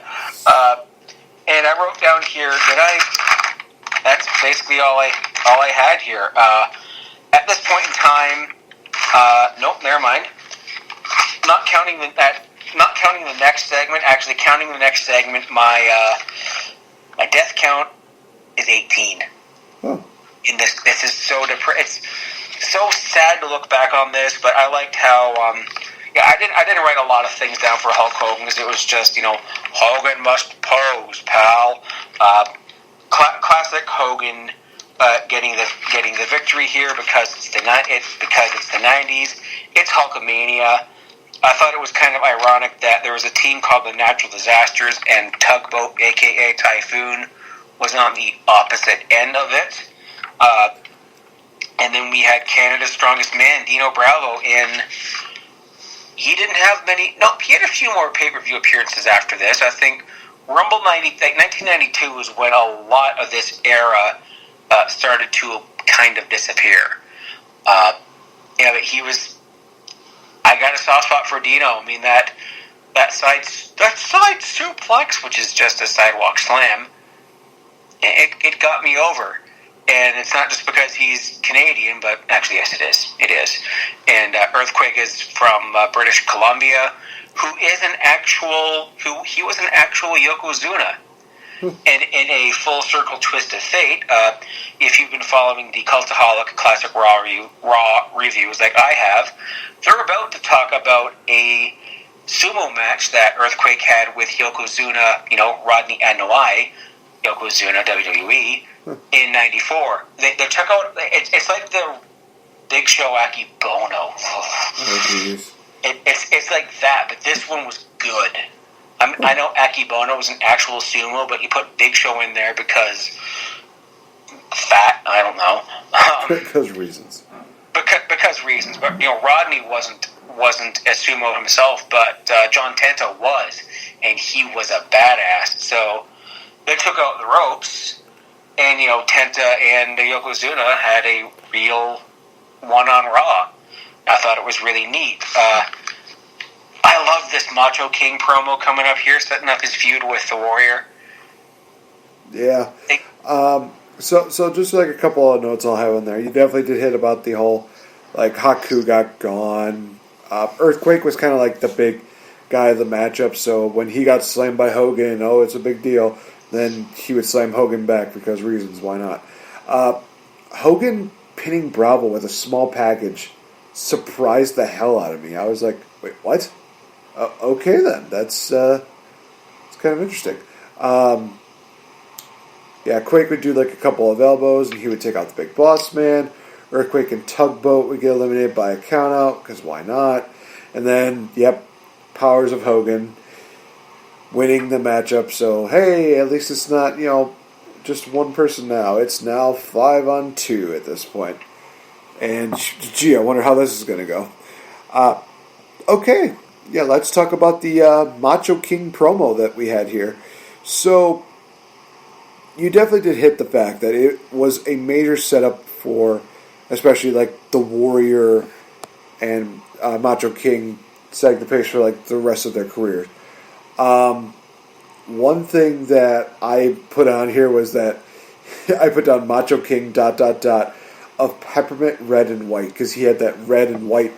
And I wrote down here that that's basically all I had here. At this point in time, nope, never mind. Not counting the next segment. Actually, counting the next segment, my death count is 18. Oh. And this is so it's so sad to look back on this, but I liked how I didn't write a lot of things down for Hulk Hogan because it was just Hogan must pose, pal. Classic Hogan getting the victory here because it's the 90s. It's Hulkamania. I thought it was kind of ironic that there was a team called the Natural Disasters and Tugboat, a.k.a. Typhoon, was on the opposite end of it. And then we had Canada's Strongest Man, Dino Bravo, he didn't have many... No, he had a few more pay-per-view appearances after this. I think Rumble 1992 was when a lot of this era started to kind of disappear. But he was... I got a soft spot for Dino. I mean, that side suplex, which is just a sidewalk slam, it got me over. And it's not just because he's Canadian, but actually, yes, it is. It is. And Earthquake is from British Columbia, he was an actual Yokozuna. And in a full circle twist of fate, if you've been following the Cultaholic Classic Raw reviews like I have, they're about to talk about a sumo match that Earthquake had with Yokozuna, Rodney Anoa'i, Yokozuna, WWE, in '94. They took out, it's like the Big Show Akibono. It's like that, but this one was good. I know Akibono was an actual sumo, but he put Big Show in there because fat. I don't know. Because reasons. Because reasons. But Rodney wasn't a sumo himself, but John Tenta was, and he was a badass. So they took out the ropes, and Tenta and Yokozuna had a real one on Raw. I thought it was really neat. I love this Macho King promo coming up here, setting up his feud with the Warrior. Yeah. So just like a couple of notes I'll have in there. You definitely did hit about the whole, Haku got gone. Earthquake was kind of like the big guy of the matchup, so when he got slammed by Hogan, it's a big deal. Then he would slam Hogan back because reasons, why not? Hogan pinning Bravo with a small package surprised the hell out of me. I was like, wait, what? Okay then, it's kind of interesting. Quake would do a couple of elbows, and he would take out the Big Boss Man. Earthquake and Tugboat would get eliminated by a countout, because why not? And then, powers of Hogan winning the matchup. So, hey, at least it's not, just one person now. It's now 5-on-2 at this point. And, gee, I wonder how this is going to go. Okay. Yeah, let's talk about the Macho King promo that we had here. So, you definitely did hit the fact that it was a major setup for, especially the Warrior and Macho King, setting the pace for the rest of their careers. One thing that I put on here was that I put down Macho King ... of peppermint red and white, because he had that red and white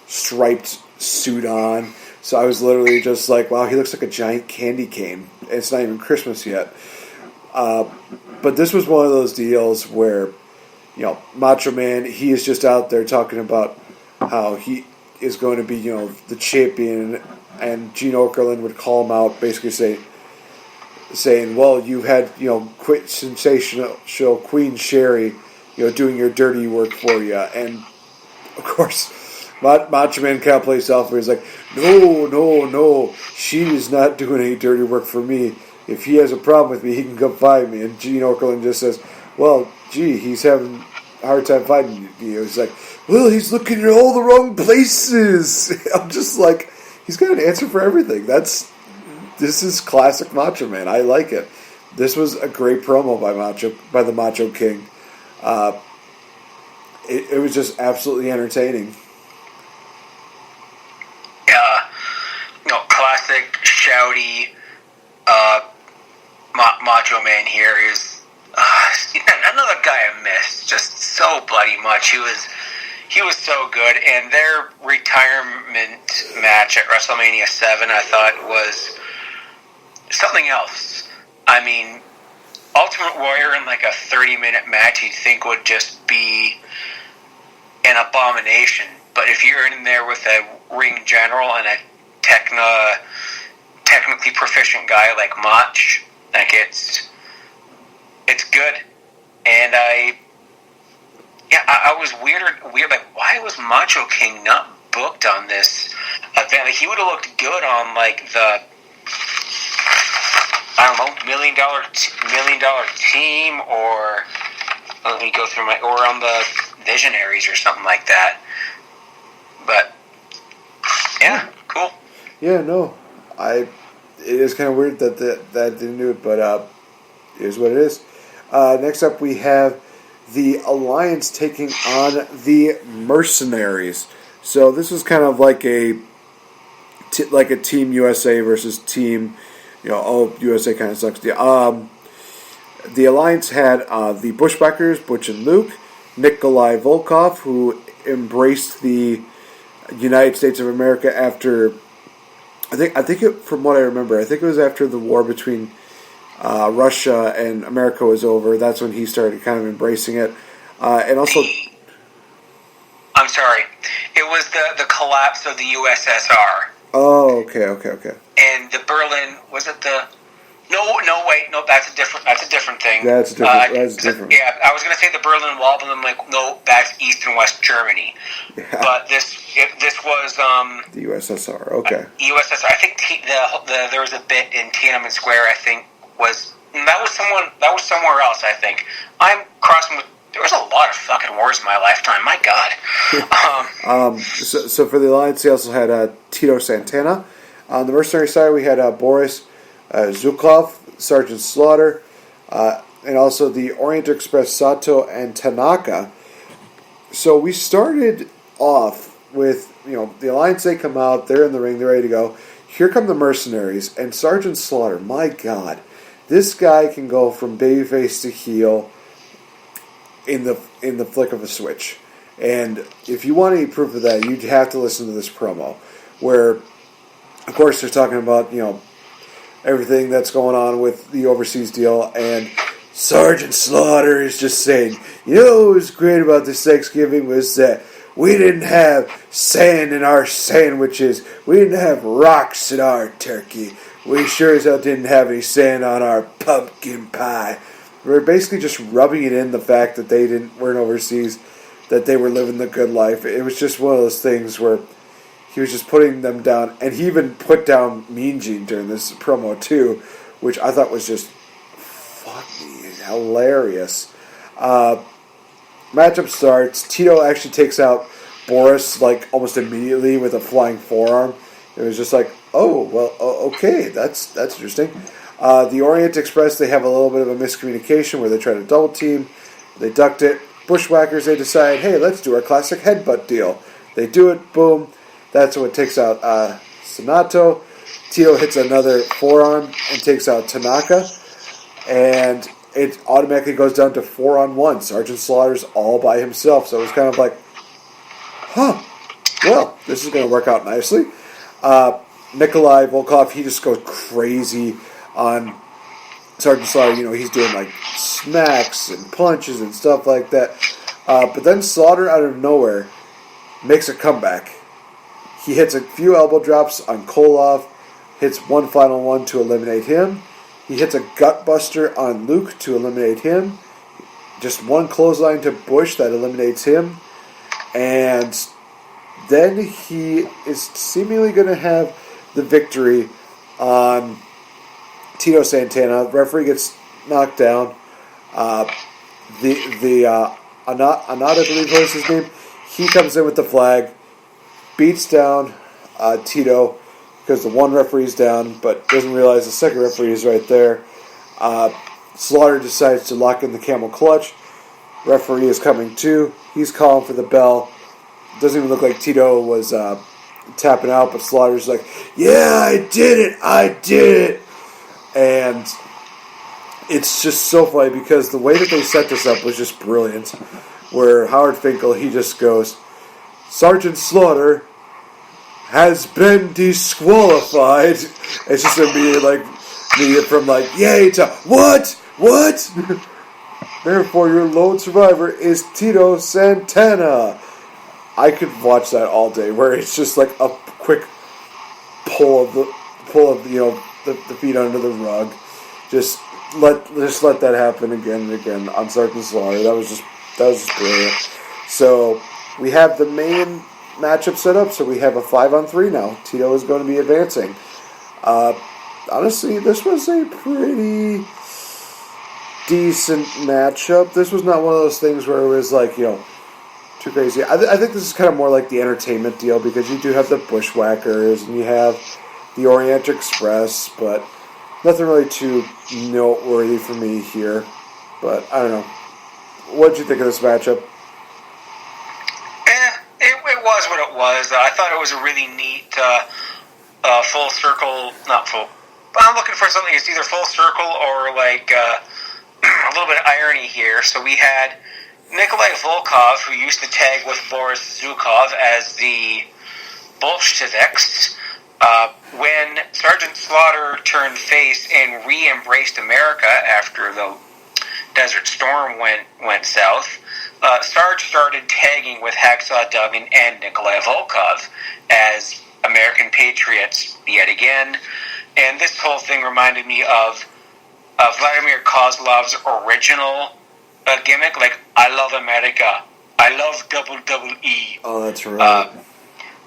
striped suit on. So I was literally just like, wow, he looks like a giant candy cane. It's not even Christmas yet. But this was one of those deals where, Macho Man, he is just out there talking about how he is going to be, the champion, and Gene Okerlund would call him out, basically saying, well, you had, quit sensational Queen Sherry, doing your dirty work for you. And, of course, Macho Man kind of plays off where he's like, no, she is not doing any dirty work for me. If he has a problem with me, he can come find me. And Gene Okerlund just says, well, gee, he's having hard time finding you. He's like, well, he's looking in all the wrong places. I'm just like, he's got an answer for everything. This is classic Macho Man. I like it. This was a great promo by the Macho King. It was just absolutely entertaining. Classic shouty Macho Man here is another guy I missed just so bloody much. He was so good, and their retirement match at WrestleMania 7 I thought was something else. I mean, Ultimate Warrior in like a 30-minute match you'd think would just be an abomination, but if you're in there with a ring general and a technically proficient guy like Mach, like it's good. And I was weird. Like, why was Macho King not booked on this event? Like, he would have looked good on like the $1 million team, or let me go through or on the Visionaries or something like that. But yeah, cool. Yeah, no, it is kind of weird that didn't do it, but it is what it is. Next up, we have the Alliance taking on the Mercenaries. So this was kind of like a Team USA versus Team, USA kind of sucks. The Alliance had the Bushwhackers, Butch and Luke, Nikolai Volkov, who embraced the United States of America after, from what I remember, I think it was after the war between Russia and America was over. That's when he started kind of embracing it. And also... I'm sorry. It was the collapse of the USSR. Oh, okay. And the Berlin, was it the... No, that's a different thing. That's different. Yeah, I was going to say the Berlin Wall, but I'm like, no, that's East and West Germany. Yeah. But this was the USSR. Okay. USSR. I think there was a bit in Tiananmen Square. I think that was somewhere else. I think I'm crossing with. There was a lot of fucking wars in my lifetime. My God. So for the Alliance, they also had Tito Santana. On the Mercenary side, we had Boris Zhukov, Sergeant Slaughter, and also the Orient Express Sato and Tanaka. So we started off with, the Alliance, they come out, they're in the ring, they're ready to go. Here come the Mercenaries, and Sergeant Slaughter, my God, this guy can go from babyface to heel in the flick of a switch. And if you want any proof of that, you'd have to listen to this promo, where, of course, they're talking about, everything that's going on with the overseas deal, and Sergeant Slaughter is just saying, what was great about this Thanksgiving was that we didn't have sand in our sandwiches, we didn't have rocks in our turkey, we sure as hell didn't have any sand on our pumpkin pie. We're basically just rubbing it in, the fact that they weren't overseas, that they were living the good life. It was just one of those things where he was just putting them down, and he even put down Mean Gene during this promo too, which I thought was just fucking hilarious. Matchup starts. Tito actually takes out Boris like almost immediately with a flying forearm. It was just like, oh well, okay, that's interesting. The Orient Express, they have a little bit of a miscommunication where they try to double team. They ducked it. Bushwhackers, they decide, hey, let's do our classic headbutt deal. They do it. Boom. That's what takes out Sanato. Tito hits another forearm and takes out Tanaka. And it automatically goes down to 4-on-1. Sergeant Slaughter's all by himself. So it was kind of like, well, this is going to work out nicely. Nikolai Volkov, he just goes crazy on Sergeant Slaughter. He's doing like smacks and punches and stuff like that. But then Slaughter, out of nowhere, makes a comeback. He hits a few elbow drops on Koloff, hits one final one to eliminate him. He hits a gut buster on Luke to eliminate him. Just one clothesline to Bush that eliminates him. And then he is seemingly going to have the victory on Tito Santana. The referee gets knocked down. The Anat, I believe was his name. He comes in with the flag, beats down Tito because the one referee's down, but doesn't realize the second referee is right there. Slaughter decides to lock in the camel clutch. Referee is coming too. He's calling for the bell. Doesn't even look like Tito was tapping out, but Slaughter's like, yeah, I did it. And it's just so funny because the way that they set this up was just brilliant. Where Howard Finkel, he just goes, Sergeant Slaughter has been disqualified. It's just immediate from yay to what? Therefore, your lone survivor is Tito Santana. I could watch that all day, where it's just like a quick pull of the feet under the rug. Just let that happen again and again on Sergeant Slaughter. That was just brilliant. So we have the main matchup set up. So we have a 5-on-3 now. Tito is going to be advancing. Honestly, this was a pretty decent matchup. This was not one of those things where it was too crazy. I think this is kind of more like the entertainment deal because you do have the Bushwhackers and you have the Orient Express, but nothing really too noteworthy for me here. But I don't know. What did you think of this matchup? It was what it was. I thought it was a really neat full circle, not full. But I'm looking for something that's either full circle or a little bit of irony here. So we had Nikolai Volkov, who used to tag with Boris Zhukov as the Bolsheviks. When Sergeant Slaughter turned face and re-embraced America after the Desert Storm went south, Sarge started tagging with Hacksaw Duggan and Nikolai Volkov as American patriots yet again. And this whole thing reminded me of Vladimir Kozlov's original gimmick, I love America, I love WWE. Oh, that's right.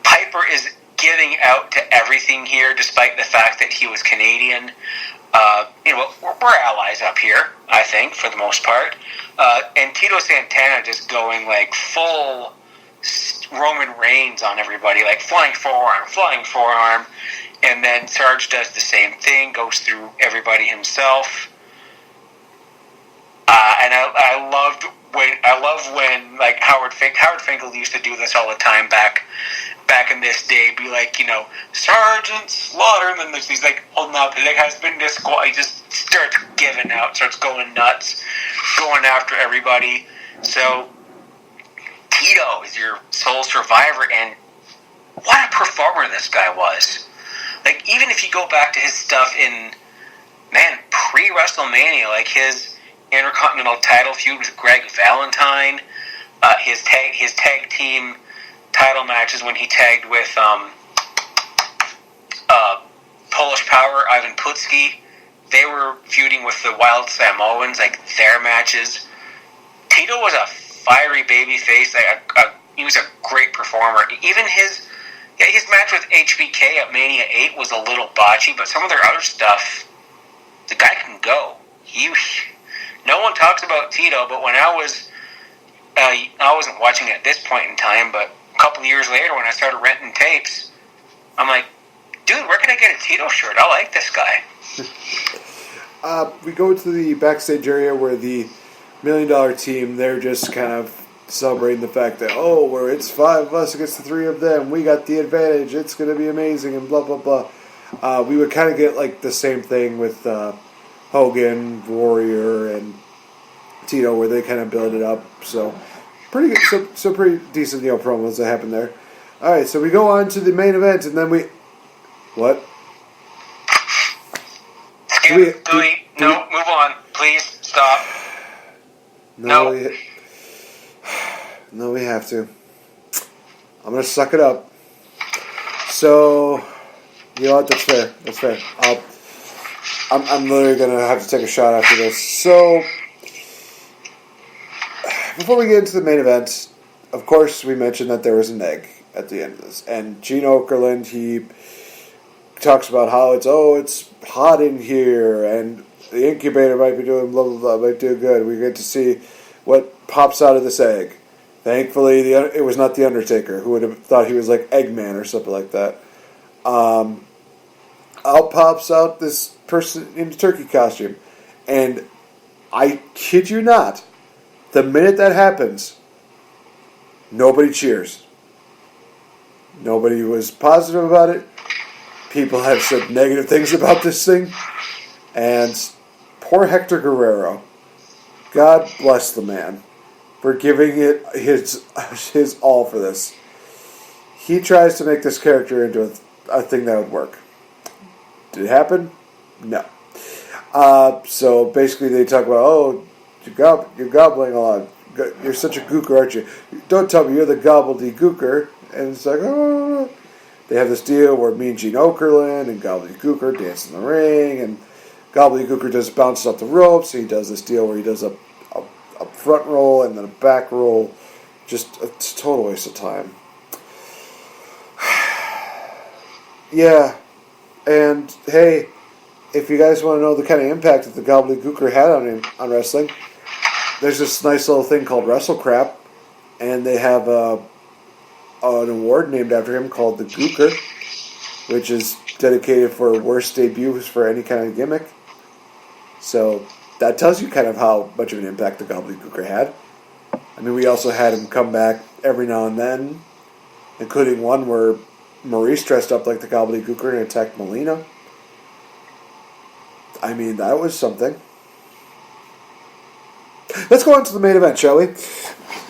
Piper is giving out to everything here, despite the fact that he was Canadian. We're allies up here, I think, for the most part. And Tito Santana just going full Roman Reigns on everybody, flying forearm. And then Sarge does the same thing, goes through everybody himself. And I love when Howard Finkel used to do this all the time back in this day, be Sergeant Slaughter, and then there's these holding up, has been disqualified. He just starts giving out, starts going nuts, going after everybody. So Tito is your sole survivor, and what a performer this guy was. Even if you go back to his stuff in pre-WrestleMania, his Intercontinental title feud with Greg Valentine, his tag team title matches when he tagged with Polish Power, Ivan Putski. They were feuding with the Wild Samoans, their matches. Tito was a fiery babyface. He was a great performer. Even his match with HBK at Mania 8 was a little botchy, but some of their other stuff, the guy can go. No one talks about Tito, but when I wasn't watching it at this point in time, but a couple of years later when I started renting tapes, I'm like, dude, where can I get a Tito shirt? I like this guy. We go to the backstage area where the $1 Million team, they're just kind of celebrating the fact that, it's 5 of us against the 3 of them. We got the advantage. It's going to be amazing and blah, blah, blah. We would kind of get the same thing with Hogan, Warrior, and Tito, where they kind of build it up. So pretty good. So pretty decent promos that happen there. All right, so we go on to the main event, and then what? Skip, no, move on, please stop. No, we have to. I'm gonna suck it up. So, you know what? That's fair. I'm literally going to have to take a shot after this. So, before we get into the main event, of course, we mentioned that there was an egg at the end of this. And Gene Okerlund, he talks about how it's hot in here, and the incubator might be doing blah, blah, blah, might do good. We get to see what pops out of this egg. Thankfully, it was not the Undertaker, who would have thought he was like Eggman or something like that. Out pops out this person in a turkey costume. And I kid you not, the minute that happens, nobody cheers. Nobody was positive about it. People have said negative things about this thing. And poor Hector Guerrero, God bless the man for giving it his all for this. He tries to make this character into a thing that would work. Did it happen? No. So basically they talk about, you're gobbling a lot. You're such a gooker, aren't you? Don't tell me you're the gobbledygooker. And it's like, oh. They have this deal where Mean Gene Okerlund and Gobbledygooker dance in the ring, and Gobbledygooker just bounces off the ropes. So he does this deal where he does a front roll and then a back roll. Just a total waste of time. Yeah. And hey, if you guys want to know the kind of impact that the Gobbledygooker had on wrestling, there's this nice little thing called WrestleCrap, and they have an award named after him called the Gooker, which is dedicated for worst debuts for any kind of gimmick. So that tells you kind of how much of an impact the Gobbledygooker had. I mean, we also had him come back every now and then, including one where Maurice dressed up like the Gobbledygooker and attacked Melina. I mean, that was something. Let's go on to the main event, shall we?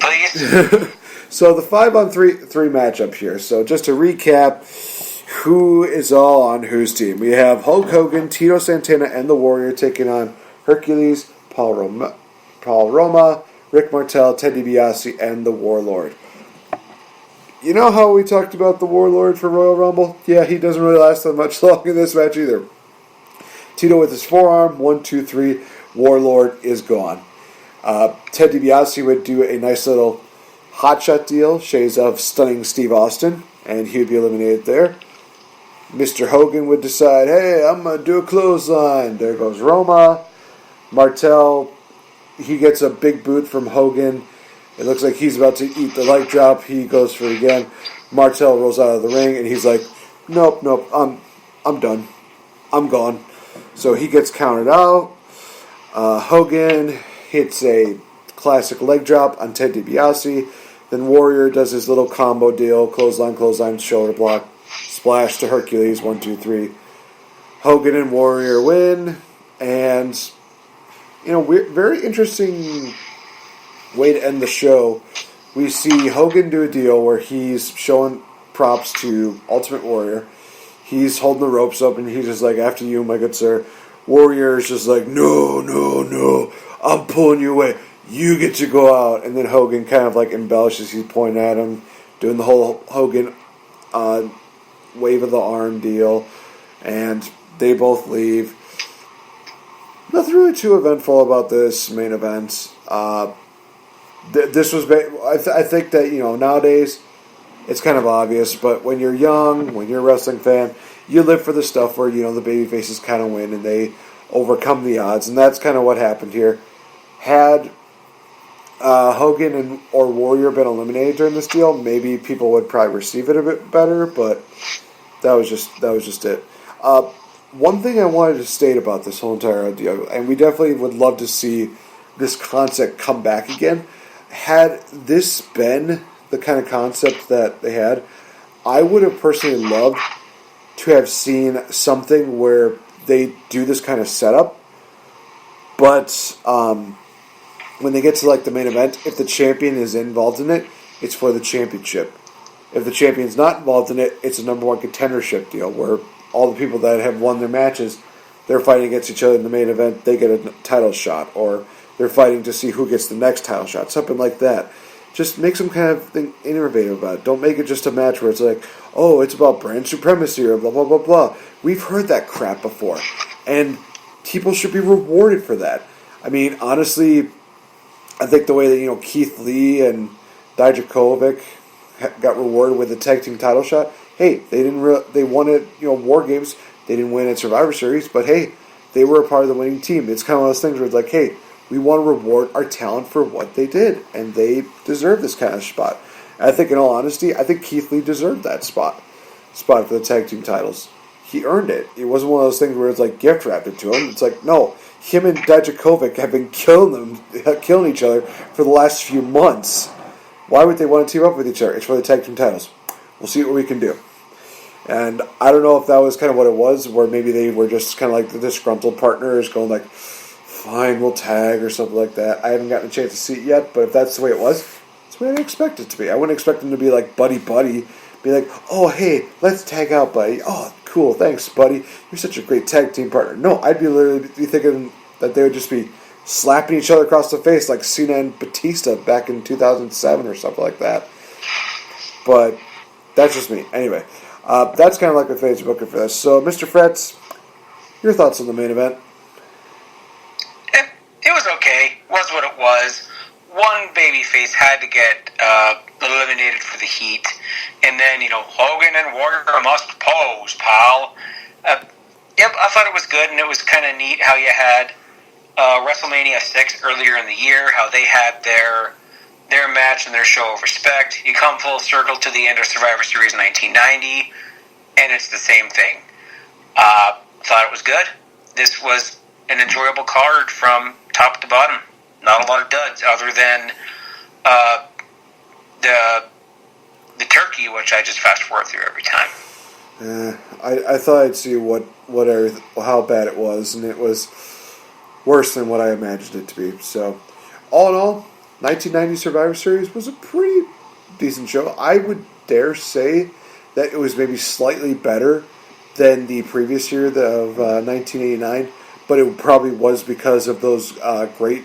Please. So the 5-on-3 matchup here. So just to recap, who is all on whose team? We have Hulk Hogan, Tito Santana, and the Warrior taking on Hercules, Paul Roma, Rick Martel, Ted DiBiase, and the Warlord. You know how we talked about the Warlord for Royal Rumble? Yeah, he doesn't really last that much long in this match either. Tito with his forearm, 1, 2, 3, Warlord is gone. Ted DiBiase would do a nice little hotshot deal, shades of stunning Steve Austin, and he would be eliminated there. Mr. Hogan would decide, hey, I'm going to do a clothesline. There goes Roma. Martel, he gets a big boot from Hogan. It looks like he's about to eat the leg drop. He goes for it again. Martel rolls out of the ring, and he's like, nope, I'm done. I'm gone. So he gets counted out. Hogan hits a classic leg drop on Ted DiBiase. Then Warrior does his little combo deal. Clothesline, shoulder block. Splash to Hercules. 1, 2, 3. Hogan and Warrior win. And, very interesting way to end the show. We see Hogan do a deal where he's showing props to Ultimate Warrior. He's holding the ropes up and he's just like, after you, my good sir. Warrior is just like, no, I'm pulling you away. You get to go out. And then Hogan kind of like embellishes. He's pointing at him, doing the whole Hogan wave of the arm deal. And they both leave. Nothing really too eventful about this main event. This was, I think that, nowadays it's kind of obvious, but when you're young, when you're a wrestling fan, you live for the stuff where, the baby faces kind of win and they overcome the odds, and that's kind of what happened here. Had Hogan or Warrior been eliminated during this deal, maybe people would probably receive it a bit better, but that was just it. One thing I wanted to state about this whole entire deal, and we definitely would love to see this concept come back again. Had this been the kind of concept that they had, I would have personally loved to have seen something where they do this kind of setup, but when they get to like the main event, if the champion is involved in it, it's for the championship. If the champion's not involved in it, it's a number one contendership deal where all the people that have won their matches, they're fighting against each other in the main event, they get a title shot, or they're fighting to see who gets the next title shot, something like that. Just make some kind of thing innovative about it. Don't make it just a match where it's like, oh, it's about brand supremacy or blah, blah, blah, blah. We've heard that crap before. And people should be rewarded for that. I mean, honestly, I think the way that, Keith Lee and Dijakovic got rewarded with the tag team title shot, hey, they won at, War Games. They didn't win at Survivor Series, but hey, they were a part of the winning team. It's kind of one of those things where it's like, hey, we want to reward our talent for what they did, and they deserve this kind of spot. And I think, in all honesty, I think Keith Lee deserved that spot for the tag team titles. He earned it. It wasn't one of those things where it's like gift wrapped it to him. It's like, no, him and Dijakovic have been killing each other for the last few months. Why would they want to team up with each other? It's for the tag team titles. We'll see what we can do. And I don't know if that was kind of what it was, where maybe they were just kind of like the disgruntled partners going like, fine, we'll tag or something like that. I haven't gotten a chance to see it yet, but if that's the way it was, that's the way I expect it to be. I wouldn't expect them to be like buddy-buddy, be like, oh, hey, let's tag out, buddy. Oh, cool, thanks, buddy. You're such a great tag team partner. No, I'd be literally thinking that they would just be slapping each other across the face like Cena and Batista back in 2007 or something like that. But that's just me. Anyway, that's kind of like my favorite booking for this. So, Mr. Fretz, your thoughts on the main event? It was okay. Was what it was. One babyface had to get eliminated for the heat, and then Hogan and Warrior must pose, pal. Yep, I thought it was good, and it was kind of neat how you had WrestleMania 6 earlier in the year, how they had their match and their show of respect. You come full circle to the end of Survivor Series 1990, and it's the same thing. Thought it was good. This was an enjoyable card from top to bottom. Not a lot of duds, other than the turkey, which I just fast forward through every time. I thought I'd see how bad it was, and it was worse than what I imagined it to be. So, all in all, 1990 Survivor Series was a pretty decent show. I would dare say that it was maybe slightly better than the previous year of 1989, but it probably was because of those great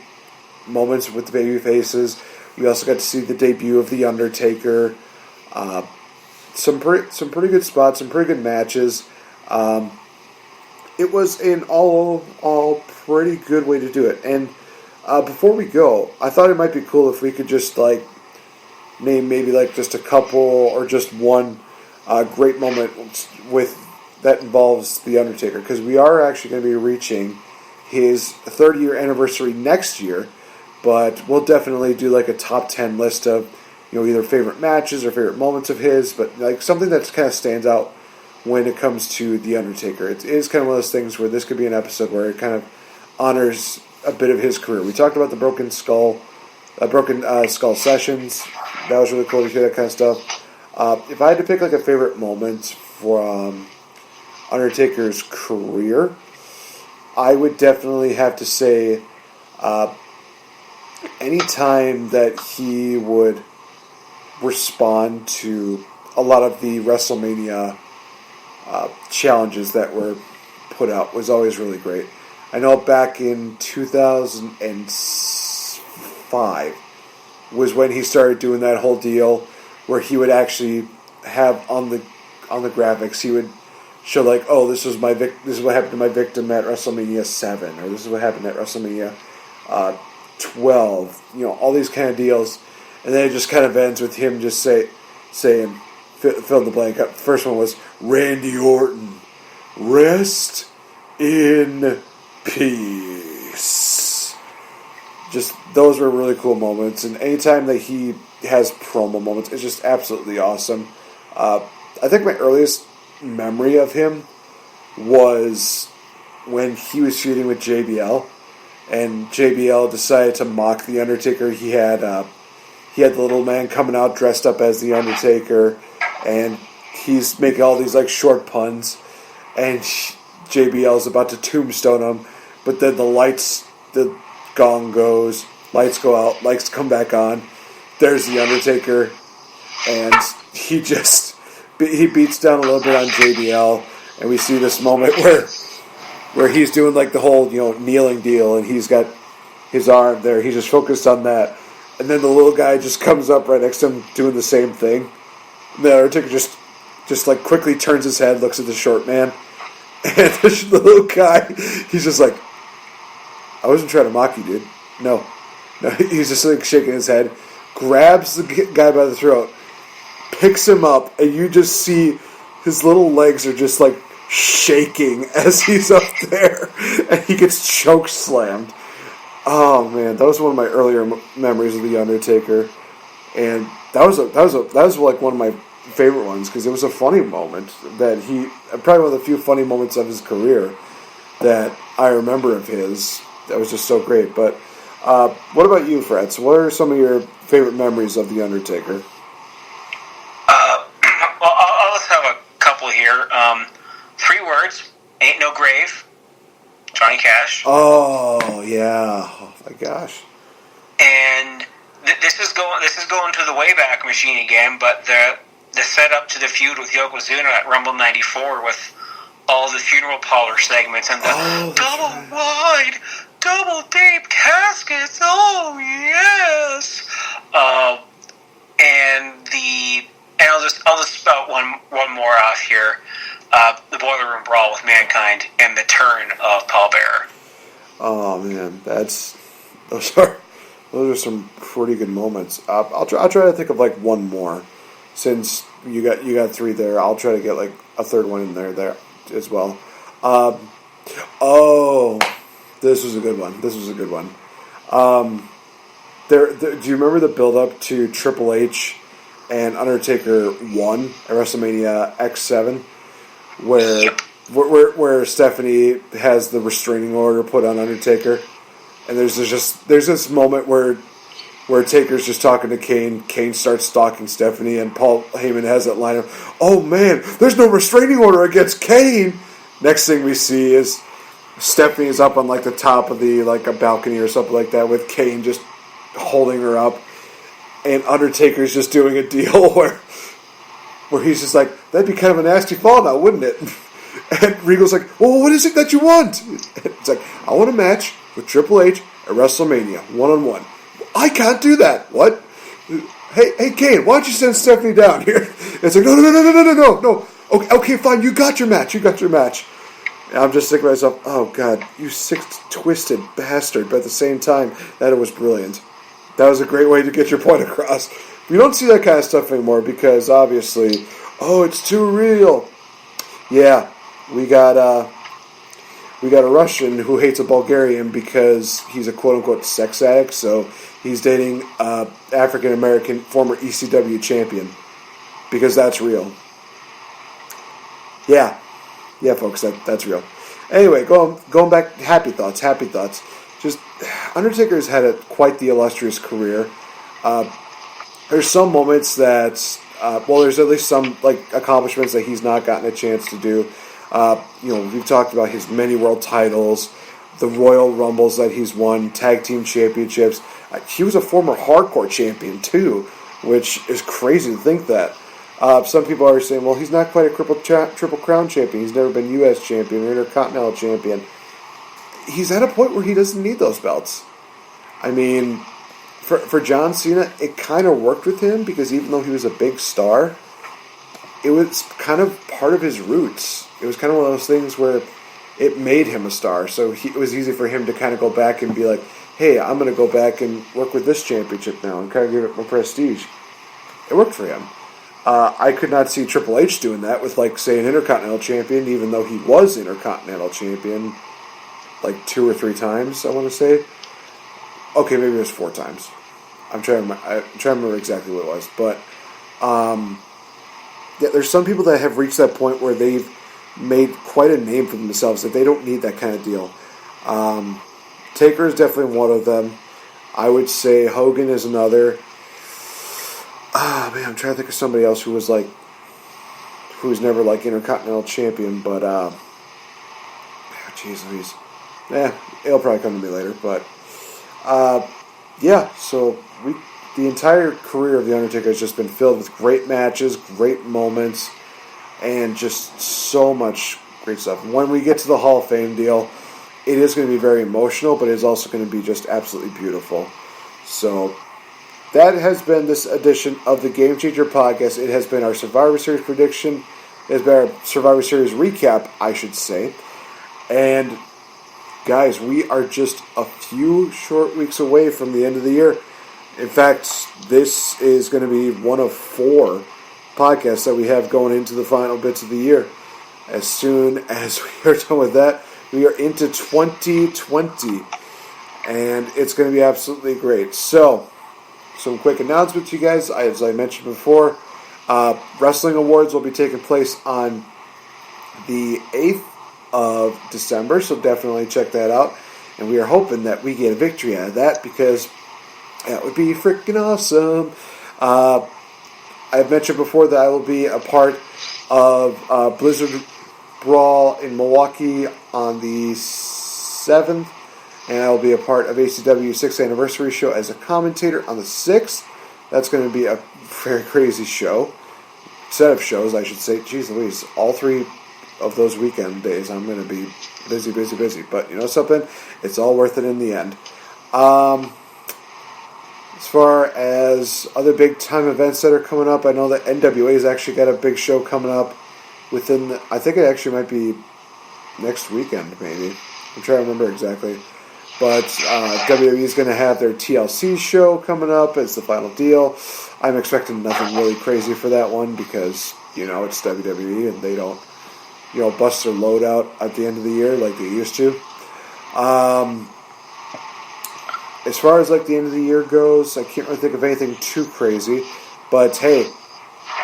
moments with the baby faces. We also got to see the debut of The Undertaker. Some pretty good spots, some pretty good matches. It was an all pretty good way to do it. And before we go, I thought it might be cool if we could just name maybe just a couple or just one great moment that involves The Undertaker, because we are actually going to be reaching his 30-year anniversary next year. But we'll definitely do a top 10 list of either favorite matches or favorite moments of his, but something that kind of stands out when it comes to The Undertaker. It is kind of one of those things where this could be an episode where it kind of honors a bit of his career. We talked about the Broken Skull sessions. That was really cool to hear that kind of stuff. If I had to pick a favorite moment from Undertaker's career, I would definitely have to say any time that he would respond to a lot of the WrestleMania challenges that were put out was always really great. I know back in 2005 was when he started doing that whole deal where he would actually have on the graphics, he would show this is what happened to my victim at WrestleMania 7, or this is what happened at WrestleMania 12, all these kind of deals, and then it just kind of ends with him just saying, fill in the blank. The first one was Randy Orton, rest in peace. Just those were really cool moments, and anytime that he has promo moments, it's just absolutely awesome. I think my earliest memory of him was when he was feuding with JBL. And JBL decided to mock The Undertaker. He had the little man coming out dressed up as The Undertaker, and he's making all these short puns, and JBL's about to tombstone him, but then the gong goes, lights go out, lights come back on, there's The Undertaker, and he beats down a little bit on JBL, and we see this moment where he's doing the whole kneeling deal, and he's got his arm there. He's just focused on that, and then the little guy just comes up right next to him doing the same thing. The Undertaker just quickly turns his head, looks at the short man, and the little guy, he's just I wasn't trying to mock you, dude. No, he's just shaking his head, grabs the guy by the throat, picks him up, and you just see his little legs are just shaking as he's up there, and he gets choke slammed. Oh man, that was one of my earlier memories of the Undertaker, and that was like one of my favorite ones because it was a funny moment that probably one of the few funny moments of his career that I remember of his. That was just so great. But what about you, Fretz? What are some of your favorite memories of the Undertaker? Well, I'll just have a couple here. 3 words: ain't no grave. Johnny Cash. Oh yeah! Oh my gosh! And this is going to the Wayback Machine again, but the setup to the feud with Yokozuna at Rumble '94 with all the funeral parlor segments and the double wide, double deep caskets. Oh yes! And I'll just spout one more off here. The Boiler Room Brawl with Mankind and the turn of Paul Bearer. Oh man, those are some pretty good moments. I'll try to think of like one more, since you got 3 there. I'll try to get like a third one in there as well. This was a good one. Do you remember the build up to Triple H and Undertaker 1 at WrestleMania X7? Where Stephanie has the restraining order put on Undertaker, and there's this moment where Taker's just talking to Kane. Kane starts stalking Stephanie, and Paul Heyman has that line of, "Oh man, there's no restraining order against Kane." Next thing we see is Stephanie is up on like the top of a balcony or something like that, with Kane just holding her up, and Undertaker's just doing a deal where he's just like, "That'd be kind of a nasty fall now, wouldn't it?" And Regal's like, "Well, what is it that you want?" And it's like, "I want a match with Triple H at WrestleMania, 1-on-1. I can't do that. What? Hey, Kane, why don't you send Stephanie down here?" It's like, no. Okay, fine, you got your match. And I'm just thinking to myself, oh God, you sick, twisted bastard. But at the same time, that was brilliant. That was a great way to get your point across. We don't see that kind of stuff anymore because obviously, it's too real. Yeah, we got a Russian who hates a Bulgarian because he's a quote-unquote sex addict, so he's dating African-American former ECW champion because that's real. Yeah, folks, that's real. Anyway, going back, happy thoughts. Just, Undertaker's had quite the illustrious career. There's some moments that, there's at least some accomplishments that he's not gotten a chance to do. We've talked about his many world titles, the Royal Rumbles that he's won, tag team championships. He was a former hardcore champion too, which is crazy to think that. Some people are saying, well, he's not quite a triple crown champion. He's never been U.S. champion or Intercontinental champion. He's at a point where he doesn't need those belts. I mean, for John Cena, it kind of worked with him because even though he was a big star, it was kind of part of his roots. It was kind of one of those things where it made him a star. So it was easy for him to kind of go back and be like, hey, I'm going to go back and work with this championship now and kind of give it more prestige. It worked for him. I could not see Triple H doing that with, say, an Intercontinental champion, even though he was Intercontinental champion 2 or 3 times, I want to say. Okay, maybe it was 4 times. I'm trying to remember exactly what it was. But, there's some people that have reached that point where they've made quite a name for themselves, that they don't need that kind of deal. Taker is definitely one of them. I would say Hogan is another. I'm trying to think of somebody else who was never Intercontinental champion, but it'll probably come to me later. But so the entire career of the Undertaker has just been filled with great matches, great moments, and just so much great stuff. When we get to the Hall of Fame deal, it is going to be very emotional, but it is also going to be just absolutely beautiful. So that has been this edition of the Game Changer Podcast. It has been our Survivor Series prediction. It has been our Survivor Series recap, I should say. And, guys, we are just a few short weeks away from the end of the year. In fact, this is going to be one of 4 podcasts that we have going into the final bits of the year. As soon as we are done with that, we are into 2020. and it's going to be absolutely great. So, some quick announcements, you guys. As I mentioned before, Wrestling Awards will be taking place on the 8th of December, so definitely check that out. And we are hoping that we get a victory out of that, because that would be freaking awesome. I've mentioned before that I will be a part of Blizzard Brawl in Milwaukee on the 7th, and I will be a part of ACW 6th Anniversary Show as a commentator on the 6th. That's going to be a very crazy set of shows, I should say. Jeez Louise, all 3 of those weekend days I'm going to be busy. But you know something? It's all worth it in the end. As far as other big time events that are coming up, I know that NWA's actually got a big show coming up I think it actually might be next weekend, maybe. I'm trying to remember exactly. But WWE's going to have their TLC show coming up as the final deal. I'm expecting nothing really crazy for that one, because, it's WWE and they don't, bust their load out at the end of the year like they used to. As far as, the end of the year goes, I can't really think of anything too crazy. But, hey,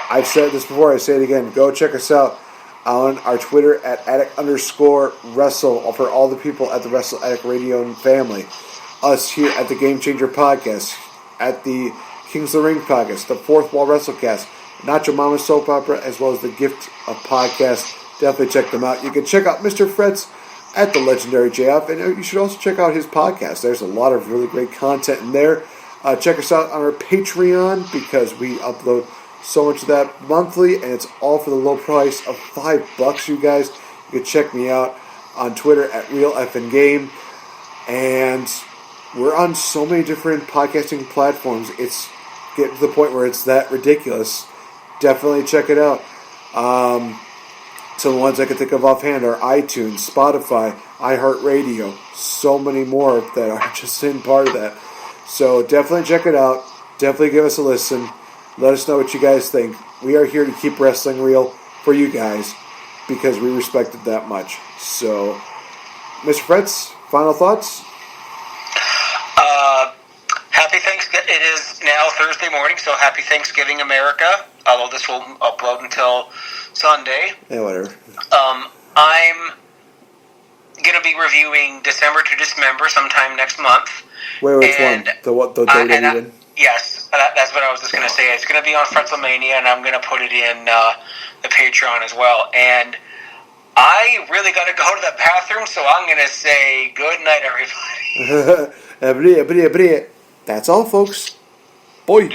I've said this before, I say it again. Go check us out on our Twitter at @addict_wrestle for all the people at the Wrestle Addict Radio family. Us here at the Game Changer Podcast, at the Kings of the Ring Podcast, the Fourth Wall WrestleCast, Nacho Mama Soap Opera, as well as the Gift of Podcast. Definitely check them out. You can check out Mr. Fretz at the Legendary JF, and you should also check out his podcast. There's a lot of really great content in there. Check us out on our Patreon, because we upload so much of that monthly, and it's all for the low price of $5, you guys. You can check me out on Twitter at RealFNGame, and we're on so many different podcasting platforms. It's getting to the point where it's that ridiculous. Definitely check it out. Some of the ones I can think of offhand are iTunes, Spotify, iHeartRadio, so many more that are just in part of that. So definitely check it out. Definitely give us a listen. Let us know what you guys think. We are here to keep wrestling real for you guys, because we respect it that much. So, Mr. Fretz, final thoughts? Happy Thanksgiving. It is now Thursday morning, so happy Thanksgiving, America. Although this will upload until Sunday. Yeah, whatever. I'm going to be reviewing December to Dismember sometime next month. Wait, which one? The WWE? Yes, that's what I was just going to say. It's going to be on Fretzlemania, and I'm going to put it in the Patreon as well. And I really got to go to the bathroom, so I'm going to say good night, everybody. That's all, folks. Boy.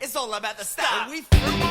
It's all about the style. We through